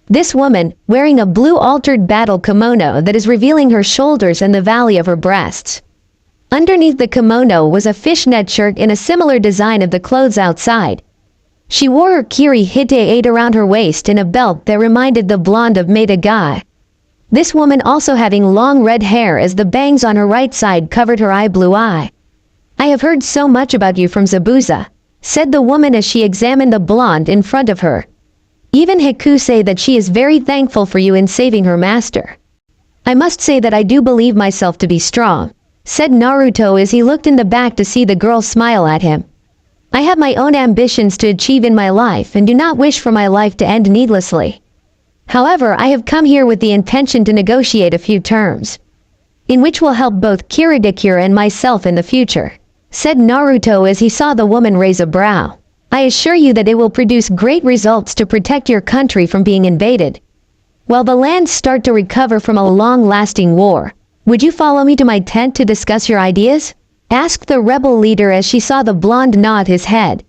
This woman, wearing a blue altered battle kimono that is revealing her shoulders and the valley of her breasts. Underneath the kimono was a fishnet shirt in a similar design of the clothes outside. She wore her Kiri Hite around her waist in a belt that reminded the blonde of Maida Guy. This woman also having long red hair as the bangs on her right side covered her blue eye. "I have heard so much about you from Zabuza," said the woman as she examined the blonde in front of her. "Even Haku say that she is very thankful for you in saving her master. I must say that I do believe myself to be strong," said Naruto as he looked in the back to see the girl smile at him. "I have my own ambitions to achieve in my life and do not wish for my life to end needlessly. However, I have come here with the intention to negotiate a few terms, in which will help both Kirigakure and myself in the future," said Naruto as he saw the woman raise a brow. "I assure you that it will produce great results to protect your country from being invaded, while the lands start to recover from a long-lasting war. Would you follow me to my tent to discuss your ideas?" asked the rebel leader as she saw the blonde nod his head.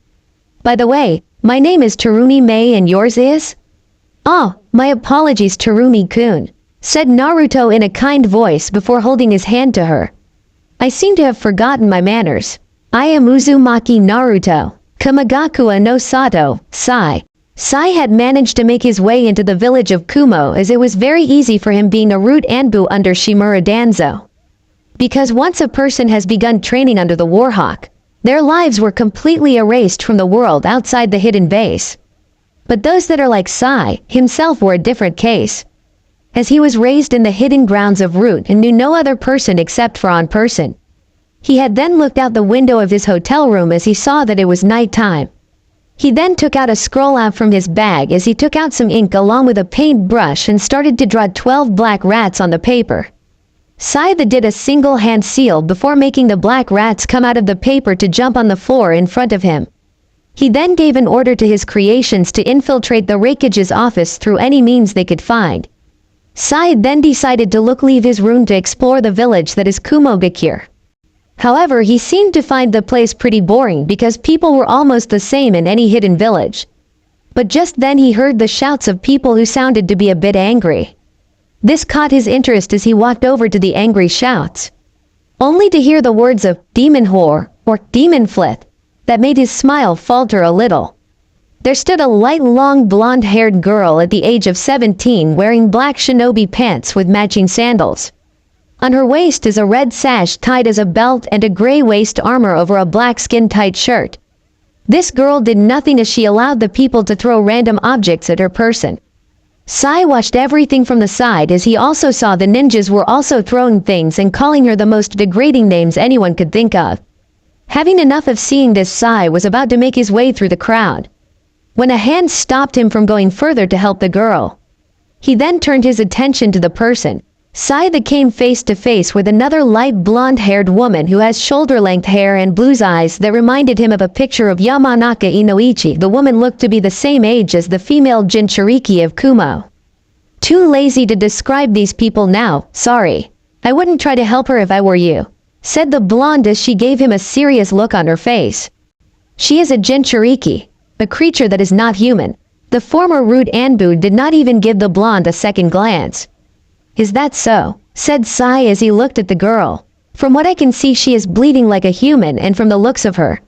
"By the way, my name is Tsurumi Mei and yours is?" "Oh, my apologies, Tsurumi-kun," said Naruto in a kind voice before holding his hand to her. I seem to have forgotten my manners. I am Uzumaki Naruto. Kamigakua no Sato, Sai. Sai had managed to make his way into the village of Kumo as it was very easy for him being a root Anbu under Shimura Danzo. Because once a person has begun training under the Warhawk, their lives were completely erased from the world outside the hidden base. But those that are like Sai, himself were a different case. As he was raised in the hidden grounds of Root and knew no other person except for on person. He had then looked out the window of his hotel room as he saw that it was night time. He then took out a scroll out from his bag as he took out some ink along with a paint brush and started to draw 12 black rats on the paper. Sai did a single hand seal before making the black rats come out of the paper to jump on the floor in front of him. He then gave an order to his creations to infiltrate the Raikage's office through any means they could find. Sai then decided to leave his room to explore the village that is Kumogakure. However, he seemed to find the place pretty boring because people were almost the same in any hidden village. But just then he heard the shouts of people who sounded to be a bit angry. This caught his interest as he walked over to the angry shouts. Only to hear the words of demon whore or demon flit that made his smile falter a little. There stood a light long blonde-haired girl at the age of 17 wearing black shinobi pants with matching sandals. On her waist is a red sash tied as a belt and a gray waist armor over a black skin-tight shirt. This girl did nothing as she allowed the people to throw random objects at her person. Sai watched everything from the side as he also saw the ninjas were also throwing things and calling her the most degrading names anyone could think of. Having enough of seeing this, Sai was about to make his way through the crowd, when a hand stopped him from going further to help the girl. He then turned his attention to the person. Sai came face to face with another light blonde-haired woman who has shoulder-length hair and blue eyes that reminded him of a picture of Yamanaka Inoichi. The woman looked to be the same age as the female Jinchuriki of Kumo. Too lazy to describe these people now, sorry. I wouldn't try to help her if I were you, said the blonde as she gave him a serious look on her face. She is a Jinchuriki, a creature that is not human. The former rude Anbu did not even give the blonde a second glance. Is that so? Said Sai as he looked at the girl. From what I can see, she is bleeding like a human, and from the looks of her,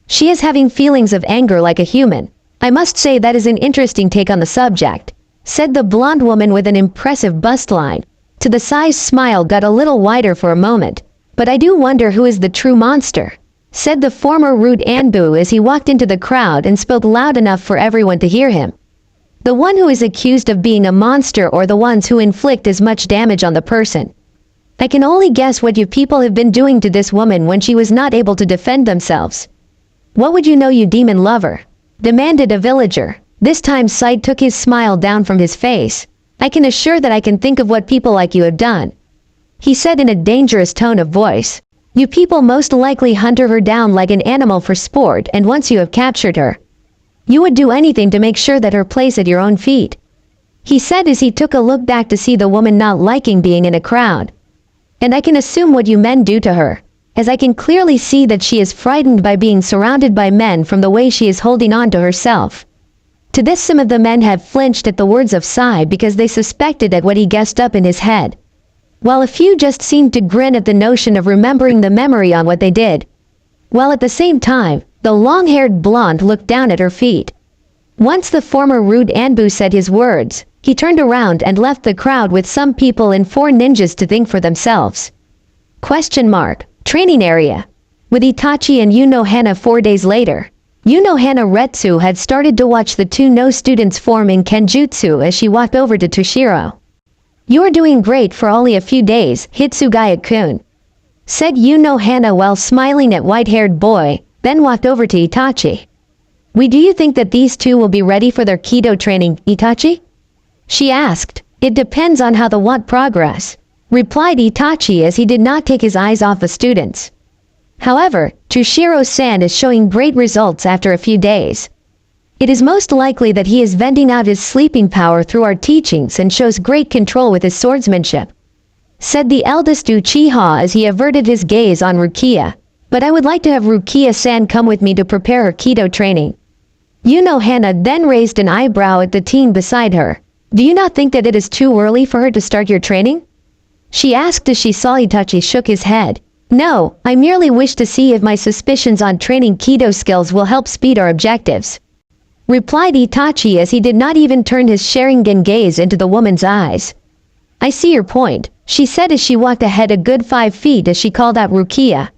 she is having feelings of anger like a human. I must say that is an interesting take on the subject, said the blonde woman with an impressive bust line. To the Sai's smile got a little wider for a moment. But I do wonder who is the true monster, said the former rude Anbu as he walked into the crowd and spoke loud enough for everyone to hear him. The one who is accused of being a monster or the ones who inflict as much damage on the person? I can only guess what you people have been doing to this woman when she was not able to defend themselves. What would you know, you demon lover? Demanded a villager. This time Sai took his smile down from his face. I can assure that I can think of what people like you have done, he said in a dangerous tone of voice. You people most likely hunted her down like an animal for sport, and once you have captured her, you would do anything to make sure that her place at your own feet, he said as he took a look back to see the woman not liking being in a crowd. And I can assume what you men do to her, as I can clearly see that she is frightened by being surrounded by men from the way she is holding on to herself. To this, some of the men have flinched at the words of Sai because they suspected at what he guessed up in his head, while a few just seemed to grin at the notion of remembering the memory on what they did. While at the same time, the long-haired blonde looked down at her feet. Once the former rude Anbu said his words, he turned around and left the crowd with some people and 4 ninjas to think for themselves. Training area. With Itachi and Unohana 4 days later, Unohana Retsu had started to watch the 2 no students form in Kenjutsu as she walked over to Toshiro. You are doing great for only a few days, Hitsugaya-kun, said Unohana while smiling at white-haired boy, then walked over to Itachi. Do you think that these 2 will be ready for their Kido training, Itachi? She asked. It depends on how the what progress, replied Itachi as he did not take his eyes off the students. However, Toshiro-san is showing great results after a few days. It is most likely that he is venting out his sleeping power through our teachings and shows great control with his swordsmanship, said the eldest Uchiha as he averted his gaze on Rukia. But I would like to have Rukia-san come with me to prepare her Kido training. Unohana then raised an eyebrow at the teen beside her. Do you not think that it is too early for her to start your training? She asked as she saw Itachi shook his head. No, I merely wish to see if my suspicions on training Kido skills will help speed our objectives, replied Itachi as he did not even turn his Sharingan gaze into the woman's eyes. I see your point, she said as she walked ahead a good 5 feet as she called out Rukia.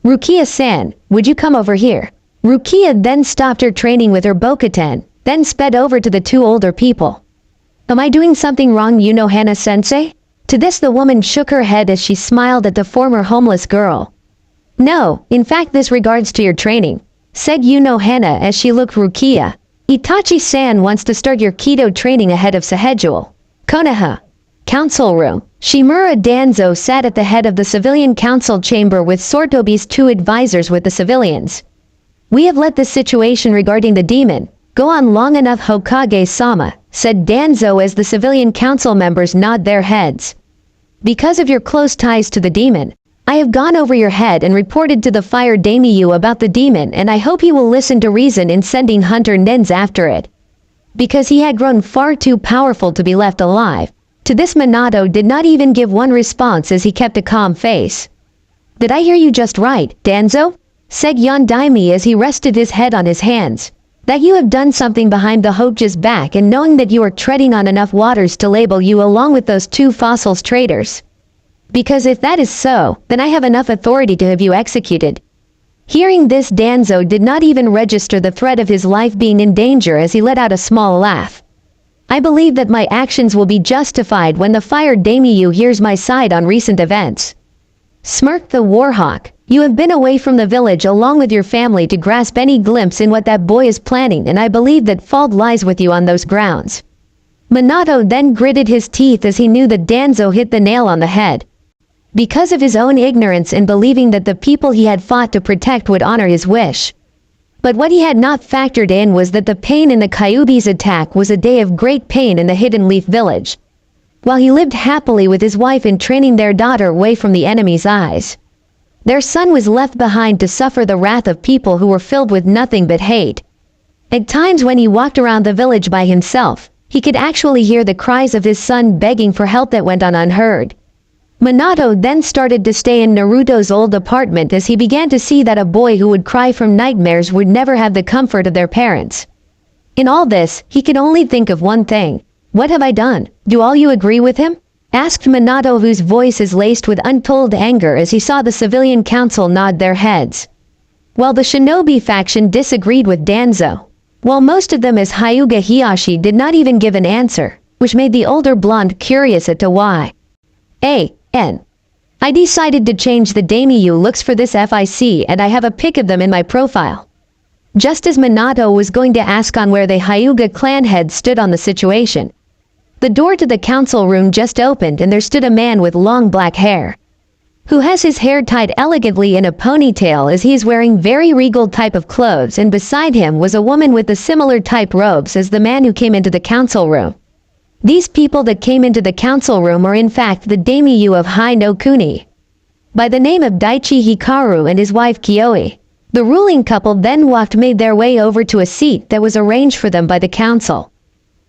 Rukia-san, would you come over here? Rukia then stopped her training with her Bokuten, then sped over to the two older people. Am I doing something wrong, Hana-sensei? To this the woman shook her head as she smiled at the former homeless girl. No, in fact this regards to your training, said Hana as she looked Rukia. Itachi-san wants to start your Kido training ahead of Sahejul. Konoha. Council room. Shimura Danzo sat at the head of the civilian council chamber with Sortobi's 2 advisors with the civilians. We have let the situation regarding the demon go on long enough, Hokage-sama, said Danzo as the civilian council members nod their heads. Because of your close ties to the demon, I have gone over your head and reported to the fire daimyo about the demon, and I hope he will listen to reason in sending hunter nins after it. Because he had grown far too powerful to be left alive. To this Minato did not even give one response as he kept a calm face. Did I hear you just right, Danzo? Said Yondaime as he rested his head on his hands. That you have done something behind the Hokage's back, and knowing that you are treading on enough waters to label you along with those 2 fossils traitors. Because if that is so, then I have enough authority to have you executed. Hearing this, Danzo did not even register the threat of his life being in danger as he let out a small laugh. I believe that my actions will be justified when the fire daimyo hears my side on recent events. Smirked the Warhawk. You have been away from the village along with your family to grasp any glimpse in what that boy is planning, and I believe that fault lies with you on those grounds. Minato then gritted his teeth as he knew that Danzo hit the nail on the head. Because of his own ignorance in believing that the people he had fought to protect would honor his wish. But what he had not factored in was that the pain in the Kyuubi's attack was a day of great pain in the Hidden Leaf village, while he lived happily with his wife in training their daughter away from the enemy's eyes. Their son was left behind to suffer the wrath of people who were filled with nothing but hate. At times when he walked around the village by himself, he could actually hear the cries of his son begging for help that went on unheard. Minato then started to stay in Naruto's old apartment as he began to see that a boy who would cry from nightmares would never have the comfort of their parents. In all this, he could only think of one thing. What have I done? Do all you agree with him? Asked Minato, whose voice is laced with untold anger as he saw the civilian council nod their heads. While the shinobi faction disagreed with Danzo, while most of them as Hyuga Hiyashi did not even give an answer, which made the older blonde curious as to why. I decided to change the daimyo looks for this FIC, and I have a pic of them in my profile. Just as Minato was going to ask on where the Hyuga clan head stood on the situation, the door to the council room just opened and there stood a man with long black hair, who has his hair tied elegantly in a ponytail as he is wearing very regal type of clothes, and beside him was a woman with the similar type robes as the man who came into the council room. These people that came into the council room are in fact the daimyo of Hai no Kuni, by the name of Daichi Hikaru and his wife Kioi. The ruling couple then made their way over to a seat that was arranged for them by the council.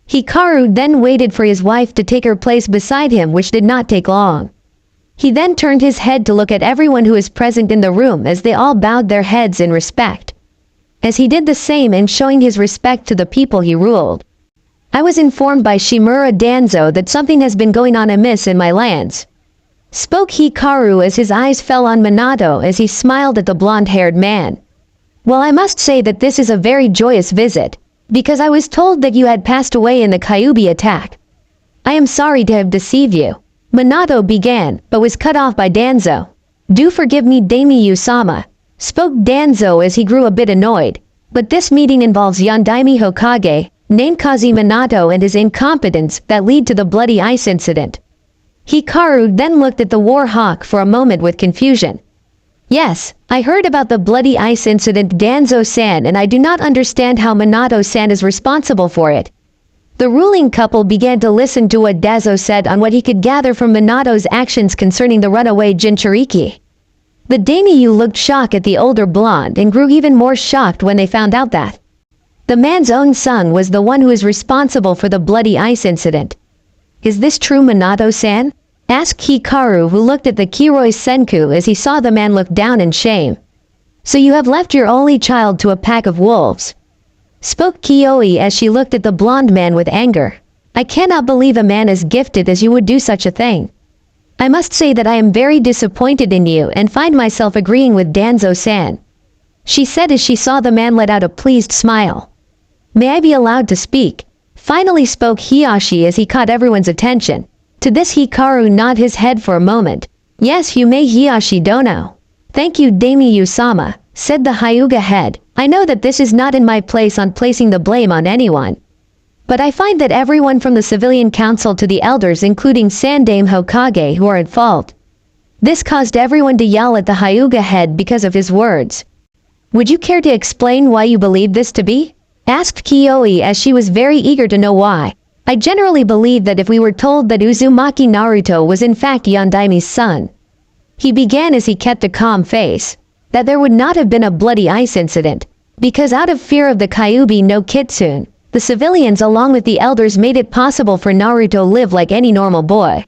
Hikaru then waited for his wife to take her place beside him, which did not take long. He then turned his head to look at everyone who was present in the room as they all bowed their heads in respect, as he did the same in showing his respect to the people he ruled. I was informed by Shimura Danzo that something has been going on amiss in my lands, spoke Hikaru as his eyes fell on Minato as he smiled at the blonde-haired man. Well, I must say that this is a very joyous visit, because I was told that you had passed away in the Kyuubi attack. I am sorry to have deceived you. Minato began, but was cut off by Danzo. Do forgive me, daimyo-sama, spoke Danzo as he grew a bit annoyed, but this meeting involves Yondaime Hokage, named Kazi Minato, and his incompetence that lead to the bloody ice incident. Hikaru then looked at the War Hawk for a moment with confusion. Yes, I heard about the bloody ice incident, Danzo-san, and I do not understand how Minato-san is responsible for it. The ruling couple began to listen to what Danzo said on what he could gather from Minato's actions concerning the runaway Jinchuriki. The daimyo looked shocked at the older blonde and grew even more shocked when they found out that the man's own son was the one who is responsible for the bloody ice incident. Is this true, Minato-san? asked Hikaru, who looked at the Kiroi Senku as he saw the man look down in shame. So you have left your only child to a pack of wolves? Spoke Kioi as she looked at the blonde man with anger. I cannot believe a man as gifted as you would do such a thing. I must say that I am very disappointed in you and find myself agreeing with Danzo-san, she said as she saw the man let out a pleased smile. May I be allowed to speak? Finally spoke Hiyashi as he caught everyone's attention. To this Hikaru nodded his head for a moment. Yes, you may, Hiyashi Dono. Thank you, Daimyo-sama, said the Hyuga head. I know that this is not in my place on placing the blame on anyone, but I find that everyone from the civilian council to the elders, including Sandaime Hokage, who are at fault. This caused everyone to yell at the Hyuga head because of his words. Would you care to explain why you believe this to be? Asked Kioi as she was very eager to know why. I generally believe that if we were told that Uzumaki Naruto was in fact Yondaime's son, he began as he kept a calm face, that there would not have been a bloody ice incident, because out of fear of the Kyuubi no Kitsune, the civilians along with the elders made it possible for Naruto live like any normal boy,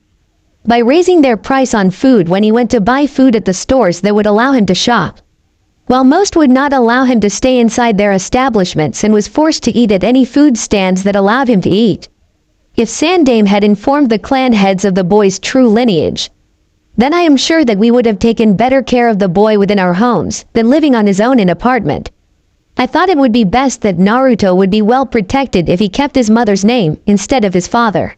by raising their price on food when he went to buy food at the stores that would allow him to shop, while most would not allow him to stay inside their establishments and was forced to eat at any food stands that allowed him to eat. If Sandaime had informed the clan heads of the boy's true lineage, then I am sure that we would have taken better care of the boy within our homes than living on his own in an apartment. I thought it would be best that Naruto would be well protected if he kept his mother's name instead of his father.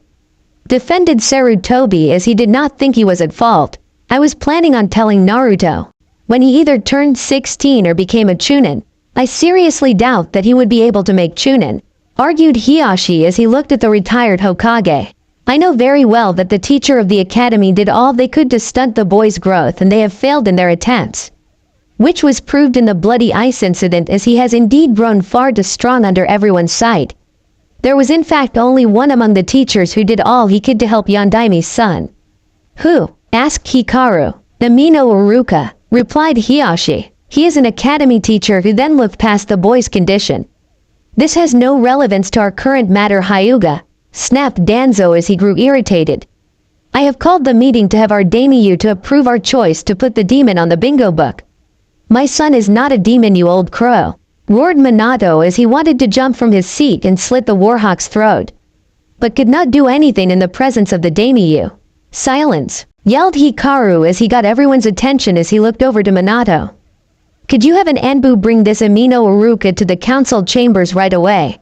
Defended Sarutobi as he did not think he was at fault. I was planning on telling Naruto, when he either turned 16 or became a Chunin. I seriously doubt that he would be able to make Chunin, argued Hiyashi as he looked at the retired Hokage. I know very well that the teacher of the academy did all they could to stunt the boy's growth, and they have failed in their attempts, which was proved in the bloody ice incident, as he has indeed grown far too strong under everyone's sight. There was in fact only one among the teachers who did all he could to help Yondaime's son. Who? Asked Hikaru. Namino Uruka, replied Hiyashi. He is an academy teacher who then looked past the boy's condition. This has no relevance to our current matter, Hyuga, snapped Danzo as he grew irritated. I have called the meeting to have our daimyo to approve our choice to put the demon on the bingo book. My son is not a demon, you old crow, roared Minato as he wanted to jump from his seat and slit the warhawk's throat, but could not do anything in the presence of the daimyo. Silence, yelled Hikaru as he got everyone's attention as he looked over to Minato. Could you have an Anbu bring this Amino Uruka to the council chambers right away?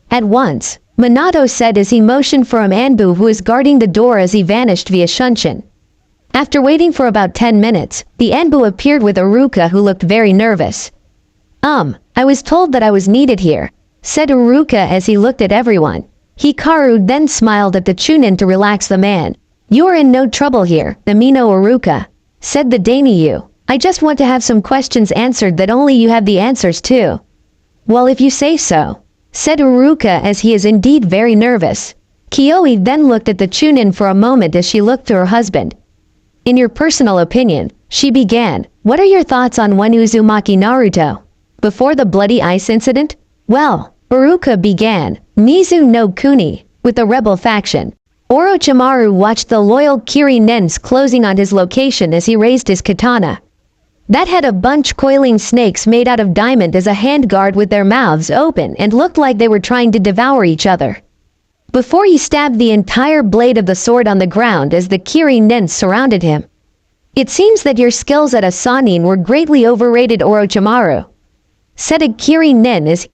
At once, Minato said as he motioned for Anbu, who was guarding the door, as he vanished via Shunshin. After waiting for about 10 minutes, the Anbu appeared with Uruka, who looked very nervous. I was told that I was needed here, said Uruka as he looked at everyone. Hikaru then smiled at the Chunin to relax the man. You are in no trouble here, Amino Uruka, said the daimyo. I just want to have some questions answered that only you have the answers to. Well, if you say so, said Uruka as he is indeed very nervous. Kioi then looked at the Chunin for a moment as she looked to her husband. In your personal opinion, she began, what are your thoughts on one Uzumaki Naruto? Before the bloody ice incident? Well, Uruka began, Nizu no Kuni, with the rebel faction. Orochimaru watched the loyal Kirinens closing on his location as he raised his katana. That had a bunch coiling snakes made out of diamond as a handguard with their mouths open and looked like they were trying to devour each other, before he stabbed the entire blade of the sword on the ground as the Kirinens surrounded him. It seems that your skills at a Sanin were greatly overrated, Orochimaru, said a Kirinen as